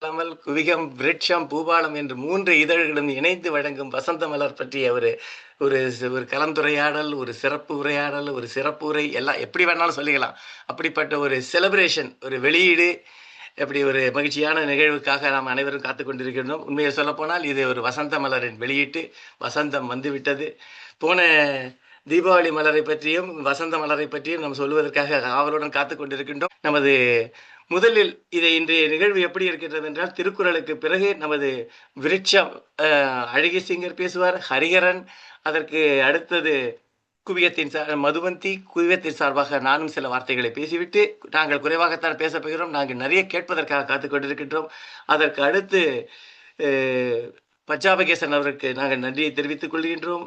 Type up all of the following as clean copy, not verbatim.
இல்லாமல் குவிகம், விருட்சம், பூபாலம் என்று 3 இதழ்களும் இணைந்து வழங்கும் வசந்த மலர் பற்றிய ஒரு ஒரு ஒரு கலந்துரையாடல், ஒரு சிறப்பு உரையாடல், ஒரு சிறப்பு உரை எல்லாம் எப்படி வேணாலும் சொல்லிக்கலாம். அப்படிப்பட்ட ஒரு செலிப்ரேஷன், ஒரு வெளியீடு, அப்படி ஒரு மகிழ்ச்சியான நிகழ்வுக்காக நாம் அனைவரும் காத்துக் கொண்டிருக்கின்றோம். உண்மையை சொல்லப்போனால் இது ஒரு வசந்த மலரின் வெளியீட்டு. வசந்தம் வந்துவிட்டது. போன தீபாவளி மலரை பற்றியும் வசந்த மலரை பற்றியும் நாம் சொல்வதற்காக ஆவலுடன் காத்துக் கொண்டிருக்கின்றோம். நமது முதலில் இன்றைய நிகழ்வு எப்படி இருக்கின்றது என்றால், திருக்குறளுக்கு பிறகு நமது விருட்சம் அழகிய சிங்கர் பேசுவார், ஹரிஹரன், அதற்கு அடுத்தது குவியத்தின் மதுவந்தி, குவியத்தின் சார்பாக நானும் சில வார்த்தைகளை பேசிவிட்டு, நாங்கள் குறைவாகத்தான் பேசப் போகிறோம், நாங்கள் நிறைய கேட்பதற்காக காத்துக் கொண்டிருக்கின்றோம். அதற்கு அடுத்து பஞ்சாபகேசன் அவருக்கு நாங்கள் நன்றியை தெரிவித்துக் கொள்கின்றோம்.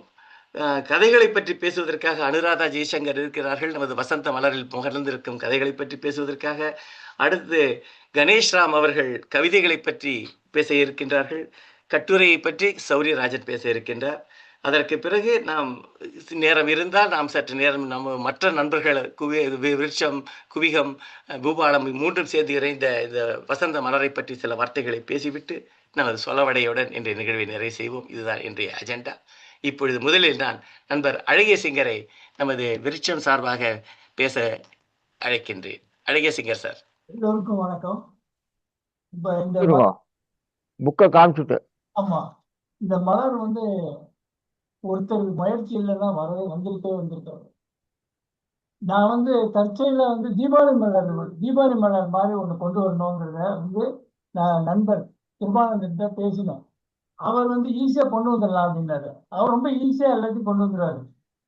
கதைகளை பற்றி பேசுவதற்காக அனுராதா ஜெய்சங்கர் இருக்கிறார்கள், நமது வசந்த மலரில் புகழ்ந்திருக்கும் கதைகளை பற்றி பேசுவதற்காக. அடுத்து கணேஷ்ராம் அவர்கள் கவிதைகளை பற்றி பேச இருக்கின்றார்கள். கட்டுரையை பற்றி சௌரியராஜன் பேச இருக்கின்றார். அதற்கு பிறகு நாம் நேரம் இருந்தால் நாம் சற்று நேரம் நம்ம மற்ற நண்பர்கள் விருட்சம், குவிகம், பூபாலம் மூன்றும் சேர்ந்து இறைந்த இந்த வசந்த மலரை பற்றி சில வார்த்தைகளை பேசிவிட்டு நமது சொலவடையுடன் இன்றைய நிகழ்வை நிறைவு செய்வோம். இதுதான் இன்றைய அஜெண்டா. இப்பொழுது முதலில் நான் நண்பர் அழகிய சிங்கரை நமது விருட்சம் சார்பாக பேச அழைக்கின்றேன். அழகிய சிங்கர் சார். எல்லோருக்கும் வணக்கம். இப்ப இந்த புக்கை காமிச்சுட்டு ஆமா, இந்த மலர் வந்து ஒருத்தர் முயற்சி இல்லைன்னா வந்துட்டே வந்திருக்காரு. நான் வந்து தற்செயல வந்து தீபாவளி மலர் மாதிரி ஒண்ணு கொண்டு வரணுங்கிறத வந்து நான் நண்பர் கிருபானந்த பேசினேன். அவர் வந்து ஈஸியா கொண்டு வந்துடலாம் அப்படின்னாரு. அவர் ரொம்ப ஈஸியா எல்லாத்தையும் கொண்டு வந்துடுவாரு.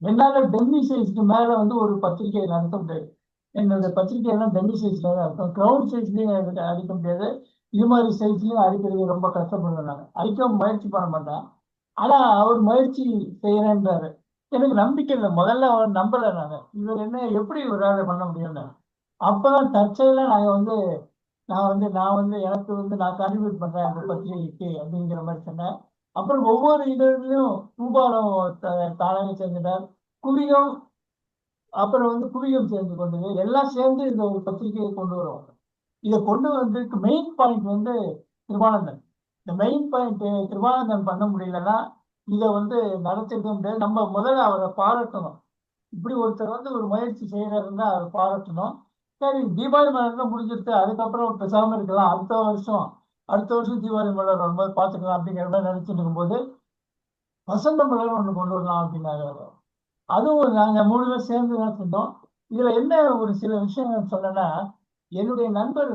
என்னால டெல்லி சைஸ்க்கு மேல வந்து ஒரு பத்திரிகை நடத்த முடியாது. என்னோட பத்திரிகை எல்லாம் டெல்லி சைஸ்ல தான் இருக்கும். கிரவுண்ட் சைஸ்லயும் அடிக்க முடியாது. இது மாதிரி சைஸ்லயும் அடிக்கிறது ரொம்ப கஷ்டப்படுறேன். நான் அடிக்க முயற்சி பண்ண மாட்டேன். ஆனா அவர் முயற்சி செய்யறேன்றாரு. எனக்கு நம்பிக்கை இல்லை. முதல்ல அவர் நம்பல. இவர் என்ன எப்படி இவரால் பண்ண முடியும்னு. அப்பதான் தற்செயல நான் வந்து எனக்கு வந்து நான் கான்ட்ரிபியூட் பண்றேன் அந்த பத்திரிகைக்கு அப்படிங்கிற மாதிரி சொன்னேன். அப்புறம் ஒவ்வொரு இதழ்லையும் பூபாலம் தானாக சேர்ந்துட்டார். குவியம், அப்புறம் வந்து குவியம் சேர்ந்து கொண்டது, எல்லாம் சேர்ந்து இந்த ஒரு பத்திரிகையை கொண்டு வருவாங்க. இதை கொண்டு வந்து மெயின் பாயிண்ட் வந்து கிருபானந்தன். இந்த மெயின் பாயிண்ட் கிருபானந்தன் பண்ண முடியலன்னா இதை வந்து நடத்திருக்க முடியாது. நம்ம முதல்ல அவரை பாராட்டணும். இப்படி ஒருத்தர் வந்து ஒரு முயற்சி செய்யறாருன்னா அவரை பாராட்டணும். சரி, தீபாவளி மலர் தான் முடிஞ்சிருச்சு, அதுக்கப்புறம் பேசாம இருக்கலாம், அடுத்த வருஷம் தீபாவளி மலர் வரும்போது பார்த்துக்கலாம் அப்படிங்கிற மாதிரி நினைச்சிட்டு இருக்கும்போது வசந்த மலர் ஒன்று கொண்டு வரலாம் அப்படின்னாரு. அதுவும் நாங்க 3 பேர் சேர்ந்து தான் செஞ்சோம். இதுல என்ன ஒரு சில விஷயங்கள் சொன்னா, என்னுடைய நண்பர்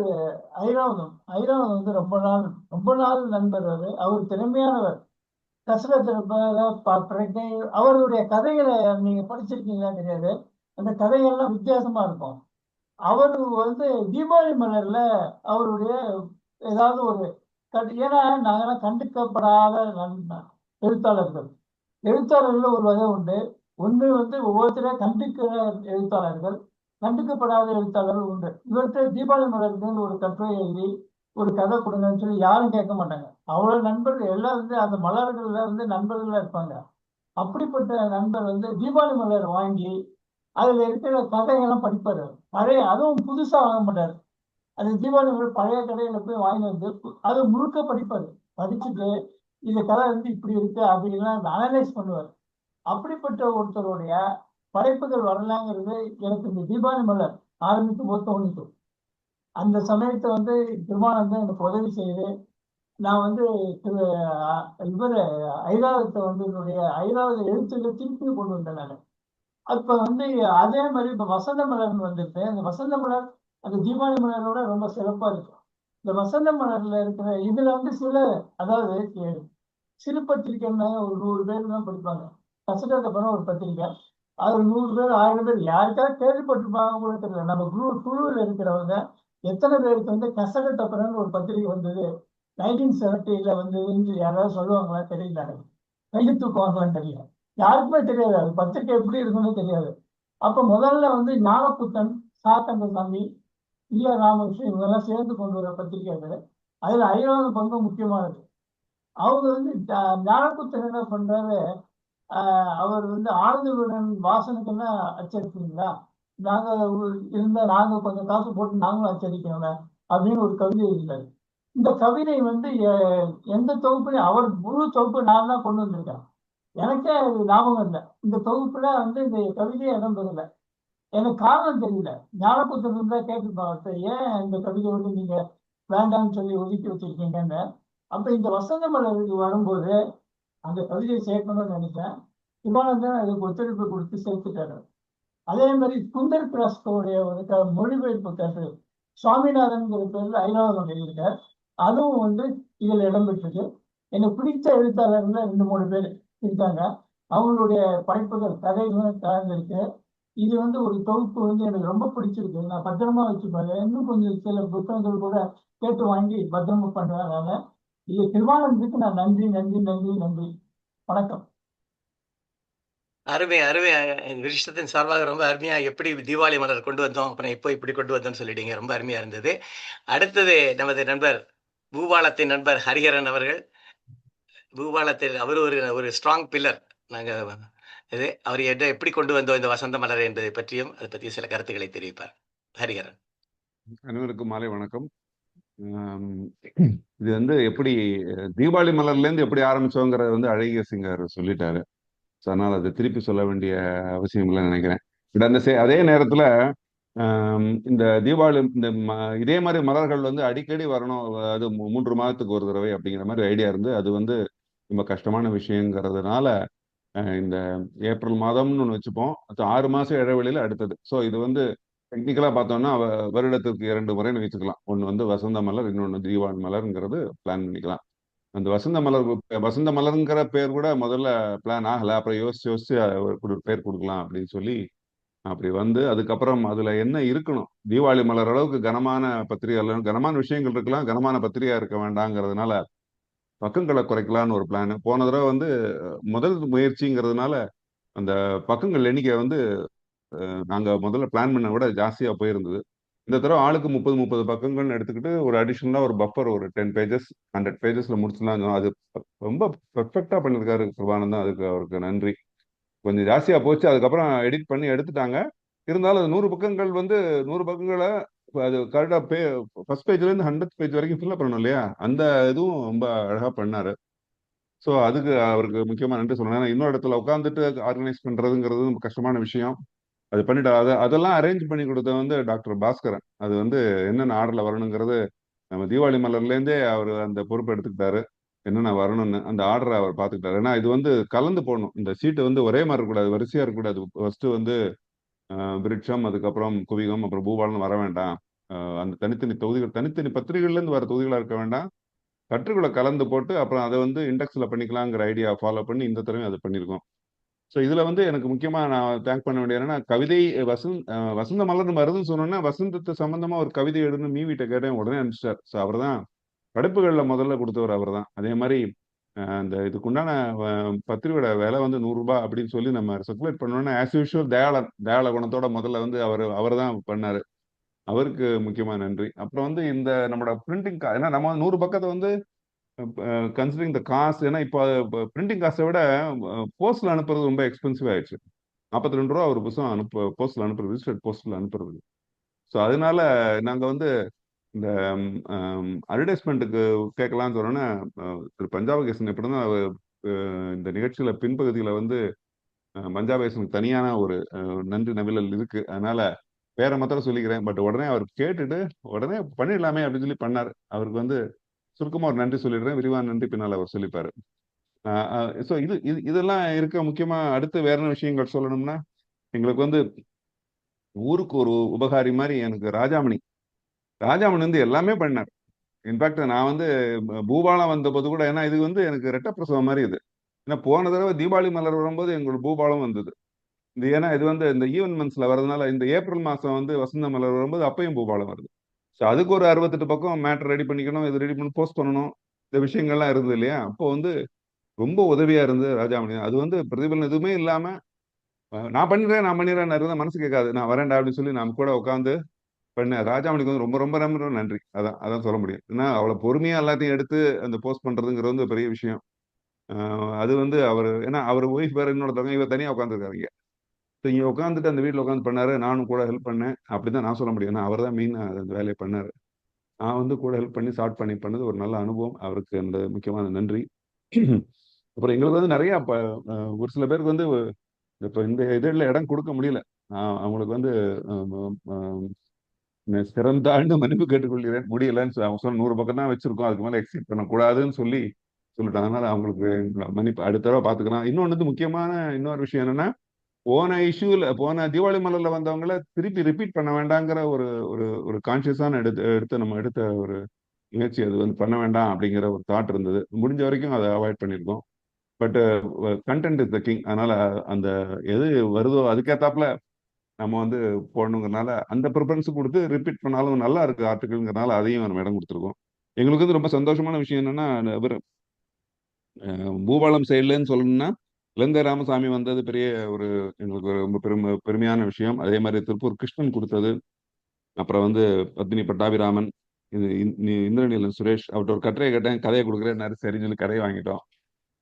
ஐராவதம் வந்து ரொம்ப நாள் நண்பர். அவர் திறமையானவர். அவருடைய கதைகளை நீங்க படிச்சிருக்கீங்களா தெரியாது. அந்த கதைகள்லாம் வித்தியாசமா இருக்கும். அவரு வந்து தீபாவளி மலர்ல அவருடைய ஏதாவது ஒரு ஏன்னா நாங்கெல்லாம் கண்டுக்கப்படாத எழுத்தாளர்கள். ஒரு வகை உண்டு. ஒன்று வந்து ஒவ்வொருத்தரையும் கண்டுக்கிற எழுத்தாளர்கள், கண்டுக்கப்படாத எழுத்தாளர்கள் உண்டு. இவர்கிட்ட தீபாவளி மலருக்கு ஒரு கட்டுரை எழுதி ஒரு கதை கொடுங்கன்னு சொல்லி யாரும் கேட்க மாட்டாங்க. அவ்வளவு நண்பர்கள் எல்லாம் வந்து அந்த மலர்கள்ல வந்து நண்பர்களா இருப்பாங்க. அப்படிப்பட்ட நண்பர் வந்து தீபாவளி மலர் வாங்கி அதுல இருக்கிற கதைகள்லாம் படிப்பாரு. அதுவும் புதுசா வாங்க மாட்டாரு. அது தீபாவளி மலர் பழைய கதையில போய் வாங்கி வந்து அது முழுக்க படிப்பாரு. படிச்சுட்டு இந்த கதை வந்து இப்படி இருக்கு அப்படின்லாம் அனலைஸ் பண்ணுவார். அப்படிப்பட்ட ஒருத்தருடைய படைப்புகள் வரலாங்கிறது எனக்கு இந்த தீபாவளி மலர் ஆரம்பிக்கும் போது தோணிக்கும். அந்த சமயத்தை வந்து கிருபானந்தன் எனக்கு உதவி செய்து நான் வந்து இவர் ஐராவதத்தை வந்து என்னுடைய ஐராவத எழுத்துல திருப்பி கொண்டு வந்தேன் நான். அப்ப வந்து அதே மாதிரி இப்ப வசந்த மலர்னு வந்துட்டு அந்த வசந்த மலர் அந்த தீபாவளி மலரோட ரொம்ப சிறப்பா இருக்கும். இந்த வசந்த மலர்ல இருக்கிற இதுல வந்து அதாவது சிறு பத்திரிக்கைன்னா ஒரு 100 பேர் தான் படிப்பாங்க. கசடத்தப்பறம் ஒரு பத்திரிக்கை, அது 100 பேர் 1000 பேர் யாருக்காவது கேள்விப்பட்டிருப்பாங்க கூட தெரியல. நம்ம குழுவில் இருக்கிறவங்க எத்தனை பேருக்கு வந்து கசடத்தப்பறன்னு ஒரு பத்திரிகை வந்தது 1970 வந்ததுன்னு யாராவது சொல்லுவாங்களா தெரியல. கையை தூக்குவாங்களான்னு தெரியல. யாருக்குமே தெரியாது அது பத்திரிகை எப்படி இருக்குன்னு தெரியாது. அப்ப முதல்ல வந்து ஞானப்புத்தன், சாத்தங்கசாமி, ராமகிருஷ்ணன் இவங்கெல்லாம் சேர்ந்து கொண்டு வர பத்திரிகை அது. அதுல 5வது பங்கு முக்கியமானது. அவங்க வந்து ஞானப்புத்தன் என்ன பண்றாரு, அவர் வந்து ஆனந்தவிடன் வாசனுக்குன்னா அச்சடிப்பீங்களா, நாங்க கொஞ்சம் காசு போட்டு நாங்களும் அச்சடிக்கணும் அப்படின்னு ஒரு கவிதை இருந்தாரு. இந்த கவிதை வந்து எந்த தொகுப்புலையும் அவர் முழு தொகுப்பு நான் தான் கொண்டு வந்திருக்கேன். எனக்கே அது ஞாபகம் இல்லை. இந்த தொகுப்புல வந்து இந்த கவிதையே இடம்பெறல. எனக்கு காரணம் தெரியல. ஞானபுத்திரன் தான் கேட்டுருப்பாங்க, ஏன் இந்த கவிதை வந்து நீங்க வேண்டாம்னு சொல்லி ஒதுக்கி வச்சிருக்கீங்கன்னு. அப்ப இந்த வசந்த மலருக்கு வரும்போது அந்த கவிதையை சேர்க்கணும்னு நினைச்சேன். சிவானந்தன் அதுக்கு ஒத்துழைப்பு கொடுத்து சேர்த்துட்டாரு. அதே மாதிரி சுந்தர் பிரஸ்கோடைய ஒரு மொழிபெயர்ப்பு கருத்து சுவாமிநாதன்ங்கிற பேர்ல ஐராவதம் எழுதியிருக்கார். அதுவும் வந்து இதில் இடம்பெற்றிருக்கு. எனக்கு பிடித்த எழுத்தாளர்ல 2-3 பேர் இருக்காங்க. அவங்களுடைய படைப்புகள் கதைகளும் கலந்துருக்கு. இது வந்து ஒரு தொகுப்பு வந்து எனக்கு ரொம்ப பிடிச்சிருக்கு. நான் பத்திரமா வச்சுப்பேன். இன்னும் கொஞ்சம் சில புத்தகங்கள் கூட கேட்டு வாங்கி பத்திரமா பண்றேன் நானு. இது கிருபானந்துக்கு நான் நன்றி நன்றி நன்றி நன்றி. வணக்கம். அருமை அருமை. விருஷத்தின் சார்பாக ரொம்ப அருமையா எப்படி தீபாவளி மலர் கொண்டு வந்தோம், அப்புறம் இப்போ இப்படி கொண்டு வந்தோம்னு சொல்லிட்டீங்க. ரொம்ப அருமையா இருந்தது. அடுத்தது நமது நண்பர் பூபாலத்தின் நண்பர் ஹரிஹரன் அவர்கள். பூபாலத்தில் அவர் ஒரு ஒரு ஸ்ட்ராங் பில்லர். நாங்க இது அவர் எப்படி கொண்டு வந்தோம் இந்த வசந்த மலர் என்பதை பற்றியும் அதை பற்றி சில கருத்துக்களை தெரிவிப்பார். ஹரிஹரன். அனைவருக்கும் மாலை வணக்கம். ஆம், இது வந்து எப்படி தீபாவளி மலர்ல இருந்து எப்படி ஆரம்பிச்சோங்கிறத வந்து அழகிய சிங்கர் சொல்லிட்டாரு. ஸோ அதனால அதை திருப்பி சொல்ல வேண்டிய அவசியம் இல்லைன்னு நினைக்கிறேன். பட் அந்த அதே நேரத்துல இந்த தீபாவளி இதே மாதிரி மலர்கள் வந்து அடிக்கடி வரணும். அது 3 மாதத்துக்கு ஒரு தடவை அப்படிங்கிற மாதிரி ஐடியா இருந்து அது வந்து ரொம்ப கஷ்டமான விஷயங்கிறதுனால இந்த ஏப்ரல் மாதம்னு ஒன்று வச்சுப்போம். 6 மாசம் இடைவெளியில அடுத்தது. ஸோ இது வந்து டெக்னிக்கலா பார்த்தோம்னா வருடத்திற்கு 2 முறைன்னு வச்சுக்கலாம். ஒன்று வந்து வசந்த மலர், இன்னொன்று தீபாவளி மலர்ங்கிறது பிளான் பண்ணிக்கலாம். அந்த வசந்த மலர்ங்கிற பேர் கூட முதல்ல பிளான் ஆகல. அப்புறம் யோசிச்சு யோசிச்சு ஒரு பேர் கொடுக்கலாம் அப்படின்னு சொல்லி அப்படி வந்து அதுக்கப்புறம் அதுல என்ன இருக்கணும், தீபாவளி மலர் அளவுக்கு கனமான பத்திரிகை, கனமான விஷயங்கள் இருக்கலாம், கனமான பத்திரிகை இருக்க வேண்டாங்கிறதுனால பக்கங்களை குறைக்கலான்னு ஒரு பிளான். போன தடவை வந்து முதல் முயற்சிங்கிறதுனால அந்த பக்கங்கள் எண்ணிக்கை வந்து நாங்க முதல்ல பிளான் பண்ண விட ஜாஸ்தியா போயிருந்தது. இந்த தடவை ஆளுக்கு 30 பக்கங்கள்னு எடுத்துக்கிட்டு ஒரு அடிஷனலா ஒரு பஃபர் ஒரு 10 பேஜஸ் 100 பேஜஸ்ல முடிச்சிடலாம். அது ரொம்ப பெர்ஃபெக்டா பண்ணியிருக்காரு கிருபானந்தம். அதுக்கு அவருக்கு நன்றி. கொஞ்சம் ஜாஸ்தியா போச்சு. அதுக்கப்புறம் எடிட் பண்ணி எடுத்துட்டாங்க. இருந்தாலும் அது 100 பக்கங்கள் வந்து 100 பக்கங்களை அது கரெக்டா ஃபர்ஸ்ட் பேஜ்ல இருந்து 100th பேஜ் வரைக்கும் ஃபில்அப் பண்ணணும் இல்லையா? அந்த இதுவும் ரொம்ப அழகா பண்ணாரு. ஸோ அதுக்கு அவருக்கு முக்கியமா நன்றி சொல்லணும். ஏன்னா இன்னொரு இடத்துல உட்காந்துட்டு ஆர்கனைஸ் பண்றதுங்கிறது ரொம்ப கஷ்டமான விஷயம். அது பண்ணிட்டு அதெல்லாம் அரேஞ்ச் பண்ணி கொடுத்த வந்து டாக்டர் பாஸ்கரன். அது வந்து என்னென்ன ஆர்டர்ல வரணுங்கிறது நம்ம தீபாவளி மலர்ல இருந்தே அவர் அந்த பொறுப்பு எடுத்துக்கிட்டாரு. என்னென்ன வரணும்னு அந்த ஆர்டரை அவர் பார்த்துக்கிட்டாரு. ஏன்னா இது வந்து கலந்து போடணும். இந்த சீட்டு வந்து ஒரே மாதிரி இருக்கக்கூடாது, வரிசையா இருக்கக்கூடாது. ஃபர்ஸ்ட் வந்து விருட்சம், அதுக்கப்புறம் குவிகம், அப்புறம் பூபாலம் வர வேண்டாம். அந்த தனித்தனி தொகுதிகள், தனித்தனி பத்திரிகைகள்ல இருந்து வர தொகுதிகளா இருக்க வேண்டாம். கட்டுரைகளை கலந்து போட்டு அப்புறம் அதை வந்து இண்டெக்ஸ்ல பண்ணிக்கலாங்கிற ஐடியா ஃபாலோ பண்ணி இந்த தடவை அதை பண்ணியிருக்கோம். ஸோ இதுல வந்து எனக்கு முக்கியமா நான் தேங்க் பண்ண வேண்டிய என்னன்னா, கவிதை வசந்த மலர்னு வருதுன்னு சொன்னோன்னா வசந்தத்தை சம்பந்தமா ஒரு கவிதை எழுதுன்னு மீவிட்ட கேட்டேன், உடனே அனுப்பிச்சிட்டார். ஸோ அவர் தான் படைப்புகள்ல முதல்ல கொடுத்தவர் அவர் தான். அதே மாதிரி அந்த இதுக்குண்டான பத்திரிகையோட விலை வந்து 100 ரூபாய் அப்படின்னு சொல்லி நம்ம சர்க்குலேட் பண்ணோம்னா ஆஸ் யூஷுவல் தயாள குணத்தோட முதல்ல வந்து அவர் தான் பண்ணாரு. அவருக்கு முக்கியமா நன்றி. அப்புறம் வந்து இந்த நம்மளோட பிரிண்டிங் ஏன்னா நம்ம 100 பக்கத்தை வந்து கன்சிடரிங் த காஸ்ட், ஏன்னா இப்போ பிரிண்டிங் காஸ்ட்டை விட போஸ்ட்ல அனுப்புறது ரொம்ப எக்ஸ்பென்சிவ் ஆயிடுச்சு. 42 ரூபா ஒரு புத்தகம் போஸ்ட்ல அனுப்புறது, ரிஜிஸ்டர்ட் போஸ்ட்ல அனுப்புறது. ஸோ அதனால நாங்க வந்து இந்த அட்வர்டைஸ்மெண்ட்டுக்கு கேட்கலாம்னு சொன்னோன்னா திரு பஞ்சாபகேசன் எப்படின்னா இந்த நிகழ்ச்சியில பின்பகுதியில வந்து பஞ்சாபகேசனுக்கு தனியான ஒரு நன்றி நவிழல் இருக்கு. அதனால வேற மாத்திரம் சொல்லிக்கிறேன். பட் உடனே அவர் கேட்டுட்டு உடனே பண்ணிடலாமே அப்படின்னு சொல்லி பண்ணார். அவருக்கு வந்து சுருக்கமா ஒரு நன்றி சொல்லிடுறேன். விரிவான நன்றி பின்னால் அவர் சொல்லிப்பாரு. ஸோ இதெல்லாம் இருக்க. முக்கியமா அடுத்து வேற என்ன விஷயங்கள் சொல்லணும்னா, எங்களுக்கு வந்து ஊருக்கு ஒரு உபகாரி மாதிரி எனக்கு ராஜாமணி வந்து எல்லாமே பண்ணார். இன்ஃபேக்ட் நான் வந்து பூபாலம் வந்த போது கூட, ஏன்னா இது வந்து எனக்கு ரெட்ட பிரசவம் மாதிரி இது. ஏன்னா போன தடவை தீபாவளி மலர் வரும்போது எங்களுக்கு பூபாலம் வந்தது. ஏன்னா இது வந்து இந்த ஈவன் மந்த்ஸ்ல வர்றதுனால இந்த ஏப்ரல் மாசம் வந்து வசந்த மலர் வரும்போது அப்பயும் பூபாலம் வருது. ஸோ அதுக்கு ஒரு 68 பக்கம் மேட்டர் ரெடி பண்ணிக்கணும், இது ரெடி பண்ணி போஸ்ட் பண்ணணும், இந்த விஷயங்கள்லாம் இருந்தது இல்லையா? அப்போ வந்து ரொம்ப உதவியா இருந்து ராஜாமணி. அது வந்து பிரதிபலன் எதுவுமே இல்லாம நான் பண்ணிடுறேன் இருந்தா மனசு கேட்காது. நான் வரேன்டா அப்படின்னு சொல்லி நான் கூட உட்காந்து பண்ண ராஜாமணிக்கு வந்து ரொம்ப ரொம்ப ரொம்ப நன்றி. அதான் சொல்ல முடியும். ஏன்னா அவ்வளவு பொறுமையா எல்லாத்தையும் எடுத்து அந்த போஸ்ட் பண்றதுங்கிறது வந்து பெரிய விஷயம். அது வந்து ஏன்னா அவர் ஒய்ஃப் வேற இன்னொருத்தவங்க, இவர் தனியா உட்காந்துருக்காரு. இங்க உட்காந்துட்டு அந்த வீட்டுல உட்காந்து பண்ணாரு. நானும் கூட ஹெல்ப் பண்ணேன். அப்படிதான் நான் சொல்ல முடியும். அவர் தான் மெயின் அந்த வேலையை பண்ணாரு. நான் வந்து கூட ஹெல்ப் பண்ணி ஸ்டார்ட் பண்ணது ஒரு நல்ல அனுபவம். அவருக்கு அந்த முக்கியமான நன்றி. அப்புறம் எங்களுக்கு வந்து நிறைய ஒரு சில பேருக்கு வந்து இப்போ இந்த இதழில் இடம் கொடுக்க முடியல. அவங்களுக்கு வந்து சிறந்தாழ்ந்து மன்னிப்பு கேட்டுக்கொள்கிறேன், முடியலன்னு அவங்க சொன்ன 100 பக்கம் தான் வச்சிருக்கோம், அதுக்கு மேலே எக்ஸிட் பண்ணக்கூடாதுன்னு சொல்லிட்டாங்க. அதனால அவங்களுக்கு மன்னிப்பு அடுத்த தடவை பார்த்துக்கலாம். இன்னொன்று வந்து முக்கியமான இன்னொரு விஷயம் என்னன்னா, போன தீபாவளி மலர்ல வந்தவங்கள திருப்பி ரிப்பீட் பண்ண வேண்டாங்கிற ஒரு ஒரு ஒரு கான்சியஸான நம்ம எடுத்த ஒரு முயற்சி. அது வந்து பண்ண வேண்டாம் அப்படிங்கிற ஒரு தாட் இருந்தது. முடிஞ்ச வரைக்கும் அதை அவாய்ட் பண்ணியிருக்கோம். But content is the king. அதனால அந்த எது வருதோ அதுக்கேத்தாப்புல நம்ம வந்து போடணுங்கிறனால அந்த ப்ரிஃபரன்ஸ் கொடுத்து ரிப்பீட் பண்ணாலும் நல்லா இருக்கு ஆர்டிக்கல்ங்கிறனால அதையும் நம்ம இடம் கொடுத்துருக்கோம். எங்களுக்கு வந்து ரொம்ப சந்தோஷமான விஷயம் என்னன்னா, இவர் பூபாலம் சைட்லன்னு சொல்லணும்னா இலங்கை ராமசாமி வந்தது பெரிய ஒரு எங்களுக்கு ஒரு ரொம்ப பெருமையான விஷயம். அதே மாதிரி திருப்பூர் கிருஷ்ணன் கொடுத்தது, அப்புறம் வந்து பத்மினி பட்டாபிராமன், இது இந்திரநீலன் சுரேஷ் அவர்கிட்ட ஒரு கட்டுரையை கேட்டேன், கதையை கொடுக்குறேன், சரின்னு சொல்லி கதையை வாங்கிட்டோம்.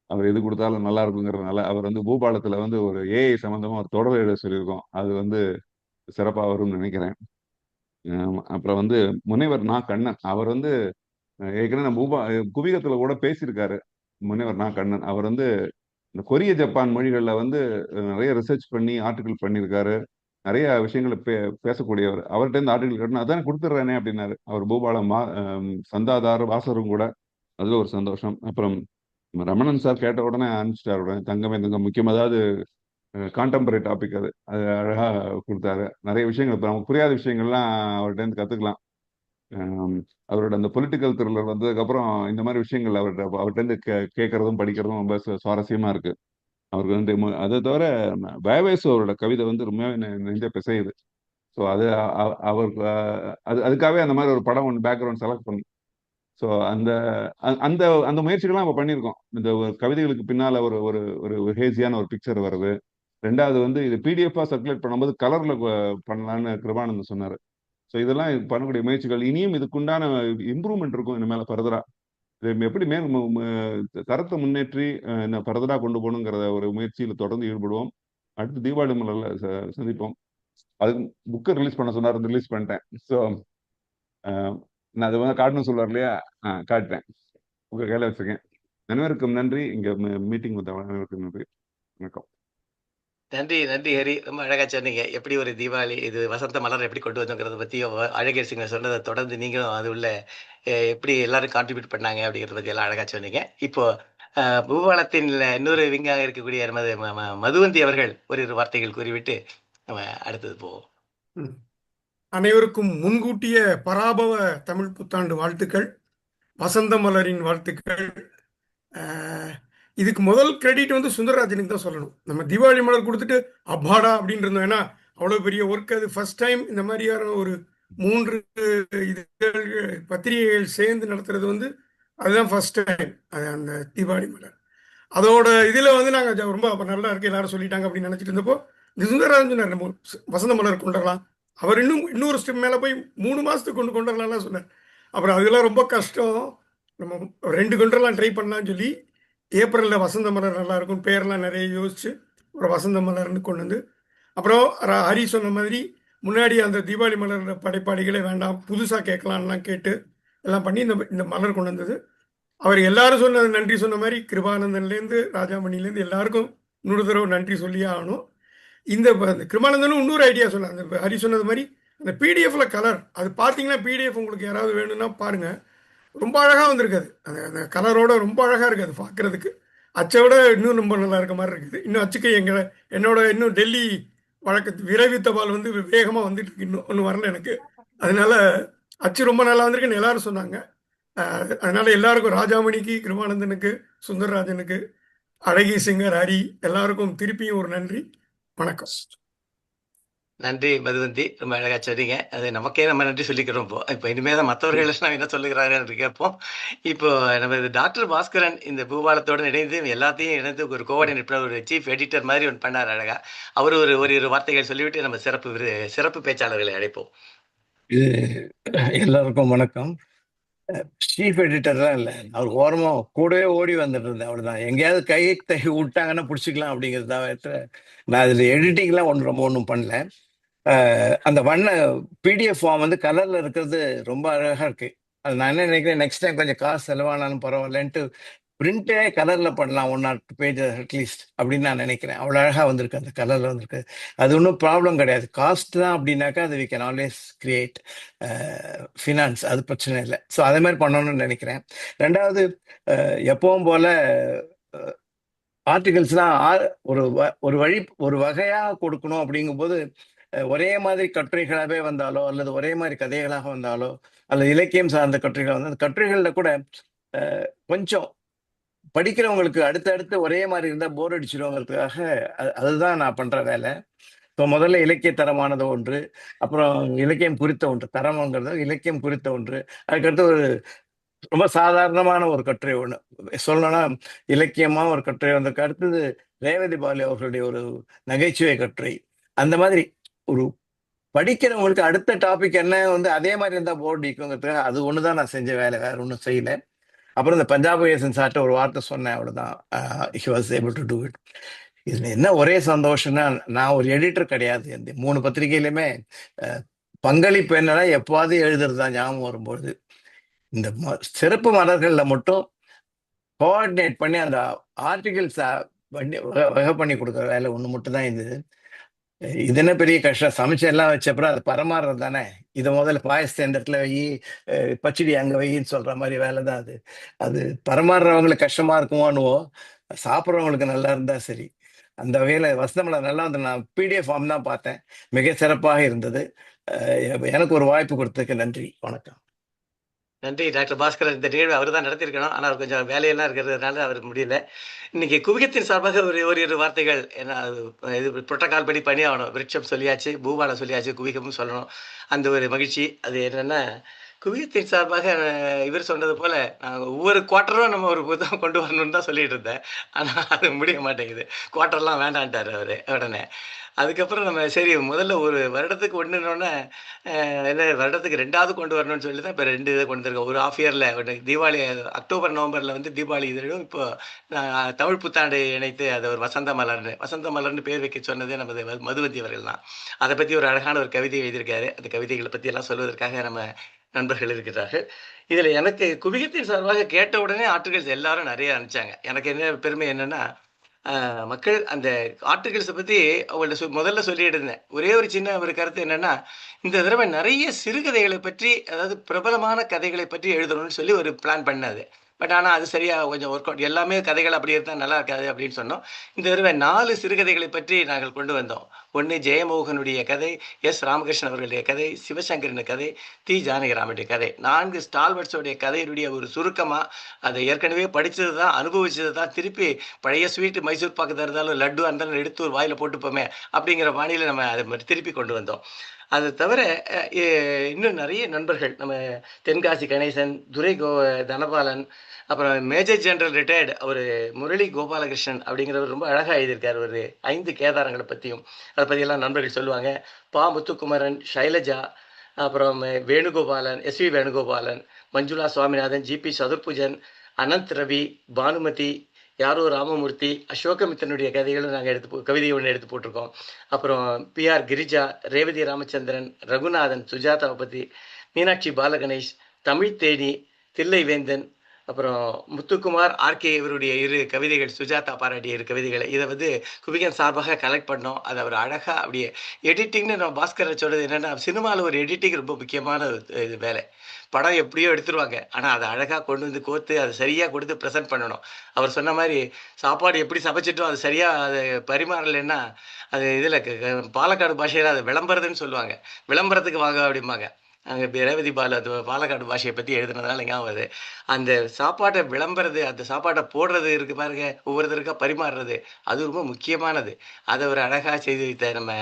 அவர் எது கொடுத்தாலும் நல்லா இருக்குங்கிறதுனால அவர் வந்து பூபாலத்துல வந்து ஒரு ஏஐ சம்பந்தமா ஒரு தொடர் எழுத சொல்லியிருக்கோம். அது வந்து சிறப்பா வரும்னு நினைக்கிறேன். அப்புறம் வந்து முனைவர் நா கண்ணன், அவர் வந்து ஏற்கனவே நம்ம குவிகத்துல கூட பேசியிருக்காரு. முனைவர் நா கண்ணன் அவர் வந்து இந்த கொரிய ஜப்பான் மொழிகள்ல வந்து நிறைய ரிசர்ச் பண்ணி ஆர்டிகிள் பண்ணியிருக்காரு. நிறைய விஷயங்களை பேசக்கூடியவர். அவர்கிட்ட இருந்து ஆர்டிகிள் கேட்டணும், அதானே கொடுத்துட்றேனே அப்படின்னாரு. அவர் பூபாலம் சந்தாதார வாசரும் கூட. அதுல ஒரு சந்தோஷம். அப்புறம் ரமணன் சார் கேட்ட உடனே அனுப்பிச்சிட்டார். உடனே தங்கமே தங்கம் முக்கியம், அதாவது கான்டெம்பரரி டாபிக். அது அழகா கொடுத்தாரு. நிறைய விஷயங்கள் இப்போ நமக்கு புரியாத விஷயங்கள்லாம் அவர்கிட்ட இருந்து கத்துக்கலாம். அவரோட அந்த பொலிட்டிக்கல் த்ரில்லர் வந்ததுக்கப்புறம் இந்த மாதிரி விஷயங்கள் அவர்கிட்ட இருந்து கேட்கறதும் படிக்கிறதும் ரொம்ப சுவாரஸ்யமா இருக்கு. அவருக்கு வந்து அதை தவிர பயவேசு அவரோட கவிதை வந்து ரொம்பவே நெஞ்ச பிசையுது. ஸோ அது அவருக்கு அதுக்காகவே அந்த மாதிரி ஒரு படம் ஒன்று பேக்ரவுண்ட் செலக்ட் பண்ணி, ஸோ அந்த அந்த அந்த முயற்சிகள்லாம் நம்ம பண்ணியிருக்கோம். இந்த கவிதைகளுக்கு பின்னால ஒரு ஒரு ஒரு ஹேசியான ஒரு பிக்சர் வருது. ரெண்டாவது வந்து இது பிடிஎஃபாக சர்க்குலேட் பண்ணும்போது கலர்ல பண்ணலான்னு கிருபானந்தன் சொன்னார். ஸோ இதெல்லாம் பண்ணக்கூடிய முயற்சிகள். இனியும் இதுக்குண்டான இம்ப்ரூவ்மெண்ட் இருக்கும் இனிமேல ஃபர்தரா. இது எப்படி தரத்தை முன்னேற்றி ஃபர்தரா கொண்டு போகணுங்கிற ஒரு முயற்சியில் தொடர்ந்து ஈடுபடுவோம். அடுத்து தீபாவளி மலர்ல சந்திப்போம். அதுக்கு புக்கை ரிலீஸ் பண்ண சொன்னார், ரிலீஸ் பண்ணிட்டேன். ஸோ நான் அதை வந்து காட்டணும்னு சொல்லுவார் இல்லையா, காட்டுறேன். புக்கை கையில் வச்சிருக்கேன். அனைவருக்கும் நன்றி. இங்க மீட்டிங் வந்த அனைவருக்கும் நன்றி. வணக்கம். நன்றி நன்றி ஹரி, ரொம்ப அழகா சொன்னீங்க. எப்படி ஒரு தீபாவளி இது வசந்த மலர் எப்படி கொண்டு வந்தோங்கிறத பற்றியும், அழகிய சிங்க சொன்னதை தொடர்ந்து நீங்களும் அது உள்ள எப்படி எல்லாரும் கான்ட்ரிபியூட் பண்ணாங்க அப்படிங்கிறத பற்றி எல்லாம் அழகா சொன்னீங்க. இப்போ பூபாலத்தின் இன்னொரு விங்காக இருக்கக்கூடிய நமது மதுவந்தி அவர்கள் ஒரு வார்த்தைகள் கூறிவிட்டு நம்ம அடுத்தது போவோம். அனைவருக்கும் முன்கூட்டிய பராபவ தமிழ் புத்தாண்டு வாழ்த்துக்கள், வசந்த மலரின் வாழ்த்துக்கள். இதுக்கு முதல் கிரெடிட் வந்து சுந்தரராஜனுக்கு தான் சொல்லணும். நம்ம தீபாவளி மலர் கொடுத்துட்டு அப்பாடா அப்படின்னு இருந்தோம். ஏன்னா அவ்வளோ பெரிய ஒர்க். அது ஃபர்ஸ்ட் டைம் இந்த மாதிரியான ஒரு 3 இதழ்கள் பத்திரிகைகள் சேர்ந்து நடத்துறது வந்து அதுதான் ஃபர்ஸ்ட் டைம். அது அந்த தீபாவளி மலர் அதோட இதில் வந்து நாங்கள் ரொம்ப நல்லா இருக்கு எல்லாரும் சொல்லிட்டாங்க அப்படின்னு நினச்சிட்டு இருந்தப்போ இந்த சுந்தரராஜன் சொன்னார், நம்ம வசந்த மலர் கொண்டுடலாம். அவர் இன்னொரு ஸ்டெப் மேலே போய் 3 மாதத்துக்கு கொண்டுடலாம்லாம் சொன்னார். அப்புறம் அதெல்லாம் ரொம்ப கஷ்டம், நம்ம 2 கொண்டுலாம் ட்ரை பண்ணலான்னு சொல்லி ஏப்ரலில் வசந்த மலர் நல்லா இருக்கும் பேரெல்லாம் நிறைய யோசிச்சு ஒரு வசந்த மலர்னு கொண்டு வந்து, அப்புறம் ஹரி சொன்ன மாதிரி முன்னாடி அந்த தீபாவளி மலர் படைப்பாளிகளே வேண்டாம் புதுசாக கேட்கலான்லாம் கேட்டு எல்லாம் பண்ணி இந்த மலர் கொண்டு வந்தது. அவர் எல்லாரும் சொன்ன நன்றி சொன்ன மாதிரி கிருபானந்தன்லேருந்து ராஜாமணிலேருந்து எல்லாருக்கும் இன்னொரு தடவை நன்றி சொல்லியே ஆகணும். இந்த கிருபானந்தனும் இன்னொரு ஐடியா சொன்னார். அந்த ஹரி சொன்னது மாதிரி அந்த பிடிஎஃப்ல கலர், அது பார்த்தீங்கன்னா பிடிஎஃப் உங்களுக்கு யாராவது வேணும்னா பாருங்கள், ரொம்ப அழகாக வந்திருக்காது. அந்த கலரோட ரொம்ப அழகாக இருக்குது. அது பார்க்குறதுக்கு அச்சை விட இன்னும் ரொம்ப நல்லா இருக்க மாதிரி இருக்குது. இன்னும் அச்சுக்கு என்னோட இன்னும் டெல்லி வழக்கு விரைவு தபால் வந்து வேகமாக வந்துட்டு இருக்கு, இன்னும் ஒன்றும் வரல எனக்கு. அதனால அச்சு ரொம்ப நல்லா வந்திருக்குன்னு எல்லாரும் சொன்னாங்க. அதனால எல்லாருக்கும், ராஜாமணிக்கு, கிருபானந்தனுக்கு, சுந்தரராஜனுக்கு, அழகிய சிங்கர், ஹரி எல்லாருக்கும் திருப்பியும் ஒரு நன்றி. வணக்கம். நன்றி மதுவந்தி, ரொம்ப அழகா சொன்னீங்க. அது நமக்கே நம்ம நன்றி சொல்லிக்கிறோம். இப்போ இனிமேல் தான் மற்றவர்கள் நம்ம என்ன சொல்லுகிறாங்கன்னு கேட்போம். இப்போ நம்ம டாக்டர் பாஸ்கரன் இந்த பூபாலத்தோடு இணைந்து எல்லாத்தையும் இணைந்து ஒரு கோஆர்டினேட்டர், ஒரு சீஃப் எடிட்டர் மாதிரி ஒன்று பண்ணார் அழகா. அவர் ஒரு வார்த்தைகள் சொல்லிவிட்டு நம்ம சிறப்பு பேச்சாளர்களை அழைப்போம். இது எல்லாருக்கும் வணக்கம். சீஃப் எடிட்டர்லாம் இல்லை, அவர் ஓரமாக கூடவே ஓடி வந்துட்டு இருந்தேன், அவ்வளோதான். எங்கேயாவது கை விட்டாங்கன்னா பிடிச்சிக்கலாம் அப்படிங்கிறத நான் அதில் எடிட்டிங்லாம் ஒன்றும் பண்ணல. அந்த பிடிஎஃப் ஃபார்ம் வந்து கலரில் இருக்கிறது ரொம்ப அழகாக இருக்கு. அது நான் என்ன நினைக்கிறேன், நெக்ஸ்ட் டைம் கொஞ்சம் காசு செலவானாலும் பரவாயில்லன்ட்டு பிரிண்டே கலரில் பண்ணலாம், 1 or 2 பேஜ் அட்லீஸ்ட் அப்படின்னு நான் நினைக்கிறேன். அவ்வளோ அழகாக வந்திருக்கு, அந்த கலரில் வந்திருக்கு. அது ஒன்றும் ப்ராப்ளம் கிடையாது. காஸ்ட் தான் அப்படின்னாக்கா அது we can always create finance, அது பிரச்சனை இல்லை. ஸோ அதே மாதிரி பண்ணணும்னு நினைக்கிறேன். ரெண்டாவது, எப்பவும் போல ஆர்டிகல்ஸ்லாம் ஒரு வகையாக கொடுக்கணும். அப்படிங்கும்போது ஒரே மாதிரி கட்டுரைகளாகவே வந்தாலோ அல்லது ஒரே மாதிரி கதைகளாக வந்தாலோ அல்லது இலக்கியம் சார்ந்த கட்டுரைகள் வந்து அந்த கட்டுரைகளில் கூட கொஞ்சம் படிக்கிறவங்களுக்கு அடுத்தடுத்து ஒரே மாதிரி இருந்தால் போர் அடிச்சிடுவாங்கிறதுக்காக அதுதான் நான் பண்ணுற வேலை. இப்போ முதல்ல இலக்கிய தரமானது ஒன்று, அப்புறம் இலக்கியம் குறித்த ஒன்று. தரம்ங்கிறது இலக்கியம் குறித்த ஒன்று, அதுக்கடுத்து ஒரு ரொம்ப சாதாரணமான ஒரு கட்டுரை ஒன்று சொல்லணும்னா இலக்கியமாக ஒரு கட்டுரை வந்திருக்கு. அடுத்தது ரேவதி பாலு அவர்களுடைய ஒரு நகைச்சுவை கட்டுரை. அந்த மாதிரி ஒரு படிக்கிறவங்களுக்கு அடுத்த டாபிக் என்ன வந்து அதே மாதிரி இருந்தால் போர் அடிக்குங்கிறதுக்காக அது ஒன்று தான் நான் செஞ்ச வேலை, வேற ஒன்றும் செய்யலை. அப்புறம் இந்த பஞ்சாப் ஏசன் சார்ட்ட ஒரு வார்த்தை சொன்னேன், அவ்வளோதான். He was able to do it. இதில் என்ன ஒரே சந்தோஷம்னா, நான் ஒரு எடிட்டர் கிடையாது. இந்த 3 பத்திரிகையிலுமே பங்களிப்பு என்னன்னா எப்போவாது எழுதுறது தான் ஞாபகம் வரும்போது. இந்த சிறப்பு மலர்களில் மட்டும் கோஆர்டினேட் பண்ணி அந்த ஆர்டிகிள்ஸ் வகை பண்ணி கொடுக்குற வேலை ஒன்று மட்டும் தான் இது. இது என்ன பெரிய கஷ்டம், சமைச்சு எல்லாம் வச்சப்பறம் அது பரமாறுறது தானே. இதை முதல்ல பாயசத்தை இந்த இடத்துல வை, பச்சடி அங்கே வைன்னு சொல்ற மாதிரி வேலை தான் அது. அது பரமாறுறவங்களுக்கு கஷ்டமா இருக்குமோன்னுவோ, சாப்பிட்றவங்களுக்கு நல்லா இருந்தா சரி. அந்த வகையில் வசந்தமலர் நல்லா வந்து நான் பிடிஎஃப் ஃபார்ம் தான் பார்த்தேன், மிக சிறப்பாக இருந்தது. எனக்கு ஒரு வாய்ப்பு கொடுத்ததுக்கு நன்றி, வணக்கம். நன்றி டாக்டர் பாஸ்கரன். இந்த நிகழ்வு அவர் தான் நடத்தியிருக்கணும், ஆனால் கொஞ்சம் வேலையெல்லாம் இருக்கிறதுனால அவர் முடியல. இன்னைக்கு குவியத்தின் சார்பாக ஒரு வார்த்தைகள், ஏன்னா இது புரோட்டோகால் படி பண்ணி ஆகணும். விருட்சம் சொல்லியாச்சு, பூபாலம் சொல்லியாச்சு, குவிகமும் சொல்லணும். அந்த ஒரு மகிழ்ச்சி. அது என்னென்னா, குவியத்தின் சார்பாக இவர் சொன்னது போல் நாங்கள் ஒவ்வொரு குவார்ட்டரும் நம்ம ஒரு புத்தகம் கொண்டு வரணும்னு தான் சொல்லிட்டு இருந்தேன். ஆனால் அது முடிய மாட்டேங்குது. குவார்ட்டர்லாம் வேண்டான்ட்டார் அவர் உடனே. அதுக்கப்புறம் நம்ம சரி முதல்ல ஒரு வருடத்துக்கு ஒன்றுனோடனே இல்லை வருடத்துக்கு 2வது கொண்டு வரணும்னு சொல்லி தான் இப்போ 2 இதை கொண்டு வந்திருக்கோம். ஒரு ஹாஃப் இயரில் ஒன்று தீபாவளி, அக்டோபர் நவம்பரில் வந்து தீபாவளி இதழும், இப்போ தமிழ் புத்தாண்டு இணைத்து அதை ஒரு வசந்த மலர்னு பேர் வைக்க சொன்னதே நமது மதுவந்தி அவர்கள் தான். அதை பற்றி ஒரு அழகான ஒரு கவிதை எழுதியிருக்காரு. அந்த கவிதைகளை பற்றியெல்லாம் சொல்வதற்காக நம்ம நண்பர்கள் இருக்கிறார்கள். இதில் எனக்கு குவியத்தின் சார்பாக கேட்ட உடனே ஆர்டிகல்ஸ் எல்லாரும் நிறைய அனுப்பிச்சாங்க. எனக்கு என்ன பெருமை என்னென்னா, மக்கள் அந்த ஆர்டிகல்ஸை பற்றி அவங்கள்ட்ட முதல்ல சொல்லிட்டு இருந்தேன். ஒரே ஒரு சின்ன ஒரு கருத்து என்னென்னா, இந்த தடவை நிறைய சிறுகதைகளை பற்றி, அதாவது பிரபலமான கதைகளை பற்றி எழுதணும்னு சொல்லி ஒரு பிளான் பண்ணது. பட் ஆனால் அது சரியாக கொஞ்சம் ஒர்க் அவுட், எல்லாமே கதைகள் அப்படி இருந்தால் நல்லா இருக்காது அப்படின்னு சொன்னோம். இந்த தடவை 4 சிறுகதைகளை பற்றி நாங்கள் கொண்டு வந்தோம். ஒன்று ஜெயமோகனுடைய கதை, எஸ் ராமகிருஷ்ணன் அவர்களுடைய கதை, சிவசங்கரின் கதை, தி ஜானகிராமனுடைய கதை. 4 ஸ்டால்வர்ட்ஸோடைய கதையினுடைய ஒரு சுருக்கமாக, அதை ஏற்கனவே படித்தது தான், அனுபவிச்சது தான், திருப்பி பழைய ஸ்வீட்டு மைசூர் பாக்கு இருந்தாலும் லட்டு இருந்தாலும் எடுத்து ஒரு வாயில் போட்டுப்போமே அப்படிங்கிற பாணியில் நம்ம அதை திருப்பி கொண்டு வந்தோம். அது தவிர இன்னும் நிறைய நண்பர்கள், நம்ம தென்காசி கணேசன், துரை தனபாலன், அப்புறம் மேஜர் ஜெனரல் ரிட்டையர்டு அவர் முரளி கோபாலகிருஷ்ணன் அப்படிங்கிறவர் ரொம்ப அழகாக எழுதியிருக்கார். ஒரு 5 கேதாரங்களை பற்றியும் அதை பற்றியெல்லாம் நண்பர்கள் சொல்லுவாங்க. பா முத்துக்குமரன், ஷைலஜா, அப்புறம் வேணுகோபாலன், எஸ்வி வேணுகோபாலன், மஞ்சுளா சுவாமிநாதன், ஜிபி சதுர்புஜன், அனந்த் ரவி, பானுமதி, யாரோ ராமமூர்த்தி, அசோகமித்தனுடைய கதைகளும் நாங்கள் கவிதை ஒன்று எடுத்து போட்டிருக்கோம். அப்புறம் பிஆர் கிரிஜா, ரேவதி ராமச்சந்திரன், ரகுநாதன், சுஜாதாவை பற்றி, மீனாட்சி பாலகணேஷ், தமிழ் தேனி, தில்லைவேந்தன், அப்புறம் முத்துக்குமார், ஆர்கே இவருடைய 2 கவிதைகள், சுஜாதா பாராட்டிய 2 கவிதைகளை இதை வந்து குவிகன் சார்பாக கலெக்ட் பண்ணோம். அதை அவர் அழகாக அப்படியே எடிட்டிங்னு நம்ம பாஸ்கரை சொல்கிறது என்னென்னா, சினிமாவில் ஒரு எடிட்டிங் ரொம்ப முக்கியமான இது வேலை. படம் எப்படியோ எடுத்துருவாங்க, ஆனால் அதை அழகாக கொண்டு வந்து கோர்த்து அதை சரியாக கொடுத்து ப்ரெசென்ட் பண்ணணும். அவர் சொன்ன மாதிரி சாப்பாடு எப்படி சமைச்சிட்டோம் அது சரியாக அதை பரிமாறலைன்னா, அது இதில் பாலக்காடு பாஷையில் அதை விளம்பரதுன்னு சொல்லுவாங்க. விளம்பரத்துக்கு வாங்க அப்படிம்பாங்க. அங்கே ரேவதி பாலு அது பாலக்காடு பாஷையை பற்றி எழுதுனதுனால ஞாபகம் வருது. அந்த சாப்பாட்டை விளம்புறது, அந்த சாப்பாட்டை போடுறது இருக்குது பாருங்க, ஒவ்வொருத்தருக்கா பரிமாறுறது, அது ரொம்ப முக்கியமானது. அதை ஒரு அழகாக செய்து வைத்த நம்ம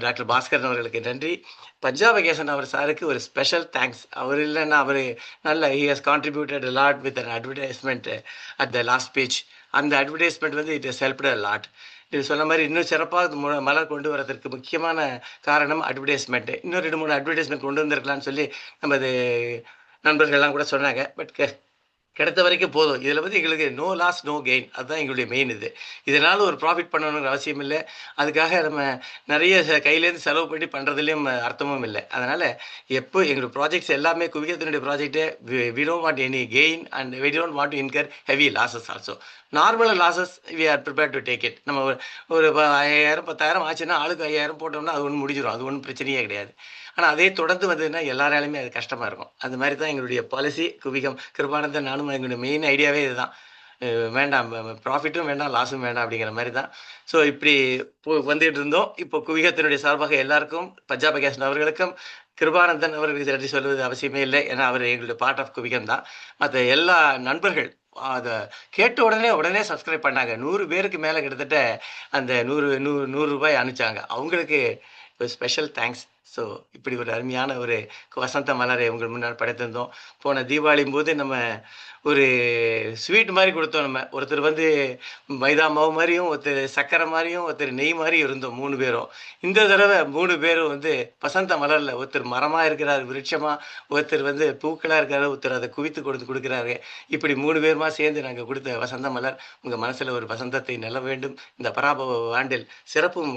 டாக்டர் பாஸ்கரன் அவர்களுக்கு நன்றி. பஞ்சாபகேசன் அவர் சாருக்கு ஒரு ஸ்பெஷல் தேங்க்ஸ். அவர் இல்லைன்னா அவர் நல்ல he has contributed lot with an advertisement at the last page. அந்த அட்வர்டைஸ்மெண்ட் வந்து it has helped a lot. இது சொன்ன மாதிரி இன்னும் சிறப்பாக மலர் கொண்டு வரதுக்கு முக்கியமான காரணம் அட்வர்டைஸ்மெண்ட்டு. இன்னும் 2-3 அட்வர்டைஸ்மெண்ட் கொண்டு வந்திருக்கலாம்னு சொல்லி நமது நண்பர்கள்லாம் கூட சொன்னாங்க. பட் கிடைத்த வரைக்கும் போதும். இதில் வந்து எங்களுக்கு நோ லாஸ் நோ கெயின், அதுதான் எங்களுடைய மெயின். இதனால் ஒரு ப்ராஃபிட் பண்ணணுங்கிற அவசியம் இல்லை. அதுக்காக நம்ம நிறைய கையிலேருந்து செலவு பண்ணி பண்ணுறதுலேயும் அர்த்தமும் இல்லை. அதனால் எப்போ எங்களோட ப்ராஜெக்ட்ஸ் எல்லாமே குவிகத்தினுடைய ப்ராஜெக்டே we don't want any gain and we don't want to incur heavy losses also. Normal losses we are prepare to take it. நம்ம ஒரு 5000 10,000 ஆச்சுன்னா ஆளுக்கு 5000 போட்டோம்னா அது ஒன்றும் முடிஞ்சிடும், அது ஒன்றும் பிரச்சனையே கிடையாது. ஆனால் அதே தொடர்ந்து வந்ததுன்னா எல்லாராலையுமே அது கஷ்டமாக இருக்கும். அது மாதிரி தான் எங்களுடைய பாலிசி குவிகம் கிருபானந்தன் நானும். எங்களுடைய மெயின் ஐடியாவே இதுதான். வேண்டாம், ப்ராஃபிட்டும் வேண்டாம் லாஸும் வேண்டாம் அப்படிங்கிற மாதிரி தான். ஸோ இப்படி வந்துட்டு இருந்தோம். இப்போ குவிகத்தினுடைய சார்பாக எல்லாருக்கும், பஞ்சாப் கேசன் அவர்களுக்கும், கிருபானந்தன் அவர்களுக்கு நன்றி சொல்வது அவசியமே இல்லை. ஏன்னா அவர் எங்களுடைய பார்ட் ஆஃப் குவிகம் தான். மற்ற எல்லா நண்பர்கள் அதை கேட்ட உடனே சப்ஸ்கிரைப் பண்ணாங்க. 100 பேருக்கு மேலே கிட்டத்தட்ட அந்த 100 ரூபாய் அனுப்பிச்சாங்க. அவங்களுக்கு ஒரு ஸ்பெஷல் தேங்க்ஸ். ஸோ இப்படி ஒரு அருமையான ஒரு வசந்த மலரை உங்கள் முன்னாடி படைத்திருந்தோம். போன தீபாவளியும் போது நம்ம ஒரு ஸ்வீட் மாதிரி கொடுத்தோம். நம்ம ஒருத்தர் வந்து மைதா மாவு மாதிரியும், ஒருத்தர் சர்க்கரை மாதிரியும், ஒருத்தர் நெய் மாதிரியும் இருந்தோம் 3 பேரும். இந்த தடவை 3 பேரும் வந்து வசந்த மலரில் ஒருத்தர் மரமாக இருக்கிறார், விருட்சமாக, ஒருத்தர் வந்து பூக்களாக இருக்கிறார், ஒருத்தர் அதை குவித்து கொடுக்குறாரு. இப்படி 3 பேருமா சேர்ந்து நாங்கள் கொடுத்த வசந்த மலர் உங்கள் மனசில் ஒரு வசந்தத்தை நில வேண்டும், இந்த பராபவ ஆண்டில் சிறப்பும்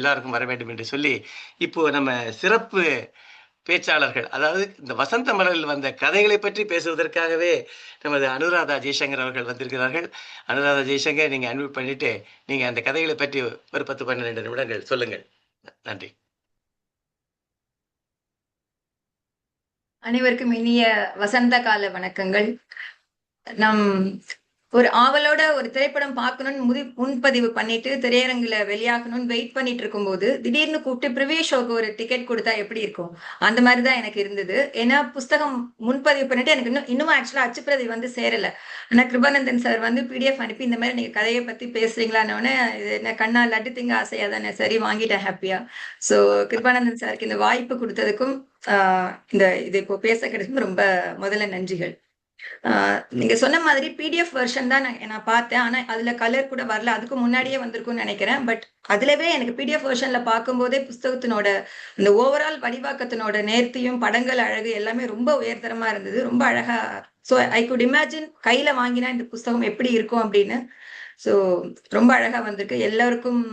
எல்லாருக்கும் வர வேண்டும் என்று சொல்லி, இப்போ நம்ம சிறப்பு பேச்சாளர்கள், அதாவது இந்த வசந்த மலரில் வந்த கதைகளை பற்றி பேசுவதற்காகவே நமது அனுராதா ஜெய்சங்கர் அவர்கள் வந்திருக்கிறார்கள். அனுராதா ஜெய்சங்கர், நீங்கள் அன்மியூட் பண்ணிட்டு நீங்கள் அந்த கதைகளை பற்றி ஒரு 10-12 நிமிடங்கள் சொல்லுங்கள். நன்றி. அனைவருக்கும் இனிய வசந்த கால வணக்கங்கள். நம் ஒரு ஆவலோட ஒரு திரைப்படம் பார்க்கணும்னு முன்பதிவு பண்ணிட்டு திரையரங்குல வெளியாகணும்னு வெயிட் பண்ணிட்டு இருக்கும்போது திடீர்னு கூப்பிட்டு ப்ரிவியூ ஷோக்கு ஒரு டிக்கெட் கொடுத்தா எப்படி இருக்கும், அந்த மாதிரிதான் எனக்கு இருந்தது. ஏன்னா புஸ்தகம் முன்பதிவு பண்ணிட்டு எனக்கு இன்னும் ஆக்சுவலா அச்சுப்பிரதி வந்து சேரல. ஆனா கிருபானந்தன் சார் வந்து PDF அனுப்பி இந்த மாதிரி நீங்க கதையை பத்தி பேசுறீங்களான்னு, இது என்ன கண்ணா லட்டு திங்க ஆசையா தானே, சரி வாங்கிட்டேன் ஹாப்பியா. ஸோ கிருபானந்தன் சாருக்கு இந்த வாய்ப்பு கொடுத்ததுக்கும் இது இப்போ பேச கிடைக்கும் ரொம்ப முதல்ல நன்றிகள். நீங்க சொன்ன மாதிரி PDF வெர்ஷன் தான் நான் பார்த்தேன். ஆனா அதுல கலர் கூட வரல, அதுக்கு முன்னாடியே வந்திருக்கும்னு நினைக்கிறேன். பட் அதுலவே எனக்கு PDF வெர்ஷன்ல பார்க்கும்போதே புஸ்தகத்தினோட இந்த ஓவரால் வடிவாக்கத்தினோட நேர்த்தியும் படங்கள் அழகு எல்லாமே ரொம்ப உயர்தரமா இருந்தது, ரொம்ப அழகா. ஸோ ஐ குட் இமேஜின் கையில வாங்கினா இந்த புஸ்தகம் எப்படி இருக்கும் அப்படின்னு. ஸோ ரொம்ப அழகா வந்திருக்கு. எல்லாருக்கும்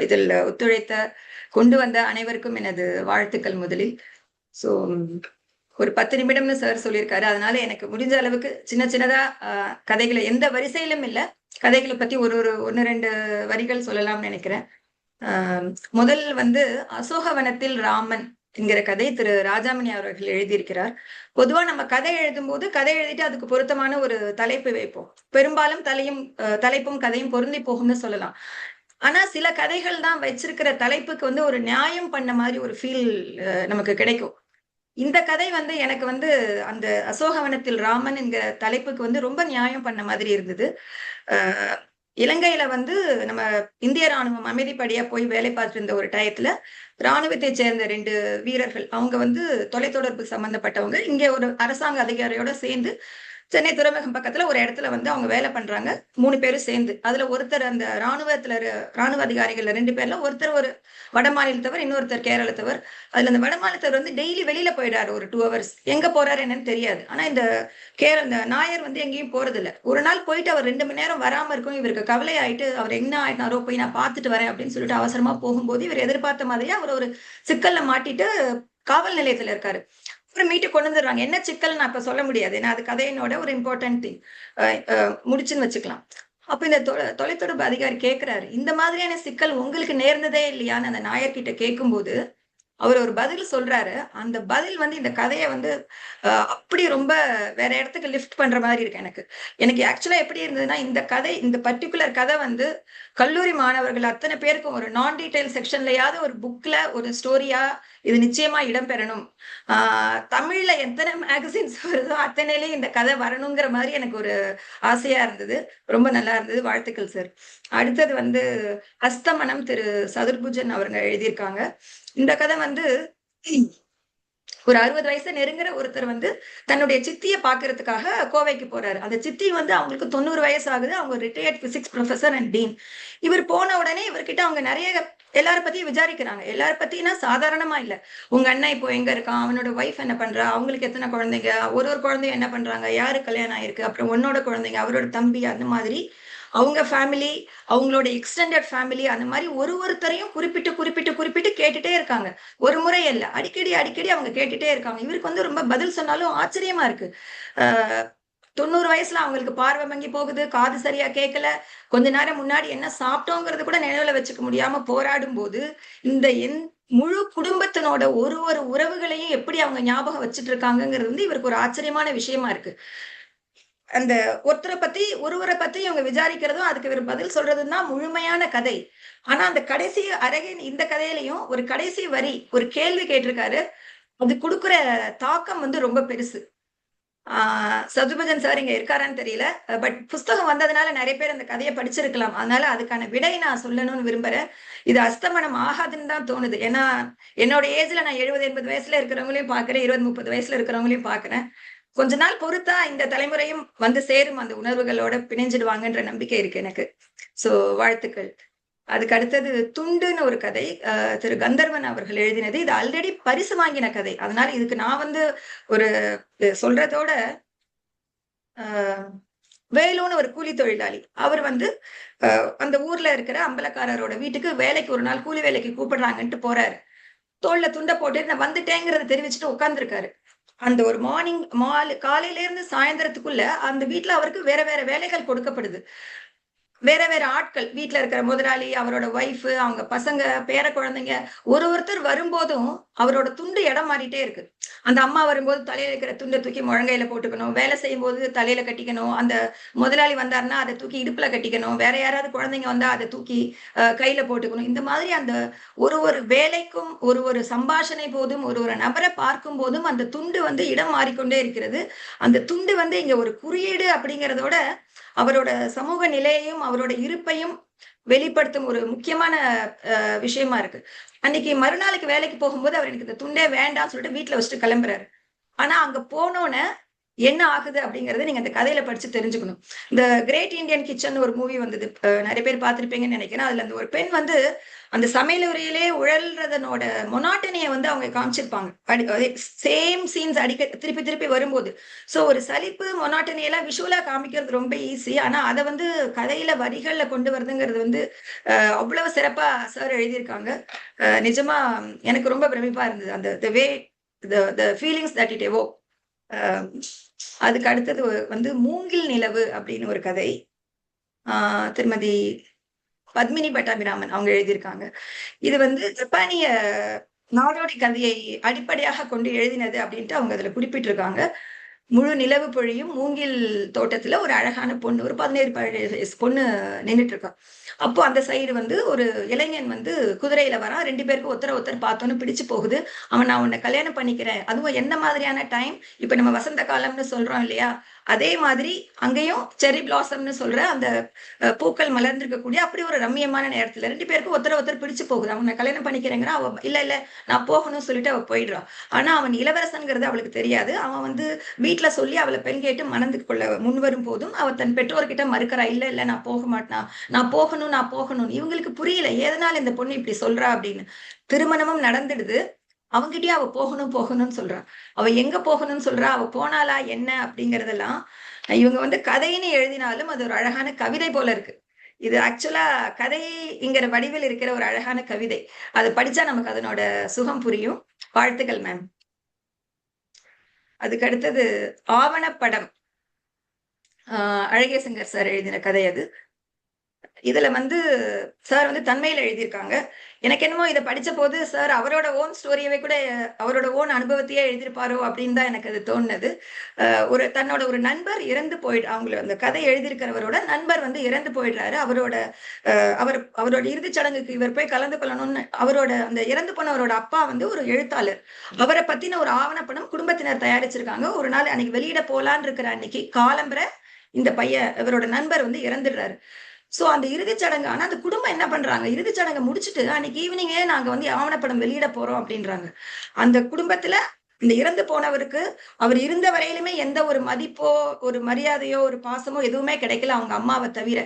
இதில் ஒத்துழைத்த கொண்டு வந்த அனைவருக்கும் எனது வாழ்த்துக்கள் முதலில். ஸோ ஒரு 10 நிமிடம்னு சார் சொல்லியிருக்காரு. அதனால எனக்கு முடிஞ்ச அளவுக்கு சின்னதா கதைகளை, எந்த வரிசையிலும் இல்லை, கதைகளை பத்தி ஒரு 1-2 வரிகள் சொல்லலாம்னு நினைக்கிறேன். முதல் வந்து அசோகவனத்தில் ராமன் என்கிற கதை திரு ராஜாமணி அவர்கள் எழுதியிருக்கிறார். பொதுவா நம்ம கதை எழுதும் போது கதை எழுதிட்டு அதுக்கு பொருத்தமான ஒரு தலைப்பு வைப்போம். பெரும்பாலும் தலைப்பும் கதையும் பொருந்தி போகும்னு சொல்லலாம். ஆனா சில கதைகள் தான் வச்சிருக்கிற தலைப்புக்கு வந்து ஒரு நியாயம் பண்ண மாதிரி ஒரு ஃபீல் நமக்கு கிடைக்கும். இந்த கதை வந்து எனக்கு வந்து அந்த அசோகவனத்தில் ராமன் என்கிற தலைப்புக்கு வந்து ரொம்ப நியாயம் பண்ண மாதிரி இருந்தது. இலங்கையில வந்து நம்ம இந்திய ராணுவம் அமைதிப்படியா போய் வேலை பார்த்துட்டு இருந்த ஒரு டயத்துல ராணுவத்தை சேர்ந்த 2 வீரர்கள், அவங்க வந்து தொலைத்தொடர்பு சம்பந்தப்பட்டவங்க, இங்க ஒரு அரசாங்க அதிகாரியோட சேர்ந்து சென்னை துறைமுகம் பக்கத்துல ஒரு இடத்துல வந்து அவங்க வேலை பண்றாங்க 3 பேரும் சேர்ந்து. அதுல ஒருத்தர் அந்த ராணுவ அதிகாரிகள் 2 பேர்ல ஒருத்தர் ஒரு வட மாநிலத்தவர், இன்னொருத்தர் கேரளத்தவர். அதுல அந்த வட மாநிலத்தவர் வந்து டெய்லி வெளியில போயிடாரு ஒரு 2 hours. எங்க போறாரு என்னன்னு தெரியாது. ஆனா இந்த நாயர் வந்து எங்கேயும் போறது இல்லை. ஒரு நாள் போயிட்டு அவர் 2 மணி நேரம் வராம இருக்கும். இவருக்கு கவலை ஆயிட்டு அவர் என்ன ஆயிட்டாரோ, போய் நான் பார்த்துட்டு வரேன் அப்படின்னு சொல்லிட்டு அவசரமா போகும்போது இவர் எதிர்பார்த்த மாதிரியே அவர் ஒரு சிக்கல்ல மாட்டிட்டு காவல் நிலையத்துல இருக்காரு. அப்புறம் மீட்டு கொண்டு வந்துடுறாங்க. என்ன சிக்கல் நான் இப்ப சொல்ல முடியாது, ஏன்னா அது கதையினோட ஒரு இம்பார்ட்டன்ட் திங், முடிச்சுன்னு வச்சுக்கலாம். அப்ப இந்த தொலைத்தொடர்பு அதிகாரி கேட்கிறாரு, இந்த மாதிரியான சிக்கல் உங்களுக்கு நேர்ந்ததே இல்லையான்னு அந்த நாயர்கிட்ட கேட்கும்போது அவர் ஒரு பதில் சொல்றாரு. அந்த பதில் வந்து இந்த கதையை வந்து அப்படி ரொம்ப வேற இடத்துக்கு லிஃப்ட் பண்ற மாதிரி இருக்கு. எனக்கு ஆக்சுவலா எப்படி இருந்ததுன்னா, இந்த பர்டிகுலர் கதை வந்து கல்லூரி மாணவர்கள் அத்தனை பேருக்கும் ஒரு நான் டீடைல் செக்ஷன்லயாவது ஒரு புக்ல ஒரு ஸ்டோரியா இது நிச்சயமா இடம்பெறணும். தமிழ்ல எத்தனை மேகசின்ஸ் வருதோ அத்தனையிலேயும் இந்த கதை வரணுங்கிற மாதிரி எனக்கு ஒரு ஆசையா இருந்தது. ரொம்ப நல்லா இருந்தது. வாழ்த்துக்கள் சார். அடுத்தது வந்து அஸ்தமனம் திரு சதுர்புஜன் அவங்க எழுதியிருக்காங்க. இந்த கதை வந்து ஒரு 60 வயசை நெருங்குற ஒருத்தர் வந்து தன்னுடைய சித்தியை பாக்குறதுக்காக கோவைக்கு போறாரு. அந்த சித்தி வந்து அவங்களுக்கு 90 வயசு ஆகுது. அவங்க retired physics professor and dean. இவர் போன உடனே இவர்கிட்ட அவங்க நிறைய எல்லார பத்தியும் விசாரிக்கிறாங்க. எல்லார பத்தினா சாதாரணமா இல்ல. உங்க அண்ணன் இப்போ எங்க இருக்கான், அவனோட ஒய்ஃப் என்ன பண்றா, அவங்களுக்கு எத்தனை குழந்தைங்க, ஒரு குழந்தையும் என்ன பண்றாங்க, யாரு கல்யாணம் ஆயிருக்கு, அப்புறம் உன்னோட குழந்தைங்க, அவரோட தம்பி, அந்த மாதிரி அவங்க ஃபேமிலி, அவங்களோட எக்ஸ்டெண்டட் ஃபேமிலி, அந்த மாதிரி ஒருத்தரையும் குறிப்பிட்டு குறிப்பிட்டு குறிப்பிட்டு கேட்டுட்டே இருக்காங்க. ஒரு முறை இல்ல, அடிக்கடி அடிக்கடி அவங்க கேட்டுட்டே இருக்காங்க. இவருக்கு வந்து ரொம்ப பதில் சொன்னாலும் ஆச்சரியமா இருக்கு. 90 வயசுல அவங்களுக்கு பார்வை மங்கி போகுது, காது சரியா கேட்கல, கொஞ்ச நேரம் முன்னாடி என்ன சாப்பிட்டோங்கிறது கூட நினைவுல வச்சுக்க முடியாம போராடும் போது இந்த முழு குடும்பத்தினோட ஒரு உறவுகளையும் எப்படி அவங்க ஞாபகம் வச்சுட்டு இருக்காங்கிறது வந்து இவருக்கு ஒரு ஆச்சரியமான விஷயமா இருக்கு. அந்த ஒருவரை பத்தி இவங்க விசாரிக்கிறதும் அதுக்கு இவர் பதில் சொல்றதும் தான் முழுமையான கதை. ஆனா அந்த கடைசி அழகின் இந்த கதையிலையும் ஒரு கடைசி வரி, ஒரு கேள்வி கேட்டிருக்காரு. அது கொடுக்குற தாக்கம் வந்து ரொம்ப பெருசு. சதுபஜன் சார் இங்க இருக்காரான்னு தெரியல. பட் புஸ்தகம் வந்ததுனால நிறைய பேர் அந்த கதையை படிச்சிருக்கலாம். அதனால அதுக்கான விடை நான் சொல்லணும்னு விரும்புறேன். இது அஸ்தமனம் ஆகாதுன்னு தான் தோணுது. ஏன்னா என்னோட ஏஜ்ல நான் 70-80 வயசுல இருக்கிறவங்களையும் பாக்குறேன், 20-30 வயசுல இருக்கிறவங்களையும் பாக்குறேன். கொஞ்ச நாள் பொறுத்தா இந்த தலைமுறையும் வந்து சேரும், அந்த உணர்வுகளோட பிணைஞ்சிடுவாங்கன்ற நம்பிக்கை இருக்கு எனக்கு. சோ வாழ்த்துக்கள். அதுக்கு அடுத்தது துண்டுன்னு ஒரு கதை, திரு கந்தர்வன் அவர்கள் எழுதினது. இது ஆல்ரெடி பரிசு வாங்கின கதை. அதனால இதுக்கு நான் வந்து ஒரு சொல்றதோட, வேலுன்னு ஒரு கூலி தொழிலாளி, அவர் வந்து அந்த ஊர்ல இருக்கிற அம்பலக்காரரோட வீட்டுக்கு வேலைக்கு ஒரு நாள் கூலி வேலைக்கு கூப்பிடுறாங்கன்ட்டு போறாரு. தோல்ல துண்டை போட்டு நான் வந்துட்டேங்கிறத தெரிவிச்சுட்டு உட்கார்ந்துருக்காரு. அந்த ஒரு காலையில இருந்து சாயந்தரத்துக்குள்ள அந்த வீட்டுல அவருக்கு வேற வேற வேலைகள் கொடுக்கப்படுது. வேற வேற ஆட்கள், வீட்டுல இருக்கிற முதலாளி, அவரோட ஒய்ஃப், அவங்க பசங்க, பேர குழந்தைங்க, ஒருத்தர் வரும்போதும் அவரோட துண்டு இடம் மாறிட்டே இருக்கு. அந்த அம்மா வரும்போது தலையில இருக்கிற துண்டை தூக்கி முழங்கையில போட்டுக்கணும், வேலை செய்யும் போது தலையில கட்டிக்கணும், அந்த முதலாளி வந்தாருன்னா அதை தூக்கி இடுப்புல கட்டிக்கணும், வேற யாராவது குழந்தைங்க வந்தா அதை தூக்கி கையில போட்டுக்கணும். இந்த மாதிரி அந்த ஒரு வேலைக்கும் ஒரு சம்பாஷணை போதும் ஒரு நபரை பார்க்கும் போதும் அந்த துண்டு வந்து இடம் மாறிக்கொண்டே இருக்கிறது. அந்த துண்டு வந்து இங்க ஒரு குறியீடு அப்படிங்கிறதோட அவரோட சமூக நிலையையும் அவரோட இருப்பையும் வெளிப்படுத்தும் ஒரு முக்கியமான விஷயமா இருக்கு. அன்னைக்கு மறுநாளைக்கு வேலைக்கு போகும்போது அவர் எனக்கு இந்த துண்டே வேண்டாம்னு சொல்லிட்டு வீட்டுல வச்சுட்டு கிளம்புறாரு. ஆனா அங்க போனோன்னு என்ன ஆகுது அப்படிங்கறத நீங்க அந்த கதையில படிச்சு தெரிஞ்சுக்கணும். இந்த கிரேட் இந்தியன் கிச்சன் ஒரு மூவி வந்தது, நிறைய பேர் பார்த்திருப்பீங்கன்னு நினைக்கிறேன். அதுல அந்த ஒரு பெண் வந்து அந்த சமையலுறையிலே உழல்றதனோட மொனாட்டனியை வந்து அவங்க காமிச்சிருப்பாங்க. சேம் சீன்ஸ் திருப்பி திருப்பி வரும்போது. சோ ஒரு சலிப்பு, மொனாட்டனி எல்லாம் விஷுவலா காமிக்கிறது ரொம்ப ஈஸி. ஆனா அதை வந்து கதையில வரிகள்ல கொண்டு வருதுங்கிறது வந்து அவ்வளவு சிறப்பா சார் எழுதியிருக்காங்க. நிஜமா எனக்கு ரொம்ப பிரமிப்பா இருந்தது அந்த the feelings that it evoked. அதுக்கு அடுத்தது வந்து மூங்கில் நிலவு அப்படின்னு ஒரு கதை, திருமதி பத்மினி பட்டாபிராமன் அவங்க எழுதியிருக்காங்க. இது வந்து ஜப்பானிய நாடோடி கதையை அடிப்படையாக கொண்டு எழுதினது அப்படின்ட்டு அவங்க அதுல குறிப்பிட்டிருக்காங்க. முழு நிலவு பொழியும் மூங்கில் தோட்டத்துல ஒரு அழகான பொண்ணு, ஒரு 17 வயசு பொண்ணு நின்றுட்டு இருக்கா. அப்போ அந்த சைடு வந்து ஒரு இளைஞன் வந்து குதிரையில வரான். 2 பேருக்கு ஒருத்தர் பார்த்தோன்னு பிடிச்சு போகுது. நான் உன்னை கல்யாணம் பண்ணிக்கிறேன். அதுவும் என்ன மாதிரியான டைம், இப்ப நம்ம வசந்த காலம்னு சொல்றோம் இல்லையா, அதே மாதிரி அங்கேயும் செரி பிளாசம்னு சொல்ற அந்த பூக்கள் மலர்ந்திருக்கக்கூடிய அப்படி ஒரு ரம்மியமான நேரத்துல 2 பேருக்கு ஒருத்தர் பிடிச்சு போகுது. அவனை கல்யாணம் பண்ணிக்கிறேங்கிற, அவ இல்ல நான் போகணும்னு சொல்லிட்டு அவ போயிடுறான். ஆனா அவன் இளவரசன்கிறது அவளுக்கு தெரியாது. அவன் வந்து வீட்டுல சொல்லி அவளை பெண் கேட்டு மணந்து கொள்ள முன்வரும் போதும் அவ தன் பெற்றோர்கிட்ட மறுக்கிறா. இல்ல நான் போக மாட்டேன், நான் போகணும். இவங்களுக்கு புரியல எதனால இந்த பொண்ணு இப்படி சொல்றா அப்படின்னு. திருமணமும் நடந்துடுது. அவங்கிட்டயே அவ போகணும்னு சொல்றான். அவ எங்க போகணும்னு சொல்றா, அவ போனாலா என்ன அப்படிங்கறதெல்லாம் இவங்க வந்து கதைன்னு எழுதினாலும் அது ஒரு அழகான கவிதை போல இருக்கு. இது ஆக்சுவலா கதைங்கிற வடிவில் இருக்கிற ஒரு அழகான கவிதை. அதை படிச்சா நமக்கு அதனோட சுகம் புரியும். வாழ்த்துக்கள் மேம். அதுக்கு அடுத்தது ஆவணப்படம், அழகேசங்கர் சார் எழுதின கதை அது. இதுல வந்து சார் வந்து தன்மையில எழுதியிருக்காங்க. எனக்கு என்னமோ இதை படிச்ச போது சார் அவரோட ஓன் ஸ்டோரியவே கூட அவரோட ஓன் அனுபவத்தையே எழுதியிருப்பாரோ அப்படின்னு தான் எனக்கு அது தோணுது. தன்னோட ஒரு நண்பர் இறந்து அவங்கள அந்த கதை எழுதியிருக்கிறவரோட நண்பர் வந்து இறந்து போயிடுறாரு. அவரோட இறுதிச் சடங்குக்கு இவர் போய் கலந்து கொள்ளணும்னு அவரோட அந்த இறந்து போனவரோட அப்பா வந்து ஒரு எழுத்தாளர். அவரை பத்தின ஒரு ஆவணப்படம் குடும்பத்தினர் தயாரிச்சிருக்காங்க. ஒரு நாள் அன்னைக்கு வெளியிட போலான்னு இருக்கிற அன்னைக்கு காலம்பரை இந்த இவரோட நண்பர் வந்து இறந்துடுறாரு. சோ அந்த இறுதிச் சடங்கு, ஆனா அந்த குடும்பம் என்ன பண்றாங்க, இறுதிச் சடங்கை முடிச்சுட்டு அன்னைக்கு ஈவினிங்கே நாங்க வந்து ஆவணப்படம் வெளியிட போறோம் அப்படின்றாங்க. அந்த குடும்பத்துல இந்த இறந்து போனவருக்கு அவர் இருந்த வரையிலுமே எந்த ஒரு மதிப்போ ஒரு மரியாதையோ ஒரு பாசமோ எதுவுமே கிடைக்கல அவங்க அம்மாவை தவிர.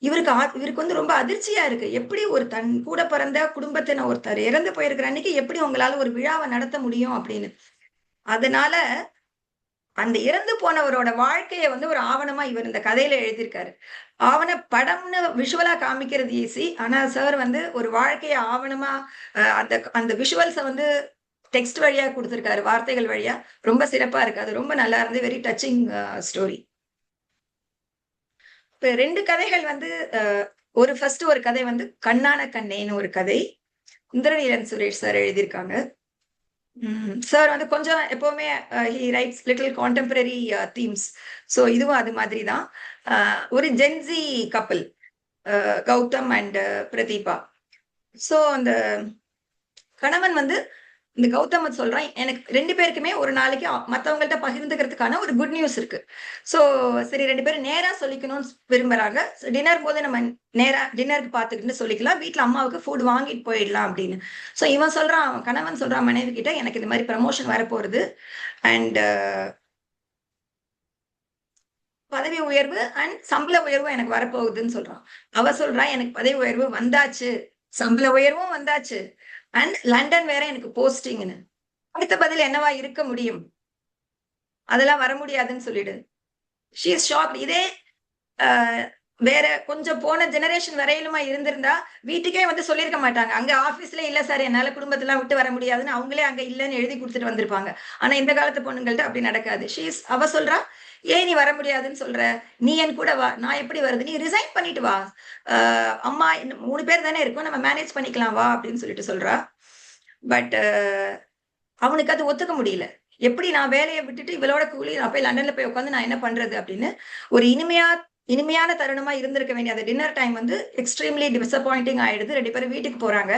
இவருக்கு வந்து ரொம்ப அதிர்ச்சியா இருக்கு. எப்படி ஒரு தன் கூட பிறந்த குடும்பத்தின ஒருத்தர் இறந்து போயிருக்கிற அன்னைக்கு எப்படி உங்களால ஒரு விழாவை நடத்த முடியும் அப்படின்னு. அதனால அந்த இறந்து போனவரோட வாழ்க்கைய வந்து ஒரு ஆவணமா இவர் இந்த கதையில எழுதியிருக்காரு. ஆவண படம்னு விஷுவலா காமிக்கிறது ஈஸி. ஆனா சார் வந்து ஒரு வாழ்க்கைய ஆவணமா அந்த அந்த விஷுவல்ஸ வந்து டெக்ஸ்ட் வழியா கொடுத்திருக்காரு, வார்த்தைகள் வழியா. ரொம்ப சிறப்பா இருக்கு. அது ரொம்ப நல்லா இருந்து வெரி டச்சிங் ஸ்டோரி. இப்ப 2 கதைகள் வந்து ஃபர்ஸ்ட் ஒரு கதை வந்து கண்ணான கண்ணேன்னு ஒரு கதை. இந்திரநீலன் சுரேஷ் சார் எழுதியிருக்காங்க. சார் வந்து கொஞ்சம் எப்பவுமே he rights little contemporary themes. So இதுவும் அது மாதிரி தான். ஒரு ஜென்சி கப்பல், கௌதம் அண்ட் பிரதீபா. ஸோ அந்த கணவன் வந்து இந்த கௌதம் சொல்றான், எனக்கு 2 பேருக்குமே ஒரு நாளைக்கு மத்தவங்கள்ட்ட பகிர்ந்துக்கிறதுக்கான ஒரு குட் நியூஸ் இருக்கு. சோ சரி 2 பேரும் நேரா சொல்லிக்கணும்னு விரும்புறாங்க. டின்னர் போது நம்ம நேரா டின்னருக்கு பாத்துக்கிட்டு சொல்லிக்கலாம், வீட்டுல அம்மாவுக்கு ஃபுட் வாங்கிட்டு போயிடலாம் அப்படின்னு. சோ கணவன் சொல்றான் மனைவி கிட்ட, எனக்கு இந்த மாதிரி ப்ரமோஷன் வரப்போறது அண்ட் பதவி உயர்வு அண்ட் சம்பள உயர்வும் எனக்கு வரப்போகுதுன்னு சொல்றான். அவ சொல்றா, எனக்கு பதவி உயர்வு வந்தாச்சு, சம்பள உயர்வும் வந்தாச்சு அண்ட் லண்டன் வேற எனக்கு போஸ்டிங்னு. அடுத்த பதில் என்னவா இருக்க முடியும்? அதெல்லாம் வர முடியாதுன்னு சொல்லிடு. She is shocked. இதே வேற கொஞ்சம் போன ஜெனரேஷன் வரையிலுமா இருந்திருந்தா வீட்டுக்கே வந்து சொல்லியிருக்க மாட்டாங்க. அங்க ஆபீஸ்ல இல்ல சார் என்னால குடும்பத்தெல்லாம் விட்டு வர முடியாதுன்னு அவங்களே அங்க இல்லன்னு எழுதி கொடுத்துட்டு வந்திருப்பாங்க. ஆனா இந்த காலத்து பொண்ணுங்கள்ட்ட அப்படி நடக்காது. அவ சொல்றா, ஏன் நீ வர முடியாதுன்னு சொல்ற? நீ என் கூட வா. நான் எப்படி வருது? நீ ரிசைன் பண்ணிட்டு வா. அம்மா 3 பேர் தானே இருக்கோம், நம்ம மேனேஜ் பண்ணிக்கலாம் வா அப்படின்னு சொல்லிட்டு சொல்றா. பட் அவனுக்கு அது ஒத்துக்க முடியல. எப்படி நான் வேலையை விட்டுட்டு இவளோட கூலி நான் போய் லண்டன்ல போய் உட்காந்து நான் என்ன பண்றது அப்படின்னு. ஒரு இனிமையான தருணமா இருந்திருக்க வேண்டிய அந்த டின்னர் டைம் வந்து எக்ஸ்ட்ரீம்லி டிசப்பாயிண்டிங் ஆயிடுது. 2 பேரும் வீட்டுக்கு போறாங்க.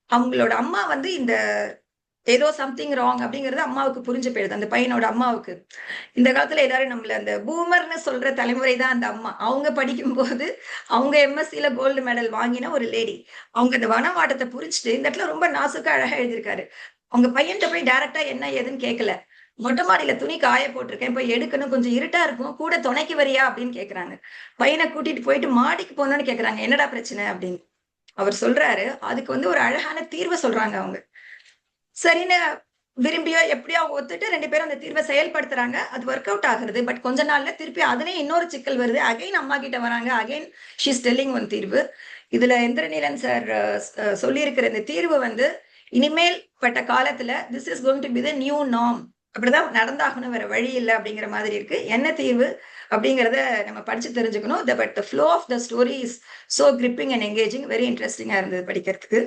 அவங்களோட அம்மா வந்து இந்த ஏதோ சம்திங் ராங் அப்படிங்கிறது அம்மாவுக்கு புரிஞ்சு போயிடுது, அந்த பையனோட அம்மாவுக்கு. இந்த காலத்துல எல்லாரும் நம்மள அந்த பூமர்னு சொல்ற தலைமுறை தான் அந்த அம்மா. அவங்க படிக்கும் போது அவங்க எம்எஸ்சில கோல்டு மெடல் வாங்கின ஒரு லேடி. அவங்க அந்த வனவாட்டத்தை புரிஞ்சுட்டு இந்த இடத்துல ரொம்ப நாசுக்கா அழகா எழுதியிருக்காரு. அவங்க பையன்கிட்ட போய் டைரக்டா என்ன ஏதுன்னு கேட்கல. மொட்டை மாடியில துணி காய போட்டிருக்கேன், போய் எடுக்கணும், கொஞ்சம் இருட்டா இருக்கும், கூட துணைக்கு வரியா அப்படின்னு கேக்குறாங்க. பையனை கூட்டிட்டு போயிட்டு மாடிக்கு போகணும்னு கேக்குறாங்க, என்னடா பிரச்சனை அப்படின்னு. அவர் சொல்றாரு, அதுக்கு வந்து ஒரு அழகான தீர்வை சொல்றாங்க அவங்க. சரின்னு விரும்பியோ எப்படியோ அவங்க ஒத்துட்டு 2 பேரும் அந்த தீர்வை செயல்படுத்துறாங்க. அது ஒர்க் அவுட் ஆகுறது. பட் கொஞ்ச நாள்ல திருப்பி அதுலயே இன்னொரு சிக்கல் வருது. அகைன் அம்மா கிட்ட வராங்க. Again she is telling one தீர்வு. இதுல இந்திரநீலன் சார் சொல்லி இருக்கிற இந்த தீர்வு வந்து இனிமேல் பட்ட காலத்துல this is going to be the new norm, அப்படிதான் நடந்தாகணும், வேற வழி இல்லை அப்படிங்கிற மாதிரி இருக்கு. என்ன தீர்வு அப்படிங்கிறத நம்ம படிச்சு தெரிஞ்சுக்கணும். But the flow of the story is so gripping and engaging. Very இன்ட்ரெஸ்டிங்கா இருந்தது படிக்கிறதுக்கு.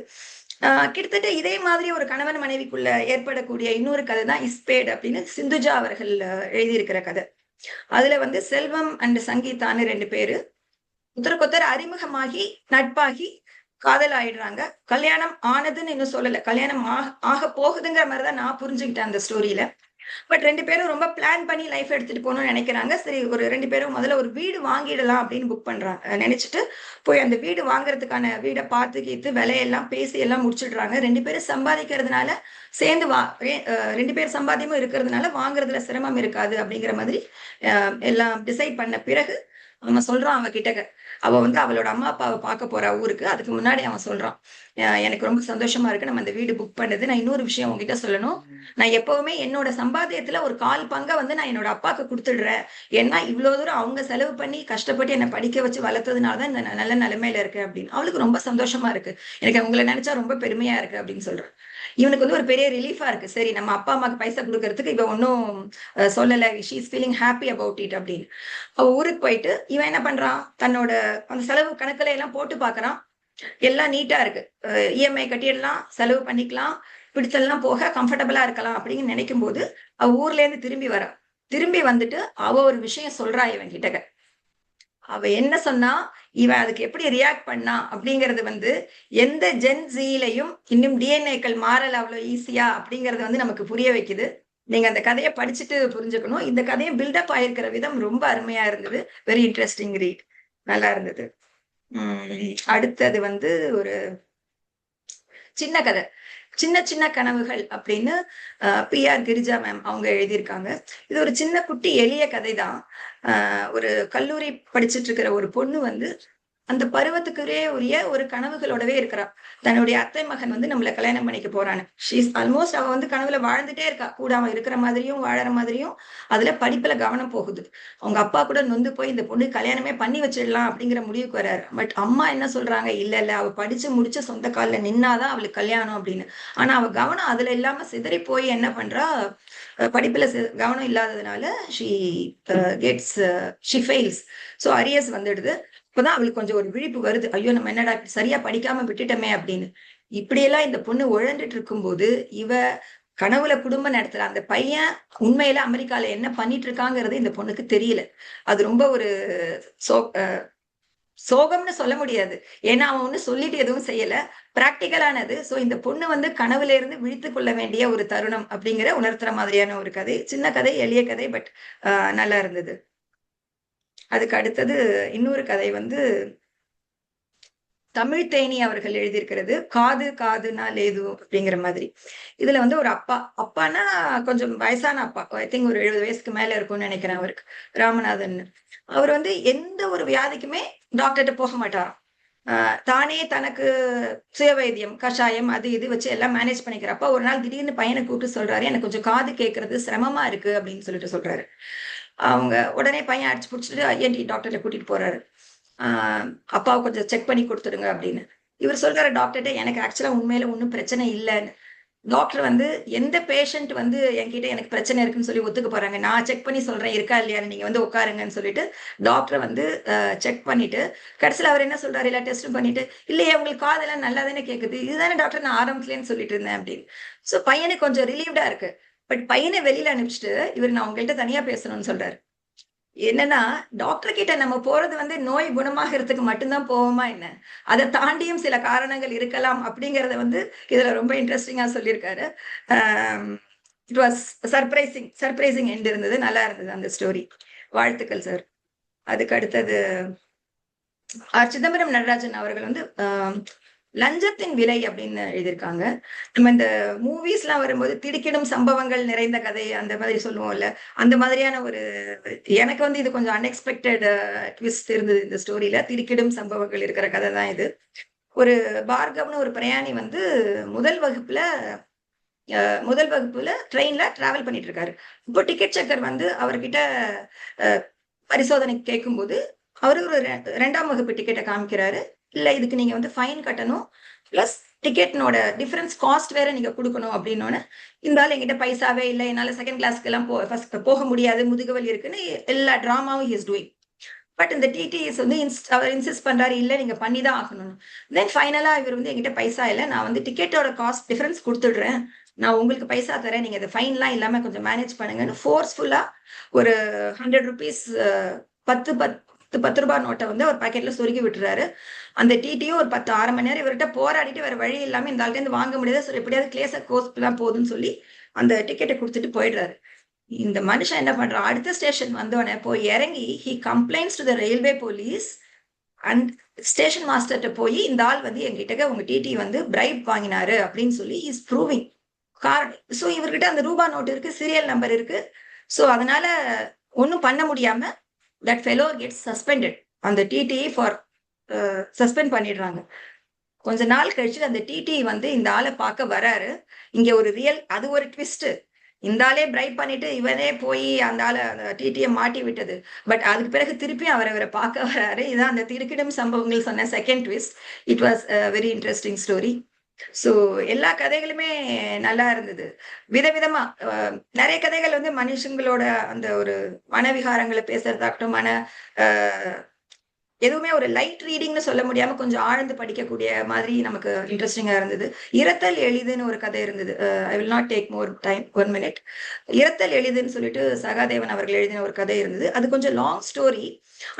கிட்டத்தட்ட இதே மாதிரி ஒரு கணவன் மனைவிக்குள்ள ஏற்படக்கூடிய இன்னொரு கதை தான் இஸ்பேட் அப்படின்னு சிந்துஜா அவர்கள் எழுதியிருக்கிற கதை. அதுல வந்து செல்வம் அண்ட் சங்கீதான்னு 2 பேரு ஒருத்தருக்கொத்தர் அறிமுகமாகி நட்பாகி காதல் ஆயிடுறாங்க. கல்யாணம் ஆனதுன்னு இன்னும் சொல்லல, கல்யாணம் ஆக போகுதுங்கிற மாதிரிதான் நான் புரிஞ்சுக்கிட்டேன் அந்த ஸ்டோரியில. பட் 2 பேரும் ரொம்ப பிளான் பண்ணி லைஃப் எடுத்துட்டு போகணும்னு நினைக்கிறாங்க. சரி, ஒரு 2 பேரும் முதல்ல ஒரு வீடு வாங்கிடலாம் அப்படின்னு புக் பண்றாங்க. நினைச்சிட்டு போய் அந்த வீடு வாங்குறதுக்கான வீடை பார்த்து கீத்து விலையெல்லாம் பேசி எல்லாம் முடிச்சிடுறாங்க. 2 பேரும் சம்பாதிக்கிறதுனால சேர்ந்து 2 பேர் சம்பாத்தியமும் இருக்கிறதுனால வாங்குறதுல சிரமம் இருக்காது அப்படிங்கிற மாதிரி எல்லாம் டிசைட் பண்ண பிறகு அவன் சொல்றான் அவ கிட்ட, அவ வந்து அவளோட அம்மா அப்பாவை பார்க்க போறா ஊருக்கு. அதுக்கு முன்னாடி அவன் சொல்றான், எனக்கு ரொம்ப சந்தோஷமா இருக்கு நம்ம அந்த வீடு புக் பண்ணது. நான் இன்னொரு விஷயம் உங்ககிட்ட சொல்லணும், நான் எப்பவுமே என்னோட சம்பாத்தியத்துல ஒரு 1/4 பங்கை வந்து நான் என்னோட அப்பாவுக்கு கொடுத்துடுறேன். ஏன்னா இவ்வளவு தூரம் அவங்க செலவு பண்ணி கஷ்டப்பட்டு என்னை படிக்க வச்சு வளர்த்ததுனாலதான் இந்த நல்ல நிலைமையில இருக்கு அப்படின்னு. அவளுக்கு ரொம்ப சந்தோஷமா இருக்கு, எனக்கு அவங்களை நினைச்சா ரொம்ப பெருமையா இருக்கு அப்படின்னு சொல்றான். இவனுக்கு வந்து ஒரு பெரிய ரிலீஃபா இருக்கு. சரி, நம்ம அப்பா அம்மாக்கு பைசா கொடுக்கறதுக்கு இவ ஒன்னும் சொல்லல, she is feeling happy about it அப்படின்னு. அவ ஊருக்கு போயிட்டு இவன் என்ன பண்றான், தன்னோட அந்த செலவு கணக்குல எல்லாம் போட்டு பாக்குறான். எல்லாம் நீட்டா இருக்கு, இஎம்ஐ கட்டிடலாம், செலவு பண்ணிக்கலாம், பிடிச்செல்லாம் போக கம்ஃபர்டபுளா இருக்கலாம் அப்படின்னு நினைக்கும் போது அவ ஊர்ல இருந்து திரும்பி வந்துட்டு அவ ஒரு விஷயம் சொல்றா இவன் கிட்ட. அவ என்ன சொன்னா, இவன் அதுக்கு எப்படி ரியாக்ட் பண்ணா அப்படிங்கறது வந்து எந்த ஜென்ஸிலையும் இன்னும் டிஎன்ஏக்கள் மாறல அவ்வளவு ஈஸியா அப்படிங்கறது வந்து நமக்கு புரிய வைக்குது. நீங்க அந்த கதையை படிச்சுட்டு புரிஞ்சுக்கணும். இந்த கதையை பில்டப் ஆயிருக்கிற விதம் ரொம்ப அருமையா இருந்தது. வெரி இன்ட்ரெஸ்டிங் ரீட், நல்லா இருந்தது. அடுத்தது வந்து ஒரு சின்ன கதை, சின்ன சின்ன கனவுகள் அப்படின்னு PR கிரிஜா மேம் அவங்க எழுதியிருக்காங்க. இது ஒரு சின்ன குட்டி எளிய கதை தான். ஒரு கல்லூரி படிச்சுட்டு இருக்கிற ஒரு பொண்ணு வந்து அந்த பருவத்துக்குரிய உரிய ஒரு கனவுகளோடவே இருக்கிறா. தன்னுடைய அத்தை மகன் வந்து நம்மள கல்யாணம் பண்ணிக்க போறான்னு. ஷீஸ் ஆல்மோஸ்ட் அவ வந்து கனவுல வாழ்ந்துட்டே இருக்கா. கூட அவன் இருக்கிற மாதிரியும் வாழற மாதிரியும் அதுல படிப்புல கவனம் போகுது. அவங்க அப்பா கூட நொந்து போய் இந்த பொண்ணு கல்யாணமே பண்ணி வச்சிடலாம் அப்படிங்கிற முடிவுக்கு வர்றாரு. பட் அம்மா என்ன சொல்றாங்க, இல்ல இல்ல அவ படிச்சு முடிச்சு சொந்த கால்ல நின்னாதான் அவளுக்கு கல்யாணம் அப்படின்னு. ஆனா அவ கவனம் அதுல இல்லாம சிதறி போய் என்ன பண்றா, படிப்புல கவனம் இல்லாததுனால ஷி ஃபெயில்ஸ். ஸோ அரியர்ஸ் வந்துடுது. இப்பதான் அவளுக்கு கொஞ்சம் ஒரு விழிப்பு வருது. ஐயோ நம்ம என்னடா சரியா படிக்காம விட்டுட்டோமே அப்படின்னு. இப்படியெல்லாம் இந்த பொண்ணு உழண்டுட்டு இருக்கும்போது இவ கனவுல குடும்பம் நடத்துற அந்த பையன் உண்மையில அமெரிக்கால என்ன பண்ணிட்டு இருக்காங்கிறது இந்த பொண்ணுக்கு தெரியல. அது ரொம்ப ஒரு சோகம்னு சொல்ல முடியாது. ஏன்னா அவன் ஒண்ணு சொல்லிட்டு எதுவும் செய்யல, பிராக்டிக்கலானது. சோ இந்த பொண்ணு வந்து கனவுல இருந்து விழித்து கொள்ள வேண்டிய ஒரு தருணம் அப்படிங்கிற உணர்த்துற மாதிரியான ஒரு கதை. சின்ன கதை, எளிய கதை, பட் நல்லா இருந்தது. அதுக்கு அடுத்தது இன்னொரு கதை வந்து தமிழ் தேனி அவர்கள் எழுதியிருக்கிறது, காது காதுனா லேது அப்படிங்கிற மாதிரி. இதுல வந்து ஒரு அப்பானா கொஞ்சம் வயசான அப்பா, ஐ திங்க் ஒரு 70 வயசுக்கு மேல இருக்கும்னு நினைக்கிறேன் அவருக்கு, ராமநாதன். அவர் வந்து எந்த ஒரு வியாதிக்குமே டாக்டர்கிட்ட போக மாட்டாராம். தானே தனக்கு சுய வைத்தியம், கஷாயம் அது இது வச்சு எல்லாம் மேனேஜ் பண்ணிக்கிறப்ப ஒரு நாள் திடீர்னு பையனை கூப்பிட்டு சொல்றாரு, எனக்கு கொஞ்சம் காது கேட்கறது சிரமமா இருக்கு அப்படின்னு சொல்றாரு. அவங்க உடனே பையன் அடிச்சு பிடிச்சிட்டு ஐஎன்டி டாக்டர்கிட்ட கூட்டிட்டு போறாரு. அப்பாவை கொஞ்சம் செக் பண்ணி கொடுத்துடுங்க அப்படின்னு. இவர் சொல்றாரு டாக்டர்கிட்ட, எனக்கு ஆக்சுவலா உண்மையில ஒன்றும் பிரச்சனை இல்லைன்னு. டாக்டர் வந்து எந்த பேஷண்ட் வந்து என்கிட்ட எனக்கு பிரச்சனை இருக்குன்னு சொல்லி ஒத்துக்க போறாங்க, நான் செக் பண்ணி சொல்றேன் இருக்கா இல்லையான்னு, நீங்க வந்து உட்காருங்கன்னு சொல்லிட்டு டாக்டர் வந்து செக் பண்ணிட்டு கடைசியில் அவர் என்ன சொல்றாரு, எல்லா டெஸ்டும் பண்ணிட்டு, இல்லையே உங்களுக்கு காதெல்லாம் நல்லா தானே கேட்குது, இதுதானே டாக்டர் நான் ஆரம்பத்துலேன்னு சொல்லிட்டு இருந்தேன் அப்படின்னு. ஸோ பையனுக்கு கொஞ்சம் ரிலீவ்டா இருக்கு. பட் பையனை வெளியில அனுப்பிச்சிட்டு இவர் நான் உங்கள்கிட்ட தனியா பேசணும்னு சொல்றாரு. என்னன்னா டாக்டர் கிட்ட நம்ம போறது வந்து நோய் குணமாகிறதுக்கு மட்டும்தான் போவோமா என்ன, அதை தாண்டியும் சில காரணங்கள் இருக்கலாம் அப்படிங்கறத வந்து இதுல ரொம்ப இன்ட்ரெஸ்டிங்கா சொல்லியிருக்காரு. இட் வாஸ் சர்ப்ரைசிங் எண்ட் இருந்தது, நல்லா இருந்தது அந்த ஸ்டோரி. வாழ்த்துக்கள் சார். அதுக்கு அடுத்தது சிதம்பரம் நடராஜன் அவர்கள் வந்து லஞ்சத்தின் விலை அப்படின்னு எழுதியிருக்காங்க. நம்ம இந்த மூவிஸ் எல்லாம் வரும்போது திடுக்கிடும் சம்பவங்கள் நிறைந்த கதை அந்த மாதிரி சொல்லுவோம்ல, அந்த மாதிரியான ஒரு, எனக்கு வந்து இது கொஞ்சம் அன்எக்ஸ்பெக்டட் ட்விஸ்ட் இருந்தது இந்த ஸ்டோரியில. திடுக்கிடும் சம்பவங்கள் இருக்கிற கதை தான் இது. ஒரு பார்கவ்னு ஒரு பிரயாணி வந்து முதல் வகுப்புல ட்ரெயின்ல டிராவல் பண்ணிட்டு இருக்காரு. இப்போ டிக்கெட் செக்கர் வந்து அவர்கிட்ட பரிசோதனை கேட்கும்போது அவரு ஒரு 2ஆம் வகுப்பு டிக்கெட்டை காமிக்கிறாரு. இல்ல இதுக்கு நீங்க வந்து ஃபைன் கட்டணும், பிளஸ் டிக்கெட்னோட டிஃபரன்ஸ் காஸ்ட் வேற நீங்க கொடுக்கணும் அப்படின்னோன்னு, இருந்தாலும் என்கிட்ட பைசாவே இல்லை, என்னால செகண்ட் கிளாஸ்க்கு எல்லாம் போக முடியாது, முதுகுவலி இருக்குன்னு எல்லா டிராமாவும் ஹி இஸ் டூயிங். பட் இந்த டிடிஎஸ் வந்து அவர் இன்சிஸ்ட் பண்றாரு, இல்ல நீங்க பண்ணி தான் ஆகணும். தென் ஃபைனலா இவர் வந்து என்கிட்ட பைசா இல்லை, நான் வந்து டிக்கெட்டோட காஸ்ட் டிஃபரன்ஸ் கொடுத்துடுறேன், நான் உங்களுக்கு பைசா தரேன், நீங்க இந்த ஃபைன்லாம் இல்லாம கொஞ்சம் மேனேஜ் பண்ணுங்கன்னு ஃபோர்ஸ்ஃபுல்லா ஒரு 100 rupees 10 ரூபாய் நோட்டை வந்து அவர் பாக்கெட்ல சொருகி விட்டுறாரு. அந்த டிடியும் ஒரு 10 1/2 மணி நேரம் இவர்கிட்ட போராடிட்டு வேற வழி இல்லாம இந்த ஆள்கிட்ட இருந்து வாங்க முடியாது, சொல்லி எப்படியாவது கிளேச கோஸ்ட் தான் போகுதுன்னு சொல்லி அந்த டிக்கெட்டை கொடுத்துட்டு போயிடுறாரு. இந்த மனுஷன் என்ன பண்றான், அடுத்த ஸ்டேஷன் வந்தோடனே போய் இறங்கி he complaints to the railway police and station மாஸ்டர்கிட்ட போய், இந்த ஆள் வந்து எங்கிட்ட உங்க டிடி வந்து பிரைப் வாங்கினாரு அப்படின்னு சொல்லி இஸ் ப்ரூவிங் காரணம். ஸோ இவர்கிட்ட அந்த ரூபா நோட்டு இருக்கு, சீரியல் நம்பர் இருக்கு. ஸோ அதனால ஒன்றும் பண்ண முடியாம that fellow gets suspended. அந்த டிடி ஃபார் சஸ்பெண்ட் பண்ணிடுறாங்க. கொஞ்ச நாள் கழிச்சு அந்த டிடி வந்து இந்த ஆளை பார்க்க வராரு. இங்க ஒரு அது ஒரு ட்விஸ்ட். இந்த ஆளே பிரைப் பண்ணிட்டு இவனே போய் அந்த ஆளை டிடியை மாட்டி விட்டது. பட் அதுக்கு பிறகு திருப்பி அவரை பார்க்க வராரு. இதான் அந்த திடுக்கிடும் சம்பவங்கள் சொன்ன second twist. It was very interesting story. So எல்லா கதைகளுமே நல்லா இருந்தது. விதவிதமா நிறைய கதைகள் வந்து மனுஷங்களோட அந்த ஒரு மனவிகாரங்களை பேசுறதாகட்டும், எதுவுமே ஒரு லைட் ரீடிங்னு சொல்ல முடியாம கொஞ்சம் ஆழ்ந்து படிக்கக்கூடிய மாதிரி நமக்கு இன்ட்ரெஸ்டிங்கா இருந்தது. இரத்தல் எளிதுன்னு ஒரு கதை இருந்தது. I will not take more time, 1 minute. இரத்தல் எளிதுன்னு சொல்லிட்டு சகாதேவன் அவர்கள் எழுதின ஒரு கதை இருந்தது. அது கொஞ்சம் லாங் ஸ்டோரி.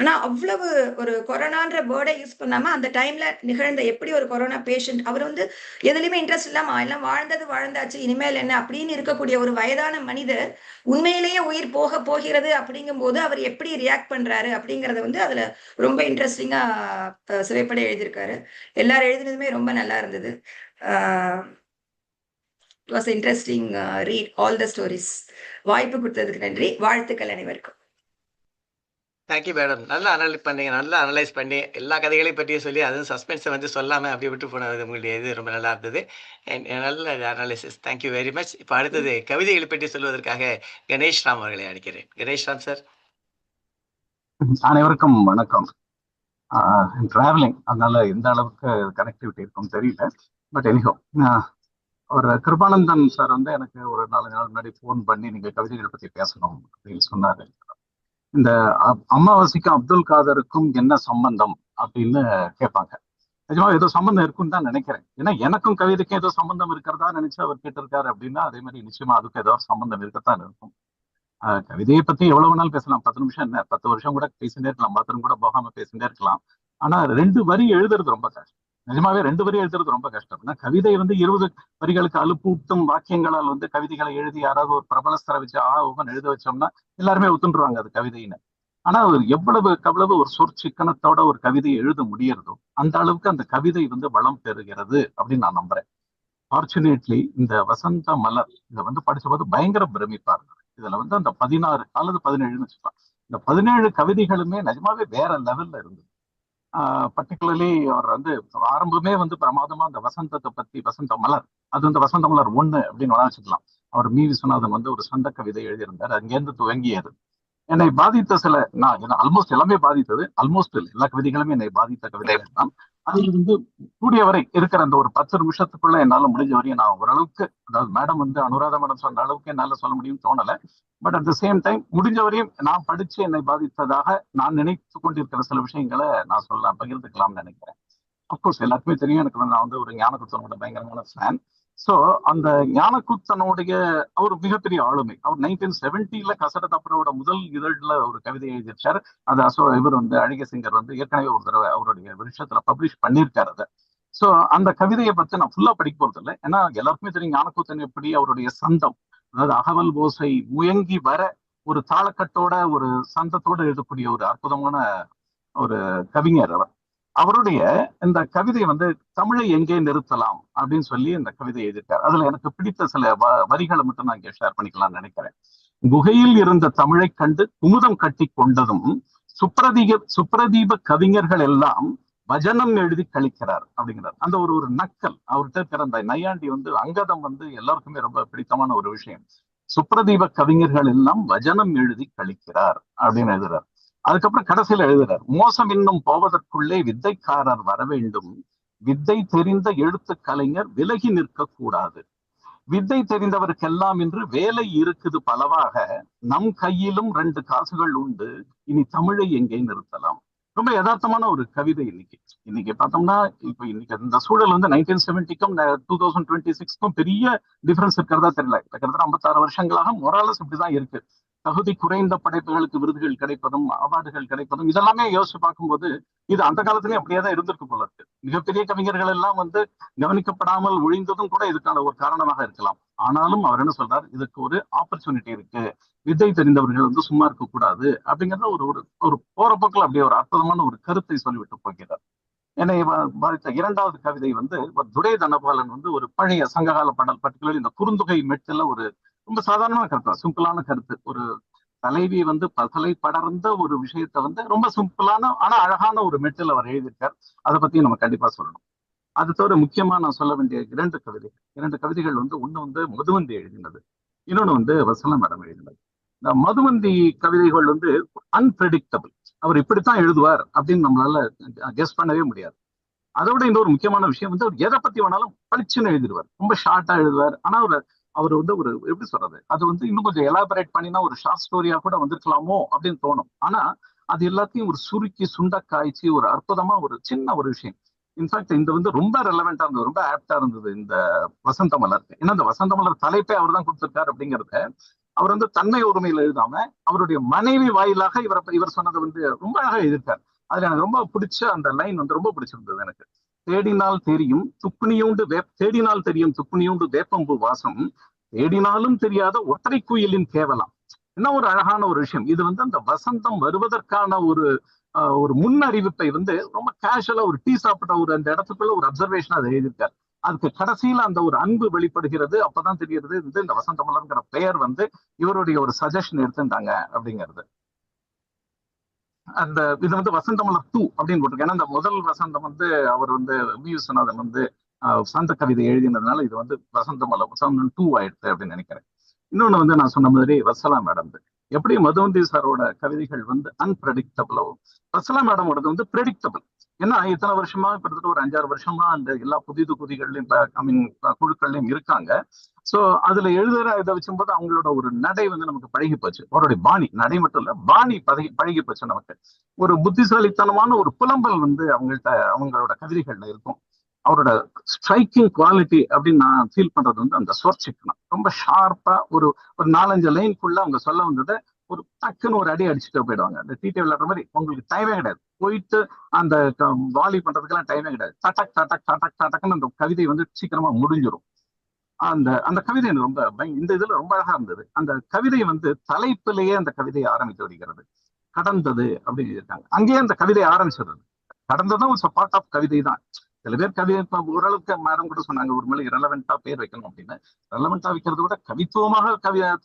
ஆனா அவ்வளவு ஒரு கொரோனான்ற வேர்டை யூஸ் பண்ணாம அந்த டைம்ல நிகழ்ந்த எப்படி ஒரு கொரோனா பேஷண்ட், அவர் வந்து எதுலையுமே இன்ட்ரெஸ்ட் இல்லாம எல்லாம் வாழ்ந்தாச்சு இனிமேல் என்ன அப்படின்னு இருக்கக்கூடிய ஒரு வயதான மனிதர் உண்மையிலேயே உயிர் போகிறது அப்படிங்கும் போது அவர் எப்படி ரியாக்ட் பண்றாரு அப்படிங்கறத வந்து அதுல ரொம்ப இன்ட்ரெஸ்டிங்கா சுவைப்பட எழுதியிருக்காரு. எல்லாரும் எழுதினதுமே ரொம்ப நல்லா இருந்தது. Was interesting read all the stories. வாய்ப்பு கொடுத்ததுக்கு நன்றி. வாழ்த்துக்கள் அனைவருக்கும். Thank you madam. நல்லா பண்ணீங்க, நல்லா அனலைஸ் பண்ணி எல்லா கதைகளையும் பற்றியும் சொல்லி அதுவும் சஸ்பென்ஸை வந்து சொல்லாமல் அப்படியே விட்டு போனது உங்களுடைய இது ரொம்ப நல்லா இருந்தது. நல்ல அனாலிசிஸ். Thank you very much. இப்போ அடுத்தது கவிதைகளை பற்றி சொல்வதற்காக கணேஷ் ராம் அவர்களை அழைக்கிறேன். கணேஷ் ராம் சார். அனைவருக்கும் வணக்கம். டிராவலிங், அதனால எந்த அளவுக்கு கனெக்டிவிட்டி இருக்கும் தெரியல. பட் எனிஹோ, ஒரு கிருபானந்தன் சார் வந்து எனக்கு ஒரு 4 நாள் முன்னாடி ஃபோன் பண்ணி நீங்க கவிதைகள் பத்தி பேசணும் அப்படின்னு சொன்னாரு. இந்த அமாவாசைக்கும் அப்துல் காதருக்கும் என்ன சம்பந்தம் அப்படின்னு கேட்பாங்க. நிஜமா ஏதோ சம்பந்தம் இருக்குன்னு தான் நினைக்கிறேன். ஏன்னா எனக்கும் கவிதைக்கும் ஏதோ சம்பந்தம் இருக்கிறதா நினைச்சு அவர் கேட்டிருக்காரு அப்படின்னா அதே மாதிரி நிச்சயமா அதுக்கும் ஏதோ சம்பந்தம் இருக்கத்தான் இருக்கும். கவிதையை பத்தி எவ்வளவு வேணாலும் பேசலாம். 10 நிமிஷம் என்ன, 10 வருஷம் கூட பேசிட்டே இருக்கலாம், பாத்ரூம் கூட போகாம பேசிட்டே இருக்கலாம். ஆனா 2 வரி எழுதுறது ரொம்ப கஷ்டம். நிஜமாவே 2 வரி எழுதுறது ரொம்ப கஷ்டம். ஏன்னா கவிதை வந்து 20 வரிகளுக்கு அலுப்பூட்டும் வாக்கியங்களால் வந்து கவிதைகளை எழுதி யாராவது ஒரு பிரபலஸ்தரை வச்சு எழுத வச்சோம்னா எல்லாருமே ஒத்துண்டுருவாங்க அது கவிதைன்னு. ஆனா எவ்வளவு ஒரு சொற்சிக்கனத்தோட ஒரு கவிதையை எழுத முடியறதோ அந்த அளவுக்கு அந்த கவிதை வந்து வளம் பெறுகிறது அப்படின்னு நான் நம்புறேன். ஃபார்ச்சுனேட்லி இந்த வசந்த மலர் இதை வந்து படிச்ச போது பயங்கர பிரமிப்பா இருந்தது. இதுல வந்து அந்த 16 அல்லது 17 வச்சுக்கலாம், இந்த 17 கவிதைகளுமே நிஜமாவே வேற லெவல்ல இருந்தது. பர்டிகுலர்லி அவர் வந்து ஆரம்பமே வந்து பிரமாதமா அந்த வசந்தத்தை பத்தி, வசந்த மலர், அது வந்து வசந்த மலர் 1 அப்படின்னு வச்சுக்கலாம். அவர் மீ விஸ்வநாதன் வந்து ஒரு சந்த கவிதை எழுதியிருந்தார். அங்கேருந்து துவங்கியது என்னை பாதித்த சில, நான் ஆல்மோஸ்ட் எல்லாமே பாதித்தது, ஆல்மோஸ்ட் எல்லா கவிதைகளுமே என்னை பாதித்த கவிதைகள் தான். அதுல வந்து கூடிய வரை இருக்கிற அந்த ஒரு 10 நிமிஷத்துக்குள்ள என்னால முடிஞ்ச வரையும் நான் ஓரளவுக்கு, அதாவது மேடம் வந்து அனுராதா மேடம் சொன்ன அளவுக்கு என்னால சொல்ல முடியும்னு தோணல. But at the same time முடிஞ்ச வரையும் நான் படிச்சு என்னை பாதித்ததாக நான் நினைத்து கொண்டிருக்கிற சில விஷயங்களை நான் பகிர்ந்துக்கலாம்னு நினைக்கிறேன். அப்கோர்ஸ் எல்லாருக்குமே தெரியும் எனக்கு வந்து நான் வந்து ஒரு ஞானகுத்தனோட பயங்கரமான ஃபேன். சோ அந்த ஞானகுத்தனுடைய அவர் மிகப்பெரிய ஆளுமை. அவர் 1970 கசடதப்பரோட முதல் இதழ்ல ஒரு கவிதை எழுதியிருக்காரு. அது இவர் வந்து அழகியசிங்கர் வந்து ஏற்கனவே ஒரு தடவை அவருடைய விஷயத்துல பப்ளிஷ் பண்ணியிருக்காரு அதை. சோ அந்த கவிதையை பத்தி நான் ஃபுல்லா படிக்க போறது இல்லை. ஏன்னா எல்லாருக்குமே தெரியும் ஞானகுத்தன் எப்படி அவருடைய சந்தம், அதாவது அகவல் ஓசை முயங்கி வர ஒரு தாளக்கட்டோட ஒரு சந்தத்தோட எழுதக்கூடிய ஒரு அற்புதமான ஒரு கவிஞர் அவர். அவருடைய இந்த கவிதை வந்து தமிழை எங்கே நிறுத்தலாம் அப்படின்னு சொல்லி இந்த கவிதை எழுதியிருக்காரு. அதுல எனக்கு பிடித்த சில வரிகளை மட்டும் நான் இங்கே ஷேர் பண்ணிக்கலாம்னு நினைக்கிறேன். குகையில் இருந்த தமிழை கண்டு குமுதம் கட்டி கொண்டதும் சுப்ரதீப கவிஞர்கள் எல்லாம் வஜனம் எழுதி கழிக்கிறார் அப்படிங்கிறார். அந்த ஒரு நக்கல் அவர்கிட்ட இருக்கிற அந்த நையாண்டி வந்து அங்கதம் வந்து எல்லாருக்குமே ரொம்ப பிடித்தமான ஒரு விஷயம். சுப்ரதீப கவிஞர்கள் எல்லாம் வஜனம் எழுதி கழிக்கிறார் அப்படின்னு எழுதுறார். அதுக்கப்புறம் கடைசியில எழுதுறார், மோசம் இன்னும் போவதற்குள்ளே வித்தைக்காரர் வர வேண்டும், வித்தை தெரிந்த எழுத்து கலைஞர் விலகி நிற்க கூடாது, வித்தை தெரிந்தவருக்கெல்லாம் இன்று வேலை இருக்குது பலவாக, நம் கையிலும் 2 காசுகள் உண்டு, இனி தமிழை எங்கே நிறுத்தலாம். ரொம்ப யதார்த்தமான ஒரு கவிதை. இன்னைக்கு பார்த்தோம்னா இப்ப இன்னைக்கு இந்த சூழல் வந்து 1970க்கும் 2026க்கும் பெரிய டிஃபரன்ஸ் இருக்கிறதா தெரியல. கிட்டத்தட்ட 56 வருஷங்களாக மொராலஸ் இப்படிதான் இருக்கு. தகுதி குறைந்த படைப்புகளுக்கு விருதுகள் கிடைப்பதும் அவார்டுகள் கிடைப்பதும் இதெல்லாமே யோசிச்சு பார்க்கும்போது இது அந்த காலத்திலேயே அப்படியே தான் இருந்திருக்கு போல இருக்கு. மிகப்பெரிய கவிஞர்கள் எல்லாம் வந்து கவனிக்கப்படாமல் ஒழிந்ததும் கூட இதுக்கான ஒரு காரணமாக இருக்கலாம். ஆனாலும் அவர் என்ன சொல்றார், இதுக்கு ஒரு ஆப்பர்ச்சுனிட்டி இருக்கு, வித்தை தெரிந்தவர்கள் வந்து சும்மா இருக்க கூடாது அப்படிங்கிறத ஒரு போற போக்கில் அப்படியே ஒரு அற்புதமான ஒரு கருத்தை சொல்லிவிட்டு போகிறார். என்னை பாதித்த 2வது கவிதை வந்து துரை தனபாலன் வந்து ஒரு பழைய சங்ககால பாடல், பர்டிகுலர் இந்த குறுந்தொகை மெட்டில ஒரு ரொம்ப சாதாரணமான கருத்து, சிம்பிளான கருத்து. ஒரு தலைவி வந்து பசலை படர்ந்த ஒரு விஷயத்த வந்து ரொம்ப சிம்பிளான ஆனா அழகான ஒரு மெட்டில் அவர் எழுதியிருக்கார். அதை பத்தி நம்ம கண்டிப்பா சொல்லணும். அது தவிர முக்கியமா நான் சொல்ல வேண்டிய 2 கவிதைகள் வந்து ஒண்ணு வந்து மதுவந்தி எழுதினது, இன்னொன்னு வந்து வசல மேடம் எழுதினது. இந்த மதுவந்தி கவிதைகள் வந்து அன்பிரடிக்டபிள். அவர் இப்படித்தான் எழுதுவார் அப்படின்னு நம்மளால கெஸ் பண்ணவே முடியாது. அதோட இன்னொரு முக்கியமான விஷயம் வந்து அவர் எதை பத்தி வேணாலும் பளிச்சுன்னு எழுதிடுவார், ரொம்ப ஷார்ட்டா எழுதுவார். ஆனா அவர் வந்து ஒரு எப்படி சொல்றது, அது வந்து இன்னும் கொஞ்சம் எலாபரேட் பண்ணினா ஒரு ஷார்ட் ஸ்டோரியா கூட வந்திருக்கலாமோ அப்படின்னு தோணும். ஆனா அது எல்லாத்தையும் ஒரு சுருக்கி சுண்ட காய்ச்சி ஒரு அற்புதமா ஒரு சின்ன ஒரு விஷயம். இன்ஃபேக்ட் இந்த வந்து ரொம்ப ரெலவெண்டா இருந்தது, ரொம்ப ஆப்டா இருந்தது இந்த வசந்த மலருக்கு. ஏன்னா இந்த வசந்த மலர் தலைப்பே அவர் தான் கொடுத்திருக்காரு அப்படிங்கிறத அவர் வந்து தன்மை உரிமையில் எழுதாம அவருடைய மனைவி வாயிலாக இவர் சொன்னதை வந்து ரொம்ப அழகா எழுதியிருக்காரு. அதுல எனக்கு ரொம்ப பிடிச்ச அந்த லைன் வந்து ரொம்ப பிடிச்சிருந்தது எனக்கு. தேடினால் தெரியும் துக்குனியூண்டு வேப்பம்பு வாசம், தேடினாலும் தெரியாத ஒற்றை குயிலின் கேவலம். என்ன ஒரு அழகான ஒரு விஷயம். இது வந்து அந்த வசந்தம் வருவதற்கான ஒரு முன் அறிவிப்பை வந்து ரொம்ப கேஷுவலா ஒரு டீ சாப்பிட்ட ஒரு அந்த இடத்துக்குள்ள ஒரு அப்சர்வேஷன் அதை எழுதியிருக்காரு. அதுக்கு கடைசியில அந்த ஒரு அன்பு வெளிப்படுகிறது. அப்பதான் தெரிகிறது இந்த வசந்த மலர்ங்கிற பெயர் வந்து இவருடைய ஒரு சஜஷன் எடுத்துட்டாங்க அப்படிங்கிறது. அந்த இது வந்து வசந்த மலர் 2 அப்படின்னு போட்டிருக்கு. ஏன்னா இந்த முதல் வசந்தம் வந்து அவர் வந்து வி விஸ்வநாதன் வந்து சந்த கவிதை எழுதினதுனால இது வந்து வசந்த மலர் வசந்தம் 2 ஆயிடுச்சு அப்படின்னு நினைக்கிறேன். இன்னொன்னு வந்து நான் சொன்ன மாதிரி வசலா மேடம் எப்படி மதுவந்தி சாரோட கவிதைகள் வந்து அன்பிரடிக்டபிளோ, வசலா மேடமோடது வந்து ப்ரெடிக்டபிள். ஏன்னா இத்தனை வருஷமா கிட்டத்தட்ட ஒரு 5-6 வருஷமா அந்த எல்லா குதிகள்லையும் குழுக்கள்லையும் இருக்காங்க. சோ அதுல எழுதுற இதை வச்சும்போது அவங்களோட ஒரு நடை வந்து நமக்கு பழகி போச்சு. அவருடைய பாணி, நடை மட்டும் இல்ல பாணி பழகி போச்சு நமக்கு. ஒரு புத்திசாலித்தனமான ஒரு புலம்பல் வந்து அவங்களோட கவிதைகள்ல இருக்கும். அவரோட ஸ்ட்ரைக்கிங் குவாலிட்டி அப்படின்னு நான் ஃபீல் பண்றது வந்து அந்த சொற்சிக்கணும். ரொம்ப ஷார்ப்பா ஒரு 4-5 லைனுக்குள்ள அவங்க சொல்ல வந்ததை ஒரு டக்குன்னு ஒரு அடி அடிச்சுட்டு போயிடுவாங்க. அந்த டீட்டே விளையாடுற மாதிரி உங்களுக்கு டைமே கிடையாது. போயிட்டு அந்த வாலி பண்றதுக்கெல்லாம் டைமே கிடையாது. டடக் டடக் டடக் டடக்குன்னு அந்த கவிதை வந்து சீக்கிரமா முடிஞ்சிடும். அந்த கவிதை எனக்கு ரொம்ப இந்த இதுல ரொம்ப அழகா இருந்தது. அந்த கவிதை வந்து தலைப்பிலேயே அந்த கவிதையை ஆரம்பித்து வருகிறது. கடந்தது அப்படின்னு இருக்காங்க. அங்கேயே அந்த கவிதையை ஆரம்பிச்சிடுறது. கடந்ததும் ஒரு பார்ட் ஆஃப் கவிதை தான். சில பேர் கவிதை ஓரளவுக்கு மேடம் கூட சொன்னாங்க ஒரு மேலே ரெலவெண்டா பேர் வைக்கணும் அப்படின்னு. ரெலவெண்டா வைக்கிறத விட கவித்துவமாக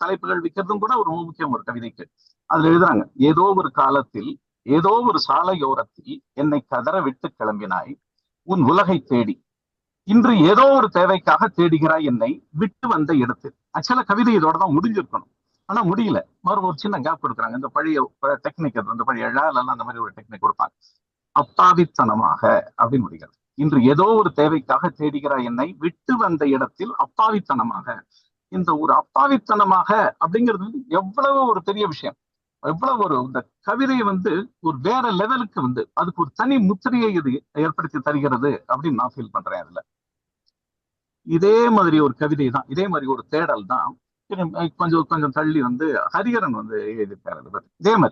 தலைப்புகள் வைக்கிறதும் கூட ஒரு முக்கியம் ஒரு கவிதைக்கு. அதுல எழுதுறாங்க, ஏதோ ஒரு காலத்தில் ஏதோ ஒரு சாலையோரத்தில் என்னை கதற விட்டு கிளம்பினாய் உன் உலகை தேடி, இன்று ஏதோ ஒரு தேவைக்காக தேடுகிறாய் என்னை விட்டு வந்த இடத்து. ஆக்சுவலா கவிதை இதோட தான் முடிஞ்சிருக்கணும். ஆனா முடியல. ஒரு சின்ன கேப் கொடுக்குறாங்க. இந்த பழைய டெக்னிக், அந்த பழைய எல்லாம் அந்த மாதிரி ஒரு டெக்னிக் கொடுப்பாங்க. அப்பாவித்தனமாக அப்படின்னு முடிகிறது. இன்று ஏதோ ஒரு தேவைக்காக தேடுகிறாய் என்னை விட்டு வந்த இடத்தில் அப்பாவித்தனமாக. இந்த ஒரு அப்பாவித்தனமாக அப்படிங்கிறது வந்து எவ்வளவு ஒரு பெரிய விஷயம். எவ்வளவு ஒரு இந்த கவிதையை வந்து ஒரு வேற லெவலுக்கு வந்து அதுக்கு ஒரு தனி முத்திரையை இது ஏற்படுத்தி தருகிறது அப்படின்னு நான் ஃபீல் பண்றேன். அதுல இதே மாதிரி ஒரு கவிதை தான், இதே மாதிரி ஒரு தேடல் தான் கொஞ்சம் தள்ளி வந்து ஹரிஹரன் வந்து எழுதியிருக்காரு.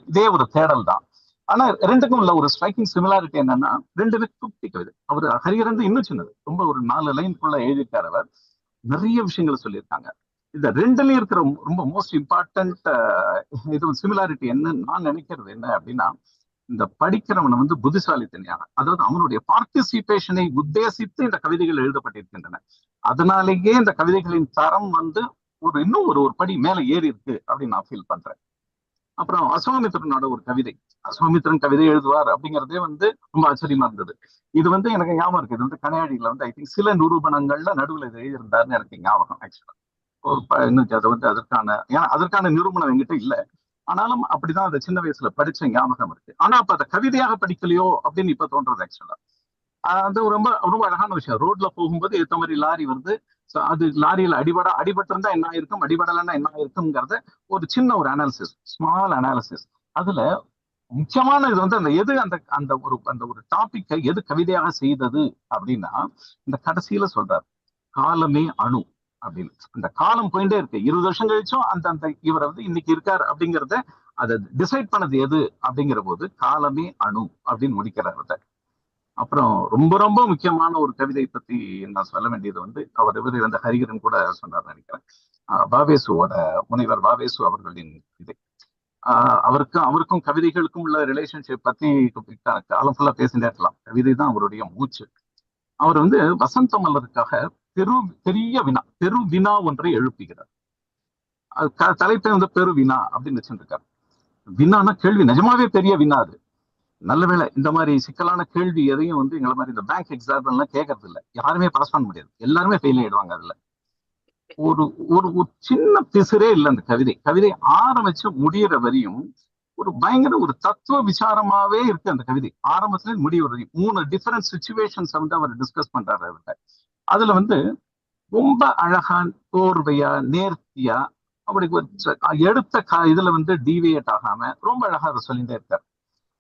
இதே ஒரு தேடல் தான். ஆனா ரெண்டுக்கும் உள்ள ஒரு ஸ்ட்ரைக்கிங் சிமிலாரிட்டி என்னன்னா, ரெண்டுமே குட்டி கவிதை. அவர் ஹரிஹரன் இன்னும் சின்னது, ரொம்ப ஒரு 4 லைனுக்குள்ள எழுதியிருக்காரு. அவர் நிறைய விஷயங்களை சொல்லியிருக்காங்க. இந்த ரெண்டுலயும் இருக்கிற ரொம்ப மோஸ்ட் இம்பார்ட்டன்ட் இது சிமிலாரிட்டி என்னன்னு நான் நினைக்கிறது என்ன அப்படின்னா, இந்த படிக்கிறவனை வந்து புத்திசாலித்தனியான, அதாவது அவனுடைய பார்ட்டிசிபேஷனை உத்தேசித்து இந்த கவிதைகள் எழுதப்பட்டிருக்கின்றன. அதனாலேயே இந்த கவிதைகளின் தரம் வந்து இன்னும் ஒரு படி மேல ஏறி இருக்கு அப்படின்னு நான் ஃபீல் பண்றேன். அப்புறம் அசோகமித்திரனோட ஒரு கவிதை, அசோகமித்திரன் கவிதை எழுதுவார் அப்படிங்கிறதே வந்து ரொம்ப ஆச்சரியமா இருந்தது. இது வந்து எனக்கு ஞாபகம் இருக்கு. இது வந்து கனையாடியில வந்து ஐ திங்க் சில நிரூபணங்கள்ல நடுவில் இது எழுதியிருந்தாருன்னு எனக்கு ஞாபகம். ஆக்சுவலா அது வந்து அதற்கான நிரூபணம் என்கிட்ட இல்ல. ஆனாலும் அப்படிதான் அதை சின்ன வயசுல படிச்ச ஞாபகம் இருக்கு. ஆனா அப்ப அதை கவிதையாக படிக்கலையோ அப்படின்னு இப்ப தோன்றது. ஆக்சுவலா அது ரொம்ப ரொம்ப அழகான விஷயம். ரோட்ல போகும்போது ஏத்த மாதிரி லாரி வருது. அது லாரியில அடிபட்டிருந்தா என்ன ஆயிருக்கும், அடிபடலைன்னா என்ன ஆயிருக்குங்கிறத ஒரு சின்ன ஒரு அனாலிசிஸ், ஸ்மால் அனாலிசிஸ். அதுல முக்கியமான இது வந்து அந்த ஒரு டாபிக்கை எது கவிதையாக செய்தது அப்படின்னா, இந்த கடைசியில சொல்றாரு காலமே அணு அப்படின்னு. அந்த காலம் போயிட்டே இருக்கு. 20 வருஷம் கழிச்சும் அந்த இவர் வந்து இன்னைக்கு இருக்காரு அப்படிங்கிறத அதை டிசைட் பண்ணது எது அப்படிங்கிற போது காலமே அணு அப்படின்னு முடிக்கிறார். அப்புறம் ரொம்ப ரொம்ப முக்கியமான ஒரு கவிதை பத்தி நான் சொல்ல வேண்டியது வந்து, இவர் இந்த ஹரிஹரன் கூட சொன்னார் நினைக்கிறேன். வாவேசுவோட முனைவர் வாவேசு அவர்களின் கவிதை. அவருக்கும் கவிதைகளுக்கும் உள்ள ரிலேஷன்ஷிப் பத்தி காலம் ஃபுல்லா பேசிட்டே இருக்கலாம். கவிதை தான் அவருடைய மூச்சு. அவர் வந்து வசந்த மலருக்காக பெரு வினா ஒன்றை எழுப்புகிறார். தலைப்பை வந்து பெரு வினா அப்படின்னு வச்சுருக்காரு. வினானா கேள்வி, நிஜமாவே பெரிய வினா அது. நல்ல வேளை இந்த மாதிரி சிக்கலான கேள்வி எதையும் வந்து எங்களை மாதிரி இந்த பேங்க் எக்ஸாம் எல்லாம் கேட்கறது இல்லை. யாருமே பாஸ் பண்ண முடியாது, எல்லாருமே ஃபெயில் ஆயிடுவாங்க. அதுல ஒரு சின்ன பிசுரே இல்லை. அந்த கவிதை ஆரம்பிச்சு முடிகிற வரையும் ஒரு பயங்கர ஒரு தத்துவ விசாரமாவே இருக்கு. அந்த கவிதை ஆரம்பத்துல முடிவு வரையும் 3 டிஃபரெண்ட் சிச்சுவேஷன்ஸ் வந்து அவர் டிஸ்கஸ் பண்றாரு. அவர்கிட்ட அதுல வந்து ரொம்ப அழகா கோர்வையா நேர்த்தியா அப்படி எடுத்த இதுல வந்து டிவியேட் ஆகாம ரொம்ப அழகா அதை சொல்லிட்டே இருக்காரு.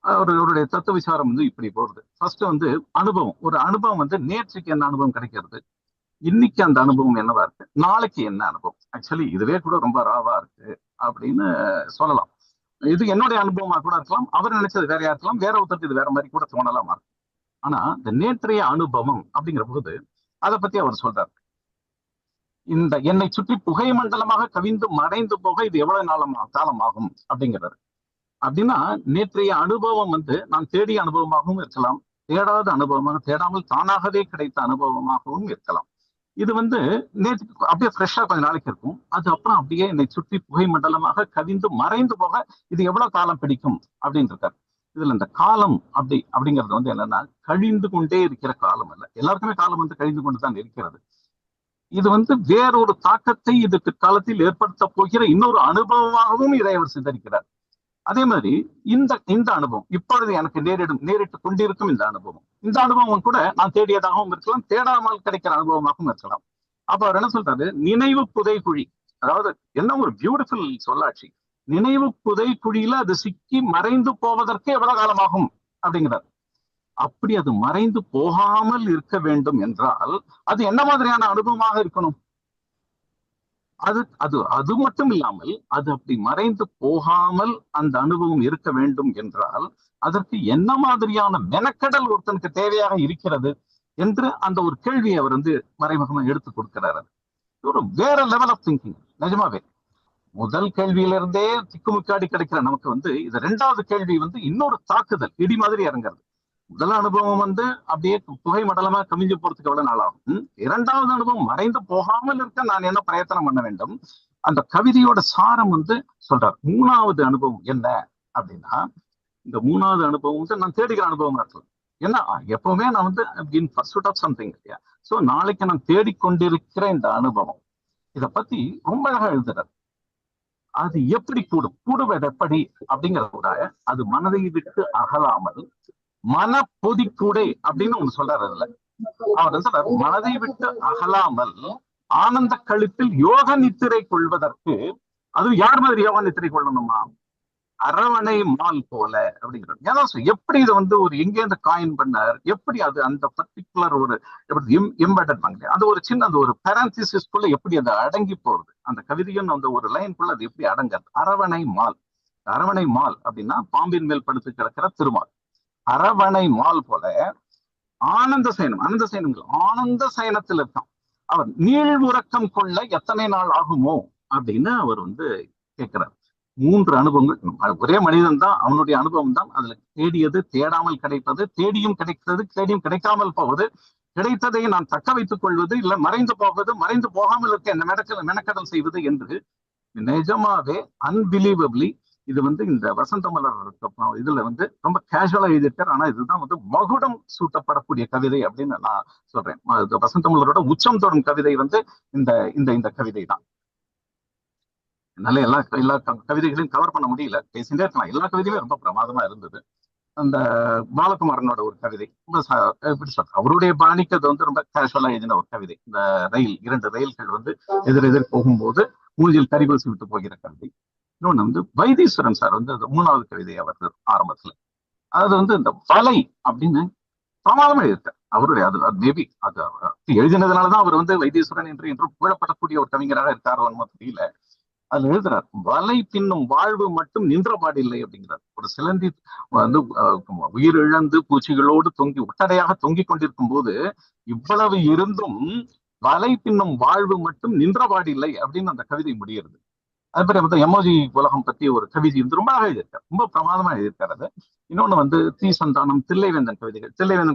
அவருடைய தத்துவ விசாரம் வந்து இப்படி போறது. ஃபர்ஸ்ட் வந்து அனுபவம். ஒரு அனுபவம் வந்து நேற்றுக்கு என்ன அனுபவம் கிடைக்கிறது, இன்னைக்கு அந்த அனுபவம் என்னவா இருக்கு, நாளைக்கு என்ன அனுபவம். ஆக்சுவலி இதுவே கூட ரொம்ப ராவா இருக்கு அப்படின்னு சொல்லலாம். இது என்னுடைய அனுபவமா கூட இருக்கலாம், அவர் நினைச்சது வேறையா இருக்கலாம், வேற ஒருத்தருக்கு இது வேற மாதிரி கூட தோணலாமா இருக்கும். ஆனா இந்த நேற்றைய அனுபவம் அப்படிங்கிற போது அதை பத்தி அவர் சொல்றாரு. இந்த என்னை சுற்றி புகை மண்டலமாக கவிந்து மறைந்து போக இது எவ்வளவு காலம் ஆகும் அப்படிங்கிறாரு. அப்படின்னா நேற்றைய அனுபவம் வந்து நான் தேடிய அனுபவமாகவும் இருக்கலாம், தேடாத அனுபவமாக, தேடாமல் தானாகவே கிடைத்த அனுபவமாகவும் இருக்கலாம். இது வந்து நேற்று அப்படியே ஃப்ரெஷ்ஷா கொஞ்ச நாளைக்கு இருக்கும். அது அப்புறம் அப்படியே என்னை சுற்றி புகை மண்டலமாக கவிந்து மறைந்து போக இது எவ்வளவு காலம் பிடிக்கும் அப்படின்னு இருக்காரு. இதுல இந்த காலம் அப்படிங்கிறது வந்து என்னன்னா கழிந்து கொண்டே இருக்கிற காலம் அல்ல. எல்லாருக்குமே காலம் வந்து கழிந்து கொண்டு தான் இருக்கிறது. இது வந்து வேறொரு தாக்கத்தை இது பிற்காலத்தில் ஏற்படுத்த போகிற இன்னொரு அனுபவமாகவும் இதை அவர் சித்தரிக்கிறார். அதே மாதிரி இந்த அனுபவம் இப்பொழுது எனக்கு நேரிட்டு கொண்டிருக்கும் இந்த அனுபவம் கூட நான் தேடியதாகவும் இருக்கலாம், தேடாமல் கிடைக்கிற அனுபவமாகவும் இருக்கலாம். அப்ப அவர் என்ன சொல்றாரு, நினைவு புதைக்குழி. அதாவது என்ன ஒரு பியூட்டிஃபுல் சொல்லாட்சி. நினைவு புதைக்குழியில அது சிக்கி மறைந்து போவதற்கு எவ்வளவு காலமாகும் அப்படிங்கிறார். அப்படி அது மறைந்து போகாமல் இருக்க வேண்டும் என்றால் அது என்ன மாதிரியான அனுபவமாக இருக்கணும்? அது மட்டும் இல்லாமல் அது அப்படி மறைந்து போகாமல் அந்த அனுபவம் இருக்க வேண்டும் என்றால் அதற்கு என்ன மாதிரியான மெனக்கடல் ஒருத்தனுக்கு தேவையாக இருக்கிறது என்று அந்த ஒரு கேள்வியை அவர் வந்து மறைமுகமாக எடுத்து கொடுக்கிறார். ஒரு வேற லெவல் ஆஃப் திங்கிங். நிஜமாவே முதல் கேள்வியிலிருந்தே திக்குமுக்காடி கிடைக்கிற நமக்கு வந்து இது ரெண்டாவது கேள்வி வந்து இன்னொரு தாக்குதல், இடி மாதிரி இறங்குறது. முதல் அனுபவம் வந்து அப்படியே புகை மண்டலமா கமிஞ்சு போறதுக்கு எவ்வளவு நாள் ஆகும். இரண்டாவது அனுபவம் மறைந்து போகாமல் இருக்க நான் என்ன பிரயத்தனம் பண்ண வேண்டும்? அந்த கவிதையோட சாரம் வந்து சொல்றார். மூணாவது அனுபவம் என்ன அப்படின்னா, இந்த மூணாவது அனுபவம் வந்து நான் தேடுகிற அனுபவமா இருக்கலாம். ஏன்னா எப்பவுமே நான் வந்து இன் பர்சூட் ஆஃப் சம்திங் இல்லையா. சோ நாளைக்கு நான் தேடிக்கொண்டிருக்கிற இந்த அனுபவம் இதை பத்தி ரொம்ப அழகா எழுதுறாரு. அது எப்படி கூடுவது எப்படி அப்படிங்கிறத கூட அது மனதை விட்டு அகலாமல் மனப்பொதிக்கூடை அப்படின்னு ஒண்ணு சொல்றாரு. அதுல அவர் சொல்றாரு, மனதை விட்டு அகலாமல் ஆனந்த கழிப்பில் யோக நித்திரை கொள்வதற்கு. அது யார் மாதிரி யோக நித்திரை கொள்ளணுமா? அரவணை மால் போல அப்படிங்கிறது. ஏன்னா எப்படி இதை வந்து ஒரு எங்கேருந்து காயின் பண்ணார், எப்படி அது அந்த பர்டிகுலர் ஒரு எம்பெடட் பண்ணல, அது ஒரு சின்ன அந்த ஒரு பேரந்திசிஸ்குள்ள எப்படி அது அடங்கி போறது, அந்த கவிதையும் அந்த ஒரு லைனுக்குள்ள அது எப்படி அடங்காது. அரவணை மால் அப்படின்னா பாம்பின் மேல் படுத்து கிடக்கிற திருமால். அரவணை மால் போல ஆனந்த சயனத்தில் இருக்கான். அவர் நீள் உறக்கம் கொள்ள எத்தனை நாள் ஆகுமோ அப்படின்னு அவர் வந்து கேட்கிறார். 3 அனுபவங்கள். ஒரே மனிதன் தான், அவனுடைய அனுபவம் தான். அதுல தேடியது, தேடாமல் கிடைப்பது, தேடியும் கிடைக்கிறது, தேடியும் கிடைக்காமல் போவது, கிடைத்ததை நான் தக்க வைத்துக் கொள்வது, இல்ல மறைந்து போவது, மறைந்து போகாமல் இருக்க என்ன மெனக்கடல் செய்வது என்று நிஜமாவே அன்பிலீவபிளி இது வந்து இந்த வசந்த மலர் இதுல வந்து ரொம்ப கேஷுவலா எழுதியிருக்கார். ஆனா இதுதான் வந்து மகுடம் சூட்டப்படக்கூடிய கவிதை அப்படின்னு நான் சொல்றேன். வசந்த மலரோட உச்சம் தொடும் கவிதை வந்து இந்த கவிதை தான். என்னால எல்லா கவிதைகளையும் கவர் பண்ண முடியல, பேசிட்டே இருக்கலாம். எல்லா கவிதையுமே ரொம்ப பிரமாதமா இருந்தது. அந்த பாலகுமாரனோட ஒரு கவிதை எப்படி சொல்ற, அவருடைய பாணிக்கு அது வந்து ரொம்ப கேஷுவலா எழுதின ஒரு கவிதை. இந்த 2 ரயில்கள் வந்து எதிரெதிர் போகும்போது மூஞ்சில் கரிகூசி விட்டு போகிற கவிதை. இன்னொன்னு வந்து வைத்தீஸ்வரன் சார் வந்து அந்த 3வது கவிதை அவர் ஆரம்பத்துல அது வந்து இந்த வலை அப்படின்னு பிரமாதமா எழுதிட்டார். அவருடைய அது மேபி அது எழுதினதுனாலதான் அவர் வந்து வைத்தீஸ்வரன் என்று புகழப்படக்கூடிய ஒரு கவிஞராக இருக்காரோ தெரியல. அதுல எழுதுறார், வலை பின்னும் வாழ்வு மட்டும் நின்ற பாடில்லை அப்படிங்கிறார். ஒரு சிலந்தி வந்து உயிரிழந்து பூச்சிகளோடு ஒட்டடையாக தொங்கிக் கொண்டிருக்கும் போது இவ்வளவு இருந்தும் வலை பின்னும் வாழ்வு மட்டும் நின்ற பாடில்லை அப்படின்னு அந்த கவிதை முடிகிறது. அது மாதிரி எமோஜி உலகம் பத்தி ஒரு கவிதை வந்து ரொம்ப அழகா எழுதியிருக்காரு, ரொம்ப பிரமாதமா எழுதியிருக்காரு. அது இன்னொன்னு வந்து தீ சந்தானம், தில்லைவேந்தன்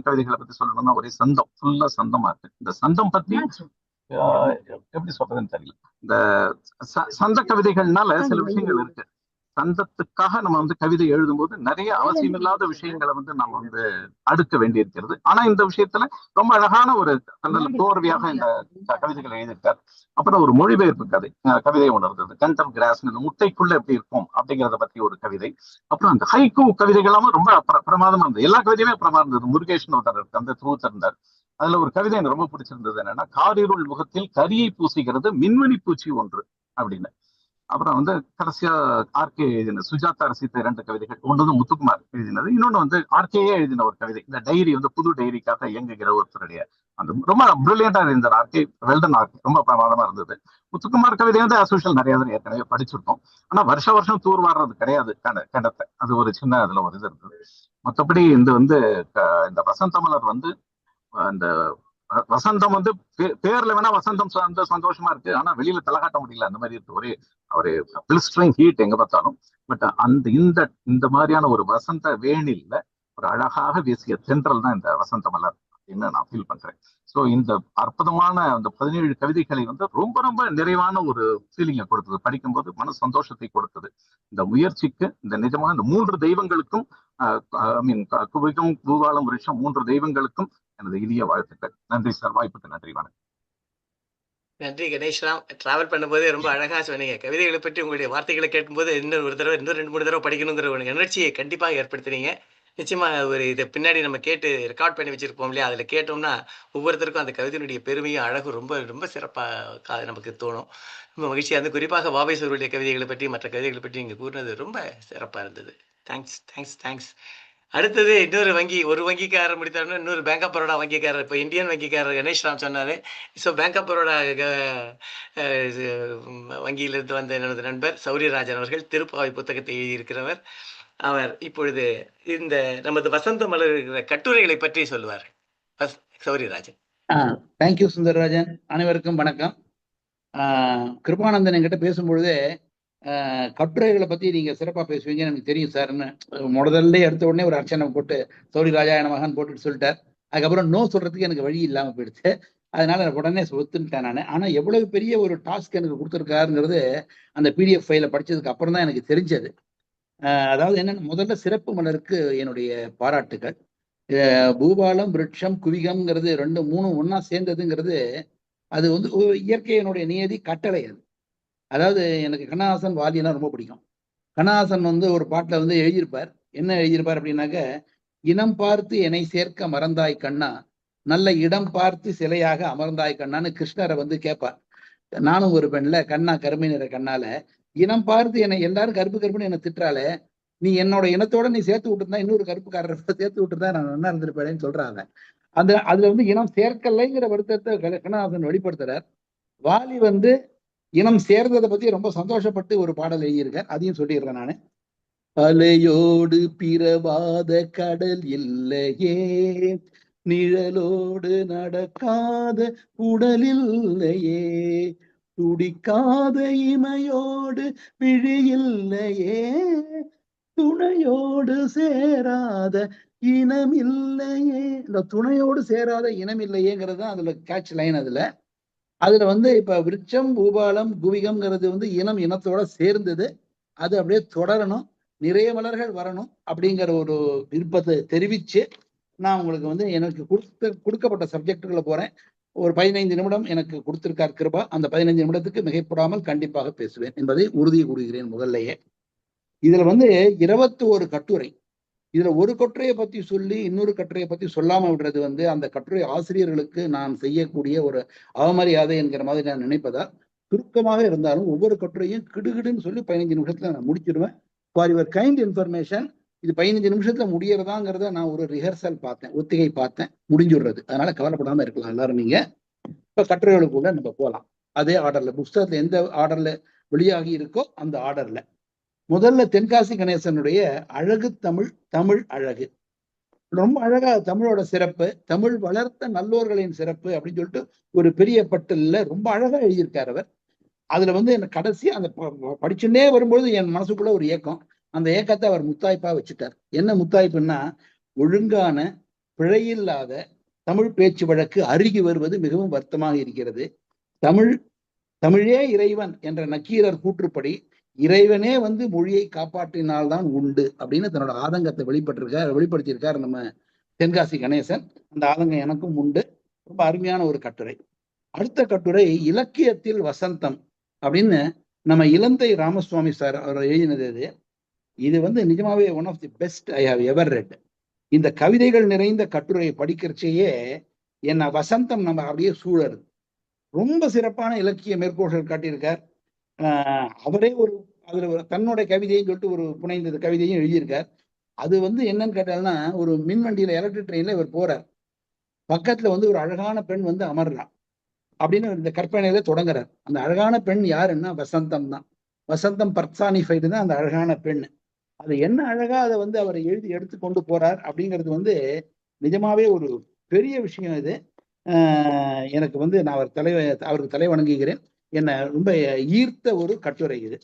கவிதைகளை பத்தி சொல்லணும்னா ஒரே சந்தம், ஃபுல்லா சந்தமா இருக்கு. இந்த சந்தம் பத்தி எப்படி சொல்றதுன்னு தெரியல. இந்த சந்த கவிதைகள்னால சில விஷயங்கள் இருக்கு. சந்தத்துக்காக நம்ம வந்து கவிதை எழுதும் போது நிறைய அவசியமில்லாத விஷயங்களை வந்து நம்ம வந்து அடுக்க வேண்டி இருக்கிறது. ஆனா இந்த விஷயத்துல ரொம்ப அழகான ஒரு நல்ல தோர்வையாக இந்த கவிதைகளை எழுதியிருக்கார். அப்புறம் ஒரு மொழிபெயர்ப்பு கவிதை ஒன்று இருந்தது, கண்டல் கிராஸ், இந்த முட்டைக்குள்ள எப்படி இருக்கும் அப்படிங்கிறத பத்தி ஒரு கவிதை. அப்புறம் அந்த ஹைக்கூ கவிதைகளாம ரொம்ப பிரமாதமா இருந்தது. எல்லா கவிதையுமே பிரமாதம் இருந்தது. முருகேஷன் ஒருத்தர் அந்த த்ரூத் இருந்தார். அதுல ஒரு கவிதை எனக்கு ரொம்ப பிடிச்சிருந்தது, என்னன்னா காரிருள் முகத்தில் கரியை பூசுகிறது மின்மினி பூச்சி ஒன்று அப்படின்னு. அப்புறம் வந்து கடைசியா ஆர்கே எழுதின சுஜாதா ரசித்த 2 கவிதைகள். ஒன்று வந்து முத்துக்குமார் எழுதினது, இன்னொன்னு வந்து ஆர்கேயே எழுதின ஒரு கவிதை. இந்த டைரி வந்து புது டைரிக்காக இயங்குகிற ஒருத்தருடைய அந்த ரொம்ப பிரில்லியண்டா இருந்தார் ஆர்கே, வெல்டன் ஆர்கே, ரொம்ப பிரமாதமா இருந்தது. முத்துக்குமார் கவிதை வந்து அசோஷியல் நிறைய ஏற்கனவே படிச்சிருக்கோம். ஆனா வருஷம் தூர் வாடுறது கிடையாது கிணத்தை. அது ஒரு சின்ன அதுல ஒரு இது இருந்தது. மற்றபடி இந்த வசந்த மலர் வந்து அந்த வசந்தம் வந்து பேர்ல வேணா வசந்தம் சந்தோஷமா இருக்கு, ஆனா வெளியில தலகாட்ட முடியல, அந்த மாதிரி இருக்கு. ஒரு பிளிஸ்டரிங் ஹீட் எங்க பார்த்தாலும். பட் இந்த மாதிரியான ஒரு வசந்த வேணில்ல ஒரு அழகாக வீசிய தென்றல் தான் இந்த வசந்த மலர் அப்படின்னு நான் ஃபீல் பண்றேன். ஸோ இந்த அற்புதமான அந்த 17 கவிதைகளை வந்து ரொம்ப ரொம்ப நிறைவான ஒரு ஃபீலிங்கை கொடுத்தது. படிக்கும்போது மன சந்தோஷத்தை கொடுத்தது. இந்த முயற்சிக்கு, இந்த நிஜமான இந்த 3 தெய்வங்களுக்கும் குவிகம், பூபாலம், விருட்சம் 3 தெய்வங்களுக்கும் எனது இனிய வாழ்த்துக்கள். நன்றி சார், வாய்ப்புக்கு நன்றி, வணக்கம். நன்றி கணேஷ்ராம். டிராவல் பண்ணும்போதே ரொம்ப அழகா சொன்னீங்க. கவிதைகளை பற்றி உங்களுடைய வார்த்தைகளை கேட்கும்போது இன்னும் 2-3 தடவை படிக்கணுங்கிற ஒரு எனர்ஜியை கண்டிப்பாக ஏற்படுத்துறீங்க. நிச்சயமா ஒரு இதை பின்னாடி நம்ம கேட்டு ரெக்கார்ட் பண்ணி வச்சிருப்போம் இல்லையா, அதில் கேட்டோம்னா ஒவ்வொருத்தருக்கும் அந்த கவிதையினுடைய பெருமையும் அழகும் ரொம்ப ரொம்ப சிறப்பாக நமக்கு தோணும். ரொம்ப மகிழ்ச்சியாக இருந்து, குறிப்பாக வாபேஸ்வருடைய கவிதைகளை பற்றி மற்ற கவிதைகளை பற்றி நீங்கள் கூறினது ரொம்ப சிறப்பாக இருந்தது. Thanks thanks thanks. அடுத்தது இன்னொரு ஒரு வங்கிக்காரர் முடித்தாருன்னா இன்னொரு பேங்க் ஆஃப் பரோடா வங்கிக்காரர், இப்போ இந்தியன் வங்கிக்காரர் கணேஷ்ராம் சொன்னார். ஸோ பேங்க் ஆஃப் பரோடா வங்கியிலிருந்து வந்த எனது நண்பர் சௌரியராஜன் அவர்கள் திருப்பாவை புத்தகத்தை எழுதியிருக்கிறவர். அவர் இப்பொழுது இந்த நமது வசந்த மலர் கட்டுரைகளை பற்றி சொல்லுவார். சௌரியராஜன். தேங்க்யூ சுந்தரராஜன். அனைவருக்கும் வணக்கம். கிருபானந்தன் என்கிட்ட பேசும்பொழுதே கட்டுரைகளை பற்றி நீங்கள் சிறப்பாக பேசுவீங்கன்னு எனக்கு தெரியும் சார்ன்னு முதல்ல எடுத்த உடனே ஒரு அர்ச்சனை போட்டு சௌரியராஜா என மகன் போட்டுட்டு சொல்லிட்டார். அதுக்கப்புறம் நோ சொல்கிறதுக்கு எனக்கு வழி இல்லாமல் போயிடுச்சு. அதனால உடனே ஒத்துட்டேன் நான். ஆனால் எவ்வளவு பெரிய ஒரு டாஸ்க் எனக்கு கொடுத்துருக்காருங்கிறது அந்த பிடிஎஃப் ஃபைலை படித்ததுக்கு அப்புறம் தான் எனக்கு தெரிஞ்சது. அதாவது என்னென்ன, முதல்ல சிறப்பு மலருக்கு என்னுடைய பாராட்டுகள். பூபாலம், விருட்சம், குவிகம்ங்கிறது 2, 3 ஒன்றா சேர்ந்ததுங்கிறது அது வந்து இயற்கையினுடைய நியதி, கட்டளை அது. அதாவது எனக்கு கண்ணதாசன், வாலியெல்லாம் ரொம்ப பிடிக்கும். கண்ணதாசன் வந்து ஒரு பாட்டில் வந்து எழுதியிருப்பார். என்ன எழுதியிருப்பார் அப்படின்னாக்க, இனம் பார்த்து என்னை சேர்க்க மறந்தாய் கண்ணா, நல்ல இடம் பார்த்து சிலையாக அமர்ந்தாய் கண்ணான்னு கிருஷ்ணரை வந்து கேட்பார். நானும் ஒரு பெண்ல கண்ணா கருமை நிற கண்ணால இனம் பார்த்து என்னை எல்லாரும் கருப்பு கருப்புன்னு என்னை திட்டுறாளே, நீ என்னோட இனத்தோட நீ சேர்த்து விட்டுருந்தா இன்னொரு கருப்புக்காரரை சேர்த்து விட்டுருந்தா நான் நல்லா இருந்திருப்பேன்னு சொல்றாங்க. அதுல வந்து இனம் சேர்க்கலைங்கிற வருத்தத்தை கண்ணதாசன் வெளிப்படுத்துறார். வாலி வந்து இனம் சேர்ந்ததை பத்தி ரொம்ப சந்தோஷப்பட்டு ஒரு பாடல் எழுதியிருக்கார். அதையும் சொல்லிடுறேன் நானு. அலையோடு பிறவாத கடல் இல்லையே, நிழலோடு நடக்காத உடல் இல்லையே, துடிக்காத இமையோடு விழியில்லையே, துணையோடு சேராத இனம் இல்லையே. இந்த துணையோடு சேராத இனம் இல்லையேங்கிறது தான் அதுல கேட்ச் லைன். அதுல வந்து இப்ப விருட்சம், பூபாலம், குவிகம்ங்கிறது வந்து இனத்தோட சேர்ந்தது. அது அப்படியே தொடரணும், நிறைய மலர்கள் வரணும் அப்படிங்கிற ஒரு விருப்பத்தை தெரிவிச்சு நான் உங்களுக்கு வந்து எனக்கு கொடுக்கப்பட்ட சப்ஜெக்டுகளை போறேன். ஒரு 15 நிமிடம் எனக்கு கொடுத்திருக்கார் கிருபா. அந்த 15 நிமிடத்துக்கு மிகைப்படாமல் கண்டிப்பாக பேசுவேன் என்பதை உறுதி கூறுகிறேன். முதல்லையே இதுல வந்து 21 கட்டுரை. இதுல ஒரு கட்டுரையை பத்தி சொல்லி இன்னொரு கட்டுரையை பத்தி சொல்லாம விடுறது வந்து அந்த கட்டுரை ஆசிரியர்களுக்கு நான் செய்யக்கூடிய ஒரு அவமரியாதை என்கிற மாதிரி நான் நினைப்பதால் சுருக்கமாக இருந்தாலும் ஒவ்வொரு கட்டுரையும் கிடுகிடுன்னு சொல்லி 15 நிமிஷத்துல நான் முடிச்சிடுவேன். ஃபார் யுவர் கைண்ட் இன்ஃபர்மேஷன், இது 15 நிமிஷத்துல முடியறதாங்கிறத நான் ஒரு ரிஹர்சல் பார்த்தேன், ஒத்திகை பார்த்தேன், முடிஞ்சுடுறது. அதனால கவலைப்படாம இருக்கலாம் எல்லாரும். நீங்க இப்ப கட்டுரைகளுக்குள்ள நம்ம போகலாம். அதே ஆர்டர்ல, புஸ்தகத்துல எந்த ஆர்டர்ல வெளியாகி இருக்கோ அந்த ஆர்டர்ல. முதல்ல தென்காசி கணேசனுடைய அழகு தமிழ், தமிழ் அழகு. ரொம்ப அழகா தமிழோட சிறப்பு, தமிழ் வளர்த்த நல்லோர்களின் சிறப்பு அப்படின்னு சொல்லிட்டு ஒரு பெரிய பட்டியல்ல ரொம்ப அழகா எழுதியிருக்காரு அவர். அதுல வந்து எனக்கு கடைசி அந்த படிச்சுட்டே வரும்போது என் மனசுக்குள்ள ஒரு ஏக்கம். அந்த ஏக்கத்தை அவர் முத்தாய்ப்பா வச்சுட்டார். என்ன முத்தாய்ப்புன்னா, ஒழுங்கான பிழையில்லாத தமிழ் பேச்சு வழக்கு அருகி வருவது மிகவும் வருத்தமாக இருக்கிறது. தமிழே இறைவன் என்ற நக்கீரர் கூற்றுப்படி இறைவனே வந்து மொழியை காப்பாற்றினால்தான் உண்டு அப்படின்னு தன்னோட ஆதங்கத்தை வெளிப்படுத்தியிருக்கார் நம்ம தென்காசி கணேசன். அந்த ஆதங்கம் எனக்கும் உண்டு. ரொம்ப அருமையான ஒரு கட்டுரை. அடுத்த கட்டுரை இலக்கியத்தில் வசந்தம் அப்படின்னு நம்ம இலந்தை ராமசுவாமி சார் அவர் எழுதினது. இது வந்து நிஜமாவே one of the best I have ever read. இந்த கவிதைகள் நிறைந்த கட்டுரையை படிக்கிறச்சேயே என்ன வசந்தம் நம்ம அப்படியே சூழறது. ரொம்ப சிறப்பான இலக்கிய மேற்கோள்கள் காட்டியிருக்கார். அவரே அதுல தன்னோட கவிதைன்னு சொல்லிட்டு ஒரு புனைந்த கவிதையும் எழுதியிருக்கார். அது வந்து என்னன்னு கேட்டால்னா, ஒரு மின்வண்டியில எலக்ட்ரிக் ட்ரெயின்ல இவர் போறார். பக்கத்துல வந்து ஒரு அழகான பெண் வந்து அமர்றா அப்படின்னு இந்த கற்பனையில தொடங்குறார். அந்த அழகான பெண் யாருன்னா வசந்தம் தான். வசந்தம் பர்சானிஃபைடு தான் அந்த அழகான பெண். அது என்ன அழகா அதை வந்து அவர் எடுத்து கொண்டு போறார் அப்படிங்கிறது வந்து நிஜமாவே ஒரு பெரிய விஷயம். இது எனக்கு வந்து நான் அவருக்கு தலை வணங்குகிறேன். என்னை ரொம்ப ஈர்த்த ஒரு கட்டுரை இது.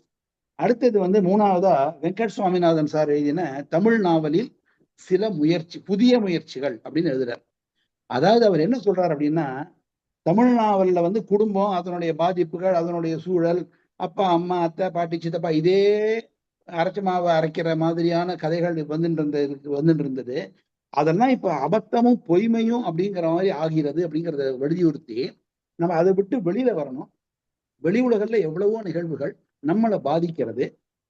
அடுத்தது வந்து மூணாவதா வெங்கட் சுவாமிநாதன் சார் எழுதின தமிழ் நாவலில் சில புதிய முயற்சிகள் அப்படின்னு எழுதுறார். அதாவது அவர் என்ன சொல்றாரு அப்படின்னா, தமிழ் நாவல்ல வந்து குடும்பம், அதனுடைய பாதிப்புகள், அதனுடைய சூழல், அப்பா அம்மா அத்தை பாட்டி சித்தப்பா, இதே அரைச்ச மாவை அரைக்கிற மாதிரியான கதைகள் வந்துட்டு இருந்தது. அதெல்லாம் இப்ப அபத்தமும் பொய்மையும் அப்படிங்கிற மாதிரி ஆகிறது அப்படிங்கிறத வலியுறுத்தி நம்ம அதை விட்டு வெளியில வரணும். வெளி உலகத்துல எவ்வளவோ நிகழ்வுகள் நம்மளை பாதிக்கிறது,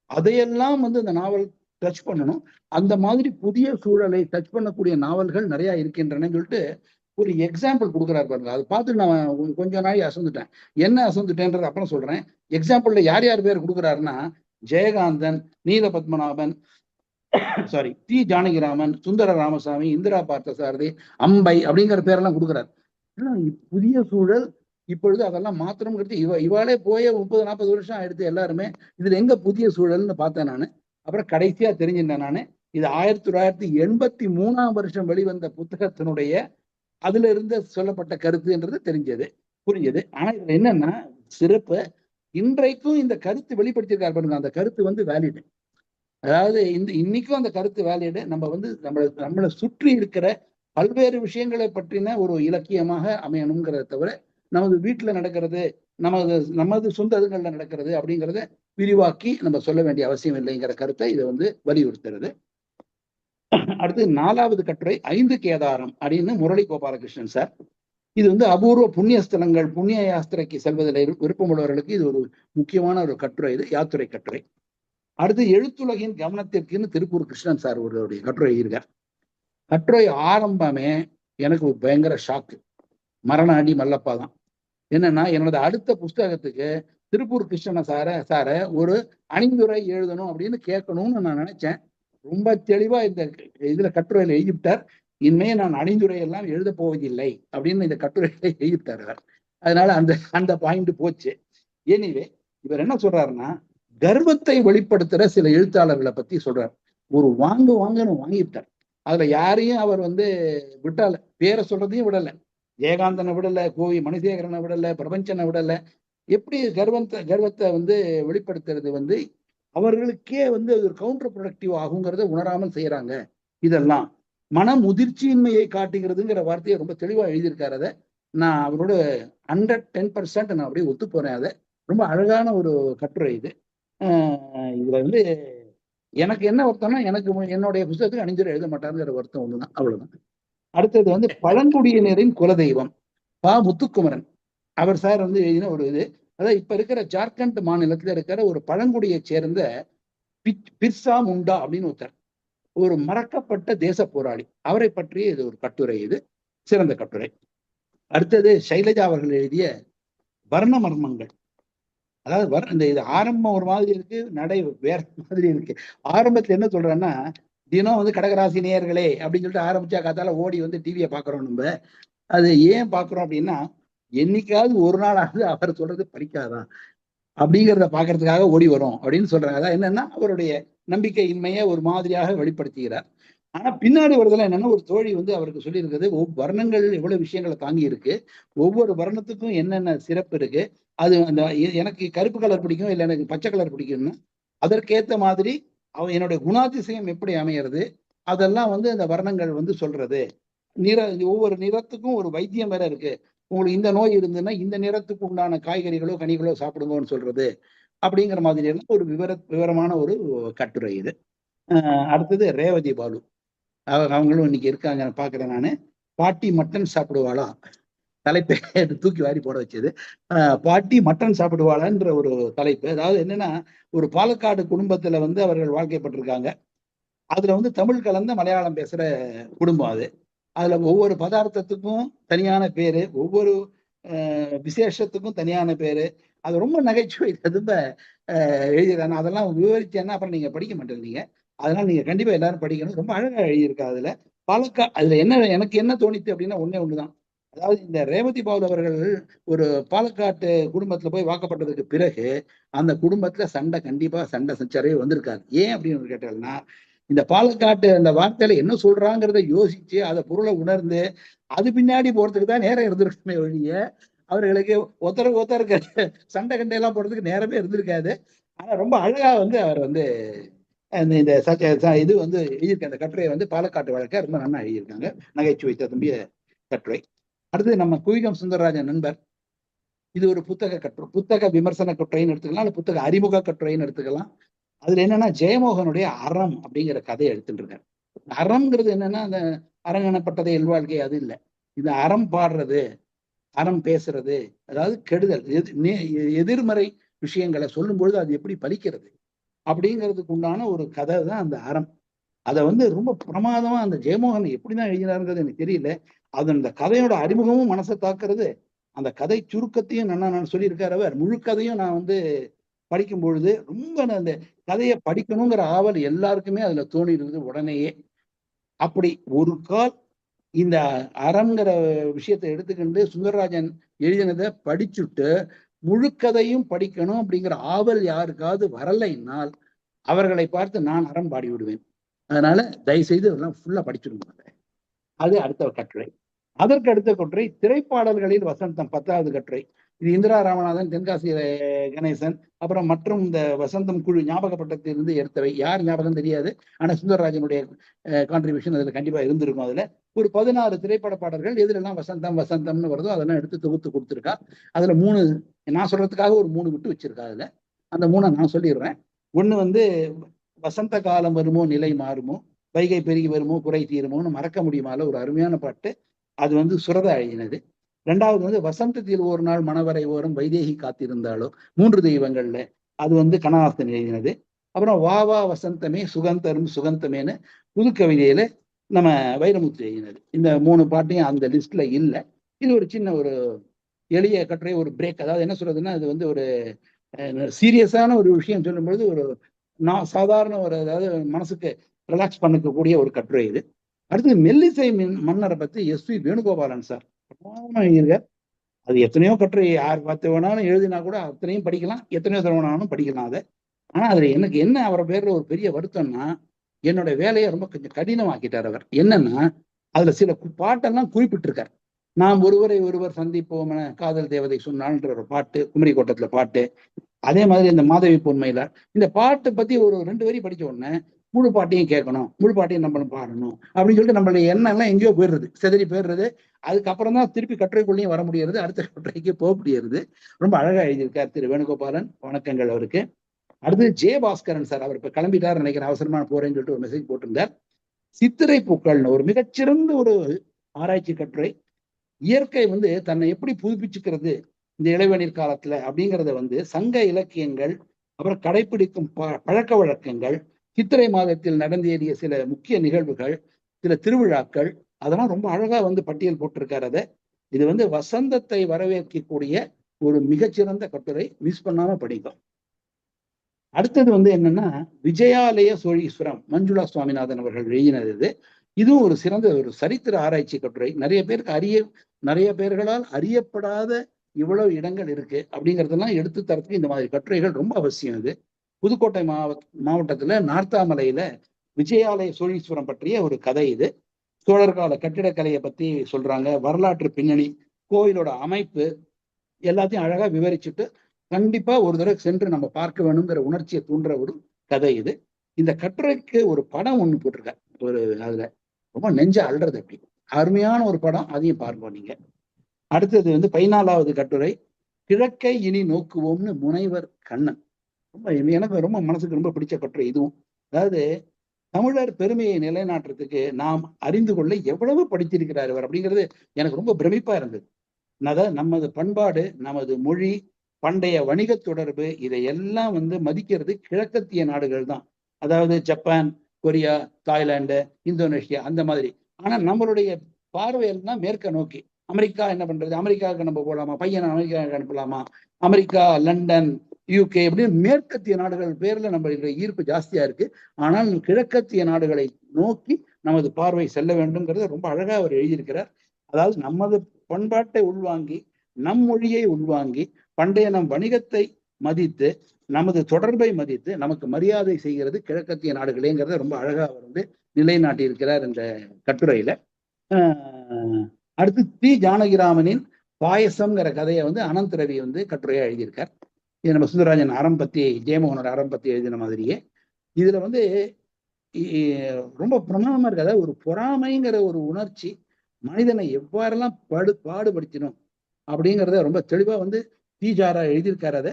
அதையெல்லாம் வந்து இந்த நாவல் டச் பண்ணணும். அந்த மாதிரி புதிய சூழலை டச் பண்ணக்கூடிய நாவல்கள் நிறைய இருக்கின்றனன்னு சொல்லிட்டு ஒரு எக்ஸாம்பிள் கொடுக்குறாரு பாருங்க. அதை பார்த்து நான் கொஞ்ச நாள் அசந்துட்டேன். என்ன அசந்துட்டேன்றது அப்புறம் சொல்றேன். எக்ஸாம்பிள்ல யார் யார் பேர் கொடுக்குறாருன்னா, ஜெயகாந்தன், நீல பத்மநாபன், சாரி டி ஜானகிராமன், சுந்தர ராமசாமி, இந்திரா பார்த்தசாரதி, அம்பை அப்படிங்கிற பேரெல்லாம் கொடுக்குறாரு. புதிய சூழல் இப்பொழுது அதெல்லாம் மாத்திரம்ங்கிறது இவாளே போய 30-40 வருஷம் ஆயிடுத்து எல்லாருமே. இதுல எங்க புதிய சூழல்னு பார்த்தேன் நான். அப்புறம் கடைசியா தெரிஞ்சிருந்தேன் நான், இது 1983ஆம் வருஷம் வெளிவந்த புத்தகத்தினுடைய அதுல இருந்து சொல்லப்பட்ட கருத்துன்றது புரிஞ்சது. ஆனா இதுல என்னன்னா சிறப்பு, இன்றைக்கும் இந்த கருத்து வெளிப்படுத்தியிருக்காரு பாருங்க. அந்த கருத்து வந்து வேலிடு. அதாவது இன்னைக்கும் அந்த கருத்து வேலிடு. நம்ம வந்து நம்மளை சுற்றி இருக்கிற பல்வேறு விஷயங்களை பற்றின ஒரு இலக்கியமாக அமையணுங்கிறத தவிர, நமது வீட்டுல நடக்கிறது, நமது சொந்தங்கள்ல நடக்கிறது அப்படிங்கிறத விரிவாக்கி நம்ம சொல்ல வேண்டிய அவசியம் இல்லைங்கிற கருத்தை இதை வந்து வலியுறுத்துறது. அடுத்து 4வது கட்டுரை 5 கேதாரம் அப்படின்னு முரளி கோபாலகிருஷ்ணன் சார். இது வந்து அபூர்வ புண்ணிய ஸ்தலங்கள், புண்ணிய யாத்திரைக்கு செல்வதில் விருப்பமுள்ளவர்களுக்கு இது ஒரு முக்கியமான ஒரு கட்டுரை. இது யாத்திரை கட்டுரை. அடுத்து எழுத்துலகின் கவனத்திற்குன்னு திருப்பூர் கிருஷ்ணன் சார் ஒரு கட்டுரை இருக்கார். கட்டுரை ஆரம்பமே எனக்கு ஒரு பயங்கர ஷாக்கு. மரண அடி மல்லப்பா தான். என்னன்னா, என்னோட அடுத்த புஸ்தகத்துக்கு திருப்பூர் கிருஷ்ணன் சார ஒரு அணிந்துரை எழுதணும் அப்படின்னு கேட்கணும்னு நான் நினைச்சேன். ரொம்ப தெளிவா இந்த இதுல கட்டுரையில எழுதிவிட்டார். இனிமே நான் அணிந்துரை எல்லாம் எழுத போவதில்லை அப்படின்னு இந்த கட்டுரையில எழுதிவிட்டார். அதனால அந்த பாயிண்ட் போச்சு. எனிவே இவர் என்ன சொல்றாருன்னா, கர்வத்தை வெளிப்படுத்துற சில எழுத்தாளர்களை பத்தி சொல்றாரு. ஒரு வாங்கன்னு வாங்கிவிட்டார். அதுல யாரையும் அவர் வந்து விட்டால, பேரை சொல்றதையும் விடல. ஜெயகாந்தனை விடல, கோவி மணிசேகரனை விடல, பிரபஞ்சனை விடல. எப்படி கர்வத்தை வந்து வெளிப்படுத்துறது வந்து அவர்களுக்கே வந்து ஒரு கவுண்டர் ப்ரொடக்டிவ் ஆகுங்கிறத உணராமல் செய்யறாங்க. இதெல்லாம் மன முதிர்ச்சியின்மையை காட்டுகிறதுங்கிற வார்த்தையை ரொம்ப தெளிவா எழுதியிருக்காரு. அதை நான் அவரோட 110% நான் அப்படியே ஒத்து போறேன். அதை ரொம்ப அழகான ஒரு கட்டுரை இது. இதுல வந்து எனக்கு என்ன வருத்தம்னா, எனக்கு என்னுடைய புத்தகத்துக்கு அணிஞ்சுரை எழுத மாட்டாருங்கிற வருத்தம் ஒண்ணுதான், அவ்வளவுதான். அடுத்தது வந்து பழங்குடியினரின் குலதெய்வம் பா முத்துக்குமரன் அவர் சார் வந்து எழுதின ஒரு இது. அதாவது இப்ப இருக்கிற ஜார்க்கண்ட் மாநிலத்துல இருக்கிற ஒரு பழங்குடியை சேர்ந்த பிர்சா முண்டா அப்படின்னு ஒருத்தர், ஒரு மறக்கப்பட்ட தேச போராளி. அவரை பற்றிய இது ஒரு கட்டுரை. இது சிறந்த கட்டுரை. அடுத்தது சைலஜா அவர்கள் எழுதிய வர்ண மர்மங்கள். அதாவது இந்த இது ஆரம்பம் ஒரு மாதிரி இருக்கு, நடை வேற மாதிரி இருக்கு. ஆரம்பத்துல என்ன சொல்றேன்னா, தினம் வந்து கடகராசி நேயர்களே அப்படின்னு சொல்லிட்டு ஆரம்பிச்சா காத்தால ஓடி வந்து டிவியை பாக்குறோம். நம்ம அது ஏன் பாக்குறோம் அப்படின்னா, என்னைக்காவது ஒரு நாளாவது அவர் சொல்றது படிக்காதான் அப்படிங்கிறத பாக்குறதுக்காக ஓடி வரும் அப்படின்னு சொல்றாங்க. அதான் என்னன்னா, அவருடைய நம்பிக்கையின்மையை ஒரு மாதிரியாக வெளிப்படுத்துகிறார். ஆனா பின்னாடி வருதெல்லாம் என்னன்னா, ஒரு தோழி வந்து அவருக்கு சொல்லியிருக்கிறது, வர்ணங்கள் எவ்வளவு விஷயங்களை தாங்கி இருக்கு, ஒவ்வொரு வர்ணத்துக்கும் என்னென்ன சிறப்பு இருக்கு. அது அந்த எனக்கு கருப்பு கலர் பிடிக்கும், இல்லை எனக்கு பச்சை கலர் பிடிக்கும்னு அதற்கேற்ற மாதிரி என்னுடைய குணாதிசயம் எப்படி அமையிறது, அதெல்லாம் வந்து அந்த வர்ணங்கள் வந்து சொல்றது. ஒவ்வொரு நிறத்துக்கும் ஒரு வைத்தியம் வேற இருக்கு. உங்களுக்கு இந்த நோய் இருந்ததுன்னா இந்த நிறத்துக்கு உண்டான காய்கறிகளோ கனிகளோ சாப்பிடுங்கன்னு சொல்றது. அப்படிங்கிற மாதிரி எல்லாம் ஒரு விவரமான ஒரு கட்டுரை இது. அடுத்தது ரேவதி பாலு அவங்களும் இன்னைக்கு இருக்காங்க, நான் பாக்குறேன் நானு. பாட்டி மட்டன் சாப்பிடுவாளா, தலைப்பை தூக்கி வாரி போட வச்சது. பாட்டி மட்டன் சாப்பிடுவாளான்ற ஒரு தலைப்பு. அதாவது என்னன்னா, ஒரு பாலக்காடு குடும்பத்துல வந்து அவர்கள் வாழ்க்கைப்பட்டிருக்காங்க. அதுல வந்து தமிழ் கலந்த மலையாளம் பேசுற குடும்பம் அது. அதுல ஒவ்வொரு பதார்த்தத்துக்கும் தனியான பேரு, ஒவ்வொரு விசேஷத்துக்கும் தனியான பேரு. அது ரொம்ப நகைச்சுவை ரொம்ப எழுதியிருக்காங்க. அதெல்லாம் விவரிச்சேன்னா அப்புறம் நீங்க படிக்க மாட்டேங்க. அதனால நீங்க கண்டிப்பா எல்லாரும் படிக்கணும். ரொம்ப அழகா எழுதியிருக்கா. அதுல அதுல எனக்கு என்ன தோணித்து அப்படின்னா, ஒண்ணுதான். அதாவது இந்த ரேவதி பாலு அவர்கள் ஒரு பாலக்காட்டு குடும்பத்துல போய் வாக்கப்பட்டதுக்கு பிறகு அந்த குடும்பத்துல கண்டிப்பா சண்டை சச்சரவே வந்திருக்காரு. ஏன் அப்படின்னு கேட்டாங்கன்னா, இந்த பாலக்காட்டு அந்த வார்த்தையில என்ன சொல்றாங்கிறத யோசிச்சு அதை பொருளை உணர்ந்து அது பின்னாடி போறதுக்கு தான் நேரம் இருந்திருக்குமே ஒழிய அவர்களுக்கு ஒருத்தருக்கு சண்டை கண்டையெல்லாம் போடுறதுக்கு நேரமே இருந்திருக்காது. ஆனா ரொம்ப அழகா வந்து அவர் வந்து இந்த இது வந்து எழுதியிருக்க அந்த கட்டுரையை வந்து பாலக்காட்டு வழக்க ரொம்ப நல்லா எழுதியிருக்காங்க. நகைச்சுவை தம்பிய கட்டுரை. அடுத்து நம்ம குவிகம் சுந்தரராஜன் நண்பர், இது ஒரு புத்தக விமர்சன கட்டுரைன்னு எடுத்துக்கலாம், இல்ல புத்தக அறிமுக கட்டுரைன்னு எடுத்துக்கலாம். அதுல என்னன்னா ஜெயமோகனுடைய அறம் அப்படிங்கிற கதையை எடுத்துட்டு இருக்காரு. அறம்ங்கிறது என்னன்னா அந்த அரங்கணப்பட்டதை இல்வாழ்க்கை அது இல்லை. இந்த அறம் பாடுறது, அறம் பேசுறது, அதாவது கெடுதல், எதிர்மறை விஷயங்களை சொல்லும் பொழுது அது எப்படி பலிக்கிறது அப்படிங்கிறதுக்கு உண்டான ஒரு கதை தான் அந்த அறம். அதை வந்து ரொம்ப பிரமாதமா அந்த ஜெயமோகன் எப்படிதான் எழுதினாருங்கிறது எனக்கு தெரியல. அது அந்த கதையோட அறிமுகமும் மனசை தாக்குறது, அந்த கதை சுருக்கத்தையும் நான் சொல்லியிருக்காரு அவர். முழு கதையும் நான் வந்து படிக்கும் பொழுது ரொம்ப அந்த கதையை படிக்கணுங்கிற ஆவல் எல்லாருக்குமே அதுல தோணி இருக்குது உடனேயே. அப்படி ஒரு கால் இந்த அறம்ங்கிற விஷயத்தை எடுத்துக்கிட்டு சுந்தரராஜன் எழுதினதை படிச்சுட்டு முழு கதையும் படிக்கணும் அப்படிங்கிற ஆவல் யாருக்காவது வரலைன்னால் அவர்களை பார்த்து நான் அறம் பாடி விடுவேன். அதனால தயவு செய்து எல்லாம் ஃபுல்லா படிச்சுடுங்க. அது அடுத்த கட்டுரை. அதற்கு அடுத்த கட்டுரை திரைப்பாடல்களில் வசந்தம், 10வது கட்டுரை. இது இந்திரா ராமநாதன், தென்காசி கணேசன், அப்புறம் மற்றும் இந்த வசந்தம் குழு ஞாபகப்பட்டத்திலிருந்து எடுத்தவை. யார் ஞாபகம் தெரியாது, ஆனா சுந்தரராஜனுடைய கான்ட்ரிபியூஷன் அதுல கண்டிப்பா இருந்திருக்கும். அதுல ஒரு 16 திரைப்பட பாடல்கள் எதுலாம் வசந்தம் வசந்தம்னு வருதோ அதெல்லாம் எடுத்து தொகுத்து கொடுத்துருக்கா. அதுல 3 நான் சொல்றதுக்காக ஒரு 3 விட்டு வச்சிருக்கா. அதுல அந்த 3 நான் சொல்லிடுறேன். ஒண்ணு வந்து வசந்த காலம் வருமோ நிலை மாறுமோ, வைகை பெருகி வருமோ குறை தீருமோன்னு மறக்க முடியுமால ஒரு அருமையான பாட்டு. அது வந்து சுரதா எழுதினது. 2வது வந்து வசந்தத்தில் ஒரு நாள் மணவரை ஓரம் வைதேகி காத்திருந்தாலோ, 3 தெய்வங்கள்ல, அது வந்து கண்ணதாசன் எழுதினது. அப்புறம் வா வா வசந்தமே சுகந்தரும் சுகந்தமேன்னு புது கவிதையில நம்ம வைரமுத்து எழுதினது. இந்த 3 பாட்டையும் அந்த லிஸ்ட்ல இல்லை. இது ஒரு சின்ன ஒரு எளிய கட்டுரை, ஒரு பிரேக். அதாவது என்ன சொல்றதுன்னா, அது வந்து ஒரு சீரியஸான ஒரு விஷயம் சொல்லும்பொழுது ஒரு சாதாரண ஒரு, அதாவது மனசுக்கு ரிலாக்ஸ் பண்ணக்கூடிய ஒரு கட்டுரை இது. அடுத்து மெல்லிசை மன்னரை பத்தி எஸ்.வி. வேணுகோபாலன் சார் எழுதியிருக்கார். அது எத்தனையோ கட்டுரை யார் பார்த்து வேணாலும் எழுதினா கூட அத்தனையும் படிக்கலாம், எத்தனையோ தடவை வேணாலும் படிக்கலாம் அதை. ஆனா அதுல எனக்கு என்ன அவரை பேர்ல ஒரு பெரிய வருத்தம்னா, என்னோட வேலையை ரொம்ப கொஞ்சம் கடினமாக்கிட்டார் அவர். என்னன்னா அதுல சில பாட்டெல்லாம் குறிப்பிட்டிருக்கார். நாம் ஒருவரை ஒருவர் சந்திப்போம் என காதல் தேவதை சொன்னான்ற ஒரு பாட்டு, குமரி கோட்டத்துல பாட்டு. அதே மாதிரி இந்த மாதவி பொன்மையில இந்த பாட்டை பத்தி ஒரு 2 வரி படிச்ச உடனே முழு பாட்டையும் கேட்கணும், முழு பாட்டையும் நம்மளும் பாடணும் அப்படின்னு சொல்லிட்டு நம்மளுடைய எண்ணம் எல்லாம் எங்கேயோ போயிடுறது, செதறி போயிடுறது. அதுக்கப்புறம் தான் திருப்பி கட்டுரைக்குள்ளேயும் வர முடியாது, அடுத்த கட்டுரைக்கு போக முடியாது. ரொம்ப அழகா எழுதியிருக்கார் திரு வேணுகோபாலன், வணக்கங்கள் அவருக்கு. அடுத்து ஜெயபாஸ்கரன் சார், அவர் இப்ப கிளம்பிட்டார் நினைக்கிற, அவசரமா போறேன்னு சொல்லிட்டு ஒரு மெசேஜ் போட்டிருந்தார். சித்திரை பூக்கள்னு ஒரு மிகச்சிறந்த ஒரு ஆராய்ச்சி கட்டுரை. இயற்கை வந்து தன்னை எப்படி புதுப்பிச்சுக்கிறது இந்த இளவேநீர் காலத்துல அப்படிங்கிறத வந்து சங்க இலக்கியங்கள், அப்புறம் கடைபிடிக்கும் பழக்க வழக்கங்கள், சித்திரை மாதத்தில் நடந்தேறிய சில முக்கிய நிகழ்வுகள், சில திருவிழாக்கள், அதெல்லாம் ரொம்ப அழகா வந்து பட்டியல் போட்டிருக்காரு. அதை இது வந்து வசந்தத்தை வரவேற்கக்கூடிய ஒரு மிகச்சிறந்த கட்டுரை, மிஸ் பண்ணாம படிக்கும். அடுத்தது வந்து என்னன்னா விஜயாலய சோழீஸ்வரம், மஞ்சுளா சுவாமிநாதன் அவர்கள் எழுதினது. இதுவும் ஒரு சிறந்த ஒரு சரித்திர ஆராய்ச்சி கட்டுரை. நிறைய பேர்களால் அறியப்படாத இவ்வளவு இடங்கள் இருக்கு அப்படிங்கிறதெல்லாம் எடுத்து தரத்துக்கு இந்த மாதிரி கட்டுரைகள் ரொம்ப அவசியம். இது புதுக்கோட்டை மாவட்டத்துல நார்த்தாமலையில விஜயாலய சோழீஸ்வரம் பற்றிய ஒரு கதை. இது சோழர் கால கட்டிடக்கலையை பத்தி சொல்றாங்க, வரலாற்று பின்னணி, கோயிலோட அமைப்பு எல்லாத்தையும் அழகா விவரிச்சுட்டு கண்டிப்பா ஒரு தடவை சென்று நம்ம பார்க்க வேணுங்கிற உணர்ச்சியை தூண்டுற ஒரு கதை இது. இந்த கட்டுரைக்கு ஒரு படம் ஒண்ணு போட்டிருக்க, ஒரு அதுல ரொம்ப நெஞ்ச அல்றது, அப்படி அருமையான ஒரு படம், அதையும் பார்ப்போம் நீங்க. அடுத்தது வந்து 14வது கட்டுரை, கிழக்கை இனி நோக்குவோம்னு முனைவர் கண்ணன். ரொம்ப எனக்கு ரொம்ப மனசுக்கு ரொம்ப பிடிச்ச கட்டுரை இதுவும். அதாவது தமிழர் பெருமையை நிலைநாட்டுறதுக்கு நாம் அறிந்து கொள்ள எவ்வளவு படித்திருக்கிறார் இவர் அப்படிங்கிறது எனக்கு ரொம்ப பிரமிப்பா இருந்தது. அதாவது நமது பண்பாடு, நமது மொழி, பண்டைய வணிக தொடர்பு, இதையெல்லாம் வந்து மதிக்கிறது கிழக்கத்திய நாடுகள் தான். அதாவது ஜப்பான், கொரியா, தாய்லாந்து, இந்தோனேஷியா அந்த மாதிரி. ஆனா நம்மளுடைய பார்வையெல்லாம் மேற்க நோக்கி. அமெரிக்கா என்ன பண்றது, அமெரிக்காவுக்கு நம்ம போகலாமா, பையனை அமெரிக்காவுக்கு அனுப்பலாமா, அமெரிக்கா, லண்டன், யூகே அப்படின்னு மேற்கத்திய நாடுகள் பேர்ல நம்மளுடைய ஈர்ப்பு ஜாஸ்தியா இருக்கு. ஆனால் கிழக்கத்திய நாடுகளை நோக்கி நமது பார்வை செல்ல வேண்டும்ங்கிறத ரொம்ப அழகா அவர் எழுதியிருக்கிறார். அதாவது நமது பண்பாட்டை உள்வாங்கி, நம் மொழியை உள்வாங்கி, பண்டைய நம் வணிகத்தை மதித்து, நமது தொடர்பை மதித்து நமக்கு மரியாதை செய்கிறது கிழக்கத்திய நாடுகளேங்கிறத ரொம்ப அழகா அவர் வந்து நிலைநாட்டி இருக்கிறார் இந்த கட்டுரையில. அடுத்து தி ஜானகிராமனின் பாயசம்ங்கிற கதையை வந்து அனந்த் ரவி வந்து கட்டுரையா எழுதியிருக்கார். இது நம்ம சுந்தரராஜன் அறம் பத்தி, ஜெயமோகனோட அறம் பத்தி எழுதின மாதிரியே இதுல வந்து ரொம்ப பிரமாதமா இருக்கு. அதாவது ஒரு பொறாமைங்கிற ஒரு உணர்ச்சி மனிதனை எவ்வாறெல்லாம் பாடுபடுத்தினோம் அப்படிங்கிறத ரொம்ப தெளிவா வந்து தீஜாரா எழுதியிருக்காரு.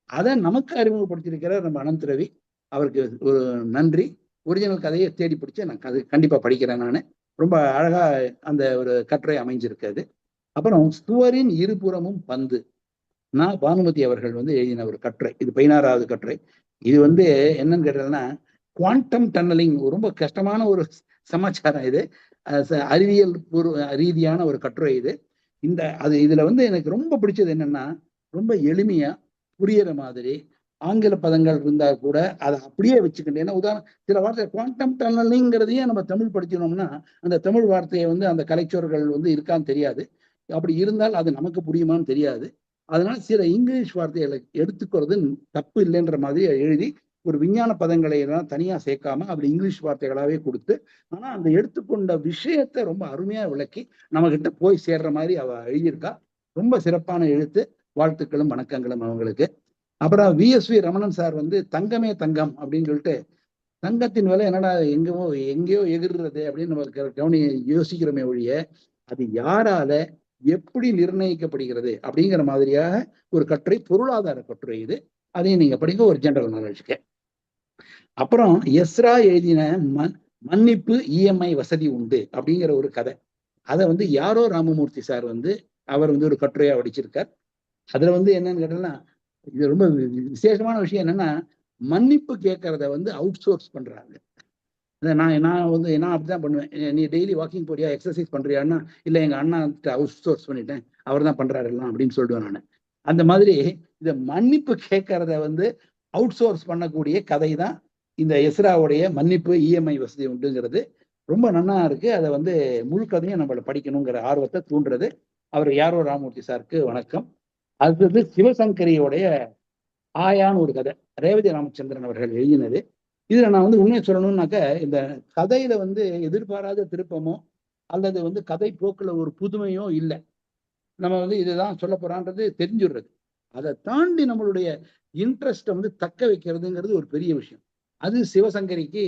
அதை நமக்கு அறிமுகப்படுத்தியிருக்கிறார் நம்ம அனந்த் ரவி. அவருக்கு ஒரு நன்றி. ஒரிஜினல் கதையை தேடி பிடிச்சி நான் கதை கண்டிப்பா படிக்கிறேன். நான் ரொம்ப அழகா அந்த ஒரு கட்டுரை அமைஞ்சிருக்காது. அப்புறம் சுவரின் இருபுறமும் பந்து, நான் பானுமதி அவர்கள் வந்து எழுதின ஒரு கட்டுரை. இது 16வது கட்டுரை. இது வந்து என்னன்னு கேட்டதுன்னா, குவாண்டம் டன்னலிங் ரொம்ப கஷ்டமான ஒரு சமாச்சாரம். இது அறிவியல் ரீதியான ஒரு கட்டுரை. இது இதுல வந்து எனக்கு ரொம்ப பிடிச்சது என்னன்னா, ரொம்ப எளிமையா புரியுற மாதிரி ஆங்கில பதங்கள் இருந்தா கூட அதை அப்படியே வச்சுக்கிட்டு, ஏன்னா உதாரணம் சில வார்த்தை குவாண்டம் டன்னலிங்கிறதையே நம்ம தமிழ் படிக்கணும்னா அந்த தமிழ் வார்த்தையை வந்து அந்த கலைச்சொற்கள் வந்து இருக்கான்னு தெரியாது. அப்படி இருந்தால் அது நமக்கு புரியுமான்னு தெரியாது. அதனால சில இங்கிலீஷ் வார்த்தைகளை எடுத்துக்கிறது தப்பு இல்லைன்ற மாதிரி எழுதி ஒரு விஞ்ஞான பதங்களை எல்லாம் தனியா சேர்க்காம அப்படி இங்கிலீஷ் வார்த்தைகளாவே கொடுத்து, ஆனா அந்த எடுத்துக்கொண்ட விஷயத்தை ரொம்ப அருமையா விளக்கி நம்ம கிட்ட போய் சேர்ற மாதிரி அவ எழுதியிருக்கா. ரொம்ப சிறப்பான எழுத்து. வாழ்த்துக்களும் வணக்கங்களும் அவங்களுக்கு. அப்புறம் VSV ரமணன் சார் வந்து தங்கமே தங்கம் அப்படின்னு சொல்லிட்டு, தங்கத்தின் விலை என்னடா எங்கேயோ எகிர்றது அப்படின்னு நம்ம யோசிக்கிறோமே ஒழிய அது யாரால எப்படி நிர்ணயிக்கப்படுகிறது அப்படிங்கிற மாதிரியாக ஒரு கட்டுரை, பொருளாதார கட்டுரை இது. அதையும் நீங்க படிங்க, ஒரு ஜெனரல் நாலேஜ்க்கு. அப்புறம் எஸ்ரா எழுதின மன்னிப்பு EMI வசதி உண்டு அப்படிங்கிற ஒரு கதை. அதை வந்து யாரோ ராமமூர்த்தி சார் வந்து அவர் வந்து ஒரு கட்டுரையா வடிச்சிருக்கார். அதுல வந்து என்னன்னு கேட்டோம்னா, இது ரொம்ப விசேஷமான விஷயம் என்னன்னா, மன்னிப்பு கேட்கறத வந்து அவுட் சோர்ஸ் பண்றாங்க. நான் அப்படிதான் பண்ணுவேன். நீ டெய்லி வாக்கிங் போறியா, எக்ஸசைஸ் பண்றியான்னா, இல்லை எங்க அண்ணா அவுட் சோர்ஸ் பண்ணிட்டேன், அவர் தான் பண்றாரு எல்லாம் அப்படின்னு சொல்லிடுவேன் நான். அந்த மாதிரி இந்த மன்னிப்பு கேட்கறத வந்து அவுட் சோர்ஸ் பண்ணக்கூடிய கதை தான் இந்த எஸ்ராவுடைய மன்னிப்பு EMI வசதி உண்டுங்கிறது. ரொம்ப நன்னா இருக்கு. அதை வந்து முழு கதையும் நம்மள படிக்கணுங்கிற ஆர்வத்தை தூண்டுறது. அவர் யாரோ ராமமூர்த்தி சாருக்கு வணக்கம். அடுத்தது சிவசங்கரியோடைய ஆயான்னு ஒரு கதை, ரேவதி ராமச்சந்திரன் அவர்கள் எழுதினது. இதுல நான் வந்து உண்மையை சொல்லணும்னாக்க, இந்த கதையில வந்து எதிர்பாராத திருப்பமோ அல்லது வந்து கதை போக்குல ஒரு புதுமையோ இல்லை. நம்ம வந்து இதுதான் சொல்ல போறான்றது தெரிஞ்சுடுறது. அதை தாண்டி நம்மளுடைய இன்ட்ரெஸ்ட்டை வந்து தக்க வைக்கிறதுங்கிறது ஒரு பெரிய விஷயம். அது சிவசங்கரிக்கு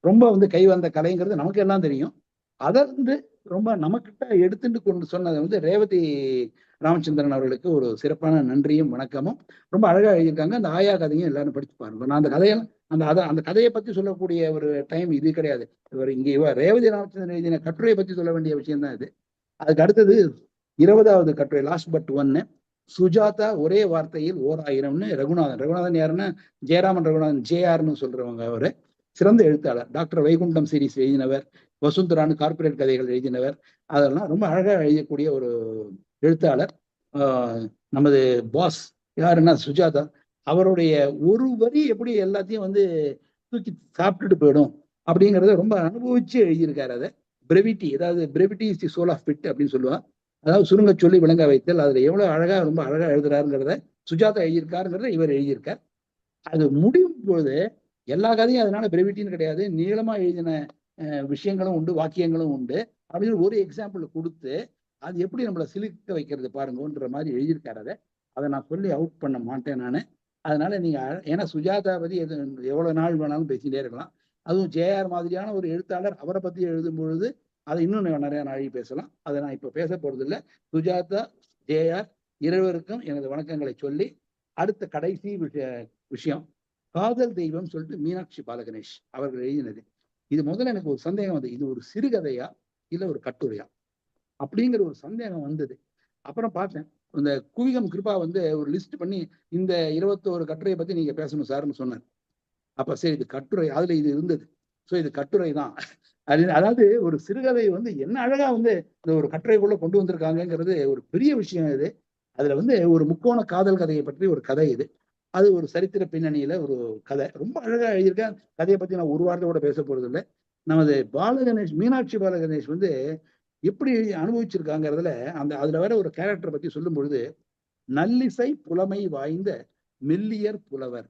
ரொம்ப வந்து கை வந்த கலைங்கிறது நமக்கு எல்லாம் தெரியும். அதை வந்து ரொம்ப நமக்கிட்ட எடுத்துட்டு கொண்டு சொன்னதை வந்து ரேவதி ராமச்சந்திரன் அவர்களுக்கு ஒரு சிறப்பான நன்றியும் வணக்கமும். ரொம்ப அழகா எழுதியிருக்காங்க. அந்த ஆயா கதையும் எல்லாரும் படிச்சு பாருங்க. நான் அந்த கதையெல்லாம் அந்த கதையை பத்தி சொல்லக்கூடிய ஒரு டைம் இது கிடையாது. இவர் ரேவதி ராமச்சந்திரன் எழுதின கட்டுரையை பத்தி சொல்ல வேண்டிய விஷயம் தான் இது. அதுக்கு அடுத்தது 20வது கட்டுரை, லாஸ்ட் பட் ஒன்னு, சுஜாதா ஒரே வார்த்தையில் 1000ன்னு ரகுநாதன் யாருன்னா ஜெயராமன் ரகுநாதன், JRன்னு சொல்றவங்க. அவரு சிறந்த எழுத்தாளர். டாக்டர் வைகுண்டம் சீரிஸ் எழுதினவர், வசுந்தரான்னு கார்பரேட் கதைகள் எழுதினவர். அதெல்லாம் ரொம்ப அழகா எழுதக்கூடிய ஒரு எழுத்தாளர். நமது பாஸ் யாருன்னா சுஜாதா, அவருடைய ஒரு வரி எப்படி எல்லாத்தையும் வந்து தூக்கி சாப்பிட்டுட்டு போயிடும் அப்படிங்கிறத ரொம்ப அனுபவிச்சு எழுதியிருக்காரு. அதை பிரெவிட்டி, அதாவது brevity is the soul of wit அப்படின்னு சொல்லுவாங்க. அதாவது சுருங்க சொல்லி விளங்க வைத்தல். அதுல எவ்வளவு அழகா, ரொம்ப அழகா எழுதுறாருங்கிறத சுஜாதா எழுதியிருக்காருங்கிறத இவர் எழுதியிருக்கார். அது முடியும் பொழுது எல்லா கதையும் அதனால பிரெவிட்டின்னு கிடையாது, நீளமா எழுதின விஷயங்களும் உண்டு, வாக்கியங்களும் உண்டு அப்படின்னு ஒரு எக்ஸாம்பிள் கொடுத்து அது எப்படி நம்மளை சிலிர்க்க வைக்கிறது பாருங்கன்ற மாதிரி எழுதியிருக்காரு. அதை நான் சொல்லி அவுட் பண்ண மாட்டேன் நான். அதனால நீங்க, ஏன்னா சுஜாதா பத்தி எவ்வளவு நாள் வேணாலும் பேசிட்டே இருக்கலாம். அதுவும் JR மாதிரியான ஒரு எழுத்தாளர், அவரை பத்தி எழுதும் பொழுது அதை இன்னும் நிறைய நாளை பேசலாம். அதை நான் இப்ப பேச போறது இல்லை. சுஜாதா, JR இருவருக்கும் எனது வணக்கங்களை சொல்லி, அடுத்த கடைசி விஷயம் காதல் தெய்வம் சொல்லிட்டு மீனாட்சி பாலகணேஷ் அவர்கள் எழுதினது. இது முதல்ல எனக்கு ஒரு சந்தேகம் வந்து, இது ஒரு சிறுகதையா இல்ல ஒரு கட்டுரையா அப்படிங்கிற ஒரு சந்தேகம் வந்தது. அப்புறம் பார்த்தேன், இந்த குவிகம் கிருபா வந்து ஒரு லிஸ்ட் பண்ணி இந்த 21 கட்டுரையை பத்தி நீங்க பேசணும் சார்னு சொன்னார். அப்ப சரி, இது கட்டுரை, அதுல இது இருந்தது, ஸோ இது கட்டுரை தான். அதாவது ஒரு சிறுகதை வந்து என்ன அழகா வந்து இந்த ஒரு கட்டுரைக்குள்ள கொண்டு வந்திருக்காங்கிறது ஒரு பெரிய விஷயம். இது அதுல வந்து ஒரு முக்கோண காதல் கதையை பற்றி ஒரு கதை. இது அது ஒரு சரித்திர பின்னணியில ஒரு கதை, ரொம்ப அழகா எழுதியிருக்கேன். கதையை பத்தி நான் ஒரு வார்த்தை கூட பேச போறது இல்லை. நமது பாலகணேஷ், மீனாட்சி பாலகணேஷ் வந்து எப்படி அனுபவிச்சிருக்காங்கிறதுல அதுல வர ஒரு கேரக்டரை பத்தி சொல்லும் பொழுது, நல்லிசை புலமை வாய்ந்த மெல்லியர் புலவர்.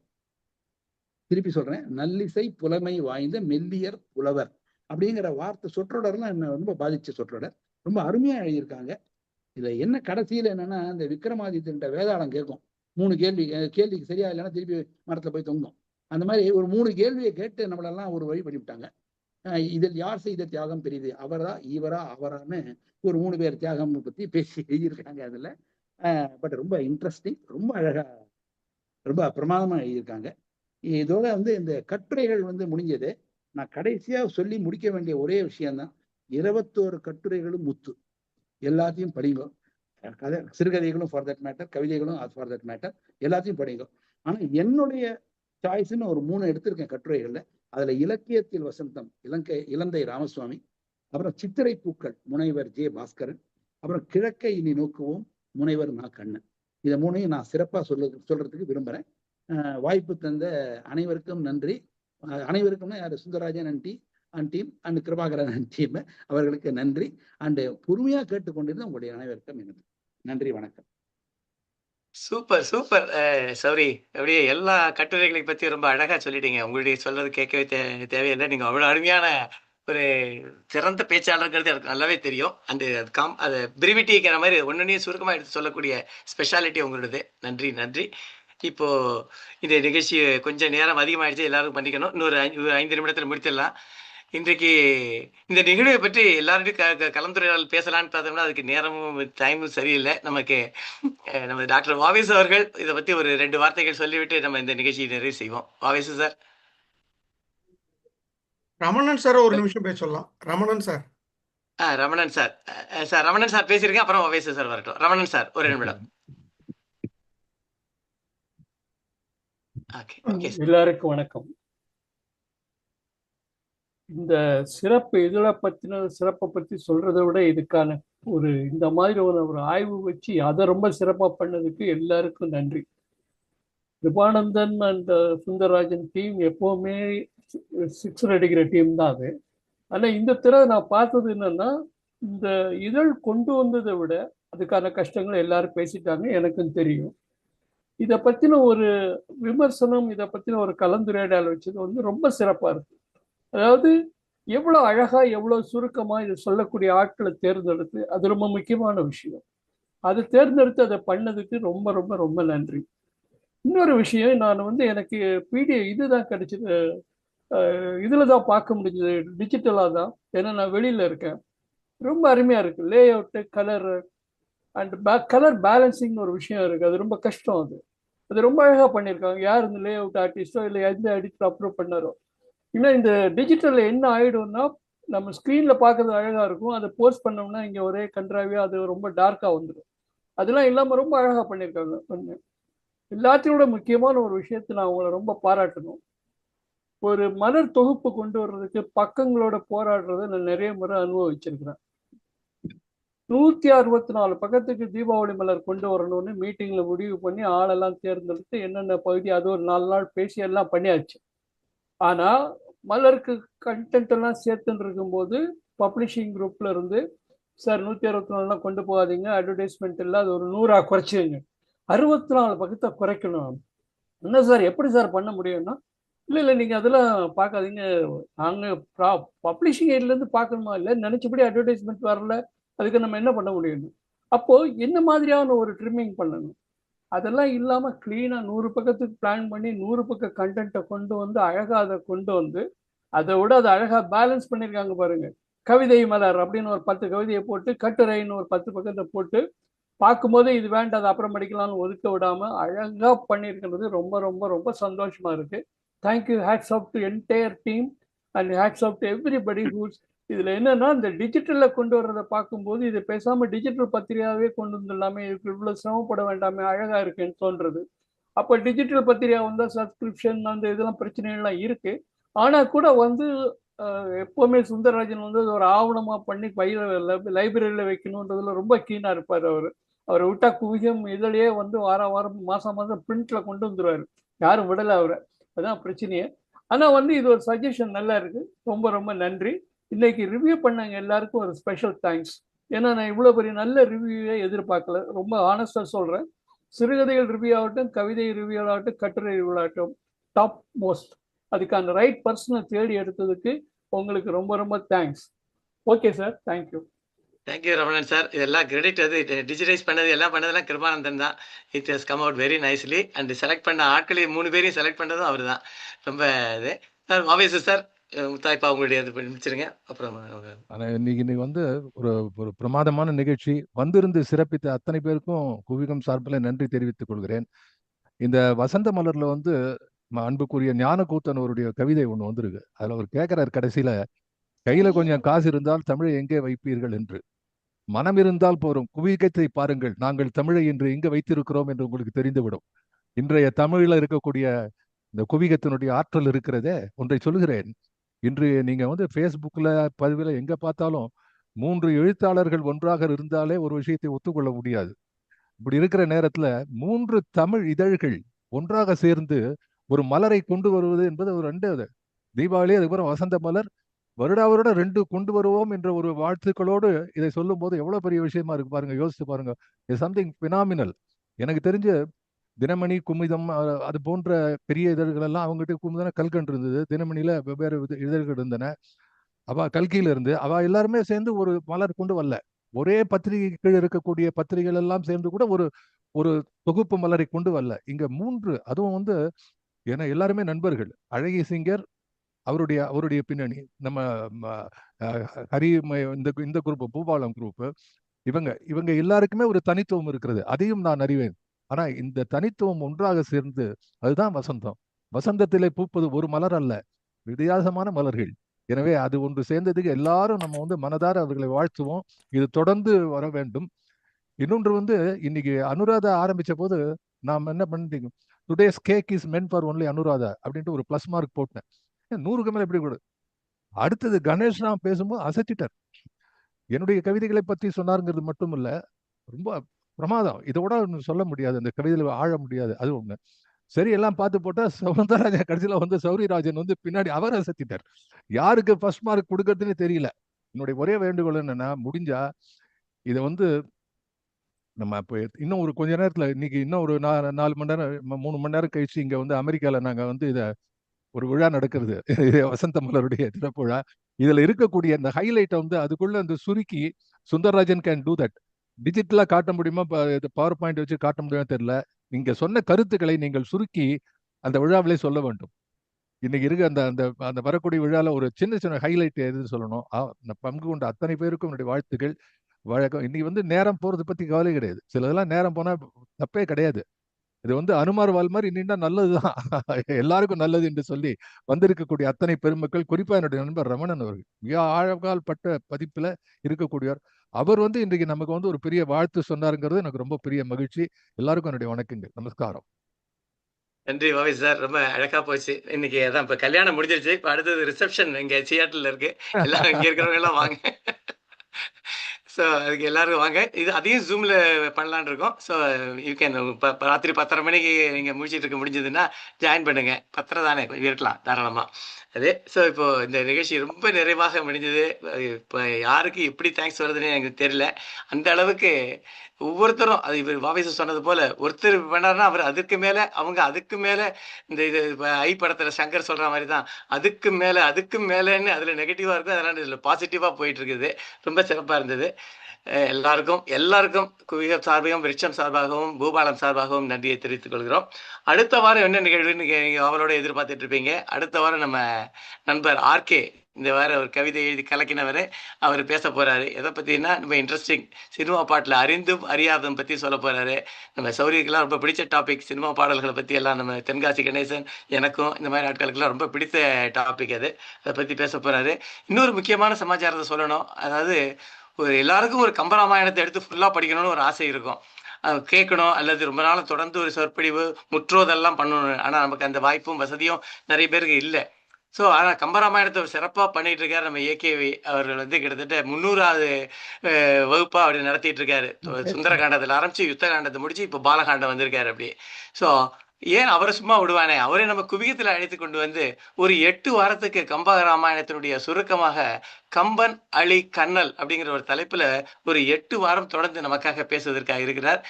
திருப்பி சொல்றேன், நல்லிசை புலமை வாய்ந்த மெல்லியர் புலவர் அப்படிங்கிற வார்த்தை சொற்றொடர்லாம் என்ன ரொம்ப பாதிச்ச சொற்றொடர். ரொம்ப அருமையா எழுதியிருக்காங்க. இதுல என்ன கடைசியில என்னன்னா, இந்த விக்ரமாதித்யன் வேதாளம் கேட்கும் 3 கேள்விக்கு சரியா இல்லைன்னா திருப்பி மரத்துல போய் தொங்கும். அந்த மாதிரி ஒரு 3 கேள்வியை கேட்டு நம்மளெல்லாம் ஒரு வழி பண்ணிவிட்டாங்க. இதில் யார் செய்த தியாகம் பெரியது, அவரா இவரா அவரான்னு ஒரு 3 பேர் தியாகம் பத்தி பேசி எழுதியிருக்காங்க அதுல. பட் ரொம்ப இன்ட்ரெஸ்டிங், ரொம்ப அழகா, ரொம்ப பிரமாதமா எழுதியிருக்காங்க. இதோட வந்து இந்த கட்டுரைகள் வந்து முடிஞ்சது. நான் கடைசியா சொல்லி முடிக்க வேண்டிய ஒரே விஷயம்தான், 21 கட்டுரைகளும் முத்து, எல்லாத்தையும் படிங்க. கதை சிறுகதைகளும் ஃபார் தட் மேட்டர், கவிதைகளும் ஃபார் தட் மேட்டர், எல்லாத்தையும் படிங்க. ஆனா என்னுடைய சாய்ஸ்ன்னு ஒரு 3 எடுத்திருக்கேன் கட்டுரைகள்ல. அதுல இலக்கியத்தில் வசந்தம் இலந்தை ராமசுவாமி, அப்புறம் சித்திரை பூக்கள் முனைவர் ஜே பாஸ்கரன், அப்புறம் கிழக்கை இனி நோக்குவோம் முனைவர் நா கண்ணன். இதை 3ஐயும் நான் சிறப்பா சொல்றதுக்கு விரும்புறேன். வாய்ப்பு தந்த அனைவருக்கும் நன்றி. அனைவருக்கும்னா யாரு, Sundararajan and team and Kirubakaran and team, அவர்களுக்கு நன்றி. அண்ட் பொறுமையா கேட்டுக்கொண்டிருந்த உங்களுடைய அனைவருக்கும் நன்றி, வணக்கம். Super super. சௌரி, அப்படியே எல்லா கட்டுரைகளை பத்தி ரொம்ப அழகா சொல்லிட்டீங்க. உங்களுடைய சொல்றது கேட்கவே தேவையில்லை. நீங்க அவ்வளவு அருமையான ஒரு சிறந்த பேச்சாளர்ங்கிறது எனக்கு நல்லாவே தெரியும். அது பிரிவிட்டிங்கிற மாதிரி ஒன்னொன்னையும் சுருக்கமா எடுத்து சொல்லக்கூடிய ஸ்பெஷாலிட்டி உங்களோடது. நன்றி நன்றி. இப்போ இந்த நிகழ்ச்சி கொஞ்சம் நேரம் அதிகமாயிடுச்சு, எல்லாரும் பண்ணிக்கணும். இன்னொரு 5 நிமிடத்தில் முடித்திடலாம். இன்றைக்கு இந்த நிகழ்வை பற்றி எல்லாருடையும் கலந்துரையாடல் பேசலான்னு பார்த்தோம்னா அதுக்கு நேரமும் டைமும் சரியில்லை நமக்கு. நம்ம டாக்டர் வாவேசு அவர்கள் இதை பற்றி ஒரு 2 வார்த்தைகள் சொல்லிவிட்டு நம்ம இந்த நிகழ்ச்சியை நிறைவு செய்வோம். வாவேசு சார். ரமணன் சார் ஒரு நிமிஷம் பேச சொல்லலாம். Ramanan sir. Ramanan sir. Sir Ramanan sir பேசியிருக்கேன், அப்புறம் வாவேசு சார் வரட்டும். ரமணன் சார் ஒரு நிமிடம். எல்லாருக்கும் வணக்கம். இந்த சிறப்பை பத்தி சொல்றதை விட இதுக்கான இந்த மாதிரி ஒரு ஆய்வு வச்சு அதை ரொம்ப சிறப்பா பண்ணதுக்கு எல்லாருக்கும் நன்றி. கிருபானந்தன் அண்ட் சுந்தரராஜன் டீம் எப்பவுமே 6 அடிக்கிற டீம் தான் அது. ஆனா இந்த தடவை நான் பார்த்தது என்னன்னா, இந்த இதழ் கொண்டு வந்ததை விட அதுக்கான கஷ்டங்கள் எல்லாரும் பேசிட்டாங்க, எனக்கும் தெரியும். இதை பத்தின ஒரு விமர்சனம், இதை பத்தின ஒரு கலந்துரையாடல் வச்சது வந்து ரொம்ப சிறப்பா இருக்கு. அதாவது எவ்வளவு அழகா எவ்வளவு சுருக்கமா இதை சொல்லக்கூடிய ஆட்களை தேர்ந்தெடுத்து, அது ரொம்ப முக்கியமான விஷயம். அதை தேர்ந்தெடுத்து அதை பண்ணதுக்கு ரொம்ப ரொம்ப ரொம்ப நன்றி. இன்னொரு விஷயம், நான் வந்து எனக்கு இதுதான் கிடைச்சது, இதுலதான் பார்க்க முடிஞ்சது, டிஜிட்டலா தான். ஏன்னா நான் வெளியில இருக்கேன். ரொம்ப அருமையா இருக்கு. லே அவுட்டு, கலர் அண்ட் கலர் பேலன்சிங்னு ஒரு விஷயம் இருக்கு, அது ரொம்ப கஷ்டம். அது ரொம்ப அழகா பண்ணியிருக்காங்க. யார் இந்த லே அவுட் ஆர்டிஸ்டோ இல்லை எந்த எடிட்டர் அப்ரூவ் பண்ணாரோ. இன்னும் இந்த டிஜிட்டல்ல என்ன ஆயிடும்னா, நம்ம ஸ்க்ரீன்ல பார்க்கறது அழகா இருக்கும், அதை போஸ்ட் பண்ணோம்னா இங்க ஒரே கன்றாவியா அது ரொம்ப டார்க்கா வந்துடும். அதெல்லாம் இல்லாம ரொம்ப அழகா பண்ணியிருக்காங்க. எல்லாத்தையோட முக்கியமான ஒரு விஷயத்தை நான் அவங்கள ரொம்ப பாராட்டணும். ஒரு மலர் தொகுப்பு கொண்டு வர்றதுக்கு பக்கங்களோட போராடுறதை நான் நிறைய முறை அனுபவிச்சிருக்கிறேன். 164 பக்கத்துக்கு தீபாவளி மலர் கொண்டு வரணும்னு மீட்டிங்ல முடிவு பண்ணி ஆளெல்லாம் தேர்ந்தெடுத்து என்னென்ன பகுதி அது ஒரு 4 நாள் பேசி எல்லாம் பண்ணியாச்சு. ஆனா மலருக்கு கண்டென்ட் எல்லாம் சேர்த்துன்னு இருக்கும்போது பப்ளிஷிங் குரூப்ல இருந்து, சார் 164 கொண்டு போகாதீங்க, அட்வர்டைஸ்மெண்ட் இல்லை, அது ஒரு 100 குறைச்சிங்க, 64 பக்கத்தை குறைக்கணும். என்ன சார் எப்படி சார் பண்ண முடியும்னா, இல்லை நீங்க அதெல்லாம் பார்க்காதீங்க, நாங்கள் பப்ளிஷிங் ஏட்லேருந்து பார்க்கணுமா, இல்லை நினைச்சபடி அட்வர்டைஸ்மெண்ட் வரல, அதுக்கு நம்ம என்ன பண்ண முடியும்? அப்போ என்ன மாதிரியான ஒரு ட்ரிம்மிங் பண்ணணும்? அதெல்லாம் இல்லாம கிளீனா 100 பக்கத்துக்கு பிளான் பண்ணி 100 பக்க கண்டென்ட்டை கொண்டு வந்து அழகா அதை கொண்டு வந்து அதை விட அதை அழகா பேலன்ஸ் பண்ணியிருக்காங்க பாருங்க. கவிதை மலர் அப்படின்னு ஒரு 10 கவிதையை போட்டு, கட்டுரைன்னு ஒரு 10 பக்கத்தை போட்டு, பார்க்கும்போது இது வேண்டாம் அது அப்புறம் படிக்கலாம்னு ஒதுக்க விடாம அழகா பண்ணியிருக்கிறது ரொம்ப ரொம்ப ரொம்ப சந்தோஷமா இருக்கு. Thank you. Hats off to entire team and hats off to everybody who's. இதுல என்னன்னா, இந்த டிஜிட்டல்ல கொண்டு வர்றதை பார்க்கும்போது இது பேசாம டிஜிட்டல் பத்திரிகையாவே கொண்டு வந்துடலாமே, இதுக்கு இவ்வளவு சிரமப்பட வேண்டாமே, அழகா இருக்குன்னு தோன்றது. அப்ப டிஜிட்டல் பத்திரிகை வந்து சப்ஸ்கிரிப்ஷன் அந்த இதெல்லாம் பிரச்சனைகள்லாம் இருக்கு. ஆனா கூட வந்து எப்பவுமே சுந்தரராஜன் வந்து ஒரு ஆவணமா பண்ணி லைப்ரரியில வைக்கணுன்றதுல ரொம்ப கீனா இருப்பார். அவரை விட்டா குவியம் இதுலயே வந்து வாரம் மாசம் பிரிண்ட்ல கொண்டு வந்துருவாரு, யாரும் விடல அவரை, அதான் பிரச்சனையே. ஆனா வந்து இது ஒரு சஜஷன் நல்லா இருக்கு, ரொம்ப ரொம்ப நன்றி. இன்னைக்கு ரிவ்யூ பண்ணாங்க எல்லாருக்கும் ஒரு ஸ்பெஷல் தேங்க்ஸ். ஏன்னா நான் இவ்வளவு பெரிய நல்ல ரிவ்யூவே எதிர்பார்க்கல, ரொம்ப ஆனஸ்டா சொல்றேன். சிறுகதைகள் ரிவ்யூ ஆகட்டும், கவிதை ரிவ்யூ ஆகட்டும், கட்டுரை ரிவ்யூ ஆகட்டும், டாப் மோஸ்ட். அதுக்கான ரைட் பர்சனை தேடி எடுத்ததுக்கு உங்களுக்கு ரொம்ப ரொம்ப thanks. Okay sir, thank you. Thank you Ramanan sir. இதெல்லாம் கிரெடிட், அது டிஜிட்டலைஸ் பண்ணது எல்லாம் பண்ணதெல்லாம் கிருபானந்தன் தான். It has come out very nicely. And select பண்ண ஆட்களையும் 3 பேரையும் செலக்ட் பண்ணதும் அவர் தான். ரொம்ப இது சார். வாவேசு சார் தாய்ப்பா உங்களுடைய இது முடிச்சிருங்க. அப்புறம் ஆனா இன்னைக்கு வந்து ஒரு ஒரு பிரமாதமான நிகழ்ச்சி. வந்திருந்து சிறப்பித்த அத்தனை பேருக்கும் குவிகம் சார்பில் நன்றி தெரிவித்துக் கொள்கிறேன். இந்த வசந்த மலர்ல வந்து அன்புக்குரிய ஞானக்கூத்தன் அவருடைய கவிதை ஒண்ணு வந்திருக்கு. அதுல அவர் கேட்கிறார் கடைசியில, கையில கொஞ்சம் காசு இருந்தால் தமிழை எங்கே வைப்பீர்கள் என்று. மனம் இருந்தால் போரும், குவிகத்தை பாருங்கள், நாங்கள் தமிழை இன்று எங்கே வைத்திருக்கிறோம் என்று உங்களுக்கு தெரிந்துவிடும். இன்றைய தமிழில் இருக்கக்கூடிய இந்த குவிகத்தினுடைய ஆற்றல் இருக்கிறதே. ஒன்றை சொல்கிறேன், இன்று நீங்க வந்து ஃபேஸ்புக்கில் பதிவில் எங்க பார்த்தாலும் 3 எழுத்தாளர்கள் ஒன்றாக இருந்தாலே ஒரு விஷயத்தை ஒத்துக்கொள்ள முடியாது. இப்படி இருக்கிற நேரத்துல 3 தமிழ் இதழ்கள் ஒன்றாக சேர்ந்து ஒரு மலரை கொண்டு வருவது என்பது ஒரு 2 தீபாவளி, அதுக்கப்புறம் வசந்த மலர், வருடா வருடம் 2 கொண்டு வருவோம் என்ற ஒரு வாழ்த்துக்களோடு இதை சொல்லும் போது எவ்வளவு பெரிய விஷயமா இருக்கு பாருங்க. யோசிச்சு பாருங்க. It's something phenomenal. எனக்கு தெரிஞ்ச தினமணி, குமுதம், அது போன்ற பெரிய இதழ்கள் எல்லாம் அவங்ககிட்ட குமுதன கல்கண்டு இருந்தது, தினமணியில வெவ்வேறு இதழ்கள் இருந்தன, அவ கல்கியில இருந்து அவ எல்லாருமே சேர்ந்து ஒரு மலர் கொண்டு வரல. ஒரே பத்திரிகைகள் இருக்கக்கூடிய பத்திரிகைகள் எல்லாம் சேர்ந்து கூட ஒரு ஒரு தொகுப்பு மலரை கொண்டு வரல. இங்க 3, அதுவும் வந்து ஏன்னா எல்லாருமே நண்பர்கள். அழகிய சிங்கர், அவருடைய அவருடைய பின்னணி, நம்ம ஹரி, இந்த இந்த குரூப், பூபாலம் குரூப், இவங்க இவங்க எல்லாருக்குமே ஒரு தனித்துவம் இருக்கிறது. அதையும் நான் அறிவேன். ஆனா இந்த தனித்துவம் ஒன்றாக சேர்ந்து அதுதான் வசந்தம். வசந்தத்திலே பூப்பது ஒரு மலர் அல்ல, வித்தியாசமான மலர்கள். எனவே அது ஒன்று சேர்ந்ததுக்கு எல்லாரும் நம்ம வந்து மனதார அவர்களை வாழ்த்துவோம். இது தொடர்ந்து வர வேண்டும். இன்னொன்று வந்து இன்னைக்கு அனுராதா ஆரம்பிச்ச போது நாம் என்ன பண்ணிட்டீங்க, today's cake is men for only Anuradha அப்படின்ட்டு ஒரு ப்ளஸ் மார்க் போட்டேன். 100க்கு மேல எப்படி கூட. அடுத்தது கணேஷ் ராம் பேசும்போது அசத்திட்டார். என்னுடைய கவிதைகளை பற்றி சொன்னாருங்கிறது மட்டும் இல்ல, ரொம்ப பிரமாதம். இதோட சொல்ல முடியாது, அந்த கவிதையில ஆழ முடியாது. அது ஒண்ணு. சரி, எல்லாம் பார்த்து போட்டா சவுந்தரராஜன் கடைசியில வந்து சௌரிராஜன் வந்து பின்னாடி அவர் அசத்திட்டார். யாருக்கு ஃபர்ஸ்ட் மார்க் கொடுக்கறதுன்னு தெரியல. என்னுடைய ஒரே வேண்டுகோள் என்னன்னா, முடிஞ்சா இதை வந்து நம்ம இப்போ இன்னும் ஒரு கொஞ்ச நேரத்துல, இன்னைக்கு இன்னும் ஒரு 4 மணி நேரம் 3 மணி நேரம் கழிச்சு இங்க வந்து அமெரிக்கால நாங்க வந்து இதை ஒரு விழா நடக்கிறது, வசந்த மலருடைய திறப்பு விழா. இதுல இருக்கக்கூடிய இந்த ஹைலைட்டை வந்து அதுக்குள்ள அந்த சுருக்கி சுந்தரராஜன் கேன் டூ தட். டிஜிட்டலா காட்ட முடியுமா, பவர் பாயிண்ட் வச்சு காட்ட முடியுமா தெரியல. நீங்க சொன்ன கருத்துக்களை நீங்கள் சுருக்கி அந்த விழாவிலே சொல்ல வேண்டும். இன்னைக்கு இருக்க அந்த அந்த அந்த வரக்கூடிய விழாவில் ஒரு சின்ன சின்ன ஹைலைட் எதுன்னு சொல்லணும். பங்கு கொண்ட அத்தனை பேருக்கும் என்னுடைய வாழ்த்துக்கள், வழக்கம். இன்னைக்கு வந்து நேரம் போறது பத்தி கவலை கிடையாது. சிலதெல்லாம் நேரம் போனா தப்பே கிடையாது. இது வந்து அனுமார் வால் மாதிரி நின்றா நல்லதுதான். எல்லாருக்கும் நல்லது என்று சொல்லி வந்திருக்கக்கூடிய அத்தனை பெருமக்கள், குறிப்பா என்னுடைய நண்பர் ரமணன் அவர்கள் மிக ஆழகால் பட்ட பதிப்புல இருக்கக்கூடியவர். அவர் வந்து இன்றைக்கு நமக்கு வந்து ஒரு பெரிய வாழ்த்து சொன்னாருங்கிறது எனக்கு ரொம்ப பெரிய மகிழ்ச்சி. எல்லாருக்கும் என்னுடைய வணக்கங்கள், நமஸ்காரம். நன்றி வாவி சார், ரொம்ப அழகா போச்சு. இன்னைக்கு அதான் இப்ப கல்யாணம் முடிஞ்சிருச்சு. இப்ப அடுத்தது ரிசப்ஷன் இங்க சியாட்டில் இருக்கு. எல்லாம் இங்க இருக்கிறவங்க எல்லாம் வாங்க. ஸோ அதுக்கு எல்லாரும் வாங்க. இது அதையும் ஜூமில் பண்ணலான்னு இருக்கோம். ஸோ யூ கேன் இப்போ ராத்திரி 10:30 மணிக்கு நீங்கள் முடிச்சிட்டு இருக்க முடிஞ்சதுன்னா ஜாயின் பண்ணுங்க. 10:30 தானே, இருக்கலாம் தாராளமாக அது. ஸோ இப்போது இந்த நிகழ்ச்சி ரொம்ப நிறைவாக முடிஞ்சது. இப்போ யாருக்கு எப்படி தேங்க்ஸ் வருதுன்னு எனக்கு தெரியல. அந்த அளவுக்கு ஒவ்வொருத்தரும், அது இவர் வாவேசு சொன்னது போல, ஒருத்தர் பண்ணாருன்னா அவர் அதுக்கு மேலே, அவங்க அதுக்கு மேலே, இந்த இது இப்போ ஐ படத்தில் சங்கர் சொல்கிற மாதிரி தான், அதுக்கு மேலேன்னு அதில் நெகட்டிவாக இருக்கும், அதனால் இதில் பாசிட்டிவாக போயிட்டு இருக்குது. ரொம்ப சிறப்பாக இருந்தது. எல்லாருக்கும் குவிகம் சார்பாகவும், விருட்சம் சார்பாகவும், பூபாலம் சார்பாகவும் நன்றியை தெரிவித்துக் கொள்கிறோம். அடுத்த வாரம் என்ன நிகழ்வுன்னு நீங்கள் அவளோட எதிர்பார்த்துட்டு இருப்பீங்க. அடுத்த வாரம் நம்ம நண்பர் ஆர்கே இந்த வாரம் ஒரு கவிதை எழுதி கலக்கினவர், அவர் பேச போறாரு. எதை பத்தினா, நம்ம இன்ட்ரெஸ்டிங் சினிமா பாட்டில் அறிந்தும் அறியாததும் பத்தி சொல்ல போறாரு. நம்ம சௌரியக்கெல்லாம் ரொம்ப பிடிச்ச டாபிக் சினிமா பாடல்களை பத்தி எல்லாம். நம்ம தென்காசி கணேசன், எனக்கும் இந்த மாதிரி ஆட்களுக்கெல்லாம் ரொம்ப பிடித்த டாபிக் அது. அதை பத்தி பேச போறாரு. இன்னொரு முக்கியமான சமாச்சாரத்தை சொல்லணும். அதாவது எல்லாருக்கும் ஒரு கம்பராமாயணத்தை எடுத்து ஃபுல்லாக படிக்கணும்னு ஒரு ஆசை இருக்கும், கேட்கணும், அல்லது ரொம்ப நாள் தொடர்ந்து ஒரு சொற்பொழிவு முற்றோதெல்லாம் பண்ணணும். ஆனால் நமக்கு அந்த வாய்ப்பும் வசதியும் நிறைய பேருக்கு இல்லை. ஸோ ஆனால் கம்பராமாயணத்தை ஒரு சிறப்பாக பண்ணிட்டு இருக்காரு நம்ம ஏகேவி அவர்கள். வந்து கிட்டத்தட்ட 300வது வகுப்பாக அப்படி நடத்திட்டு இருக்காரு. சுந்தரகாண்டத்தில் ஆரம்பிச்சு யுத்த காண்டத்தை முடிச்சு இப்போ பாலகாண்டம் வந்திருக்காரு அப்படி. ஸோ ஏன் அவரை சும்மா விடுவானே, அவரை நம்ம குவியத்தில் அழைத்து கொண்டு வந்து ஒரு 8 வாரத்துக்கு கம்ப ராமாயணத்தினுடைய சுருக்கமாக கம்பன் அழி கண்ணல் அப்படிங்கிற ஒரு தலைப்புல ஒரு 8 வாரம் தொடர்ந்து நமக்காக பேசுவதற்காக இருக்கிறார்.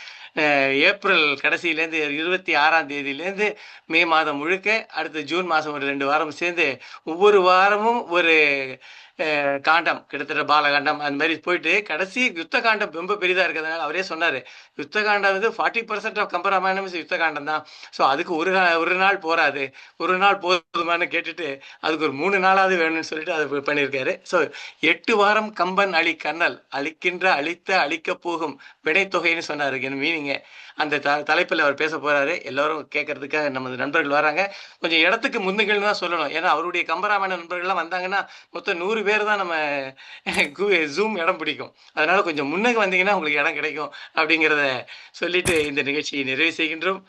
ஏப்ரல் கடைசியிலேருந்து 26ஆம் தேதியிலேருந்து மே மாதம் முழுக்க, அடுத்து ஜூன் மாதம் ஒரு 2 வாரம் சேர்ந்து ஒவ்வொரு வாரமும் ஒரு காண்டம் கிட்டத்தட்ட பாலகாண்டம் அந்த மாதிரி போயிட்டு கடைசி யுத்த காண்டம் ரொம்ப பெரிதாக இருக்கிறதுனால அவரே சொன்னார், யுத்த காண்டம் வந்து 40% ஆஃப் கம்பராமாயணம் யுத்த காண்டம் தான். ஸோ அதுக்கு ஒரு நாள் போராது, ஒரு நாள் போதுமானு கேட்டுட்டு அதுக்கு ஒரு 3 நாளாவது வேணும்னு சொல்லிட்டு அதை பண்ணியிருக்காரு. ஸோ 8 வாரம் கம்பன் அழி கண்ணல் அழிக்கின்ற அழித்த அழிக்க போகும் வினைத்தொகைன்னு சொன்னார். மீனிங்க அந்த தலைப்பில் அவர் பேச போறாரு. எல்லாரும் கேட்கறதுக்காக நமது நண்பர்கள் வராங்க. கொஞ்சம் இடத்துக்கு முன்னுகள் தான் சொல்லணும், ஏன்னா அவருடைய கம்பராமாயண நண்பர்கள்லாம் வந்தாங்கன்னா மொத்தம் 100 பேர் தான் நம்ம ஜூம் இடம் பிடிக்கும். அதனால கொஞ்சம் முன்னுக்கு வந்தீங்கன்னா உங்களுக்கு இடம் கிடைக்கும் அப்படிங்கிறத சொல்லிட்டு இந்த நிகழ்ச்சியை நிறைவு செய்கின்றோம்.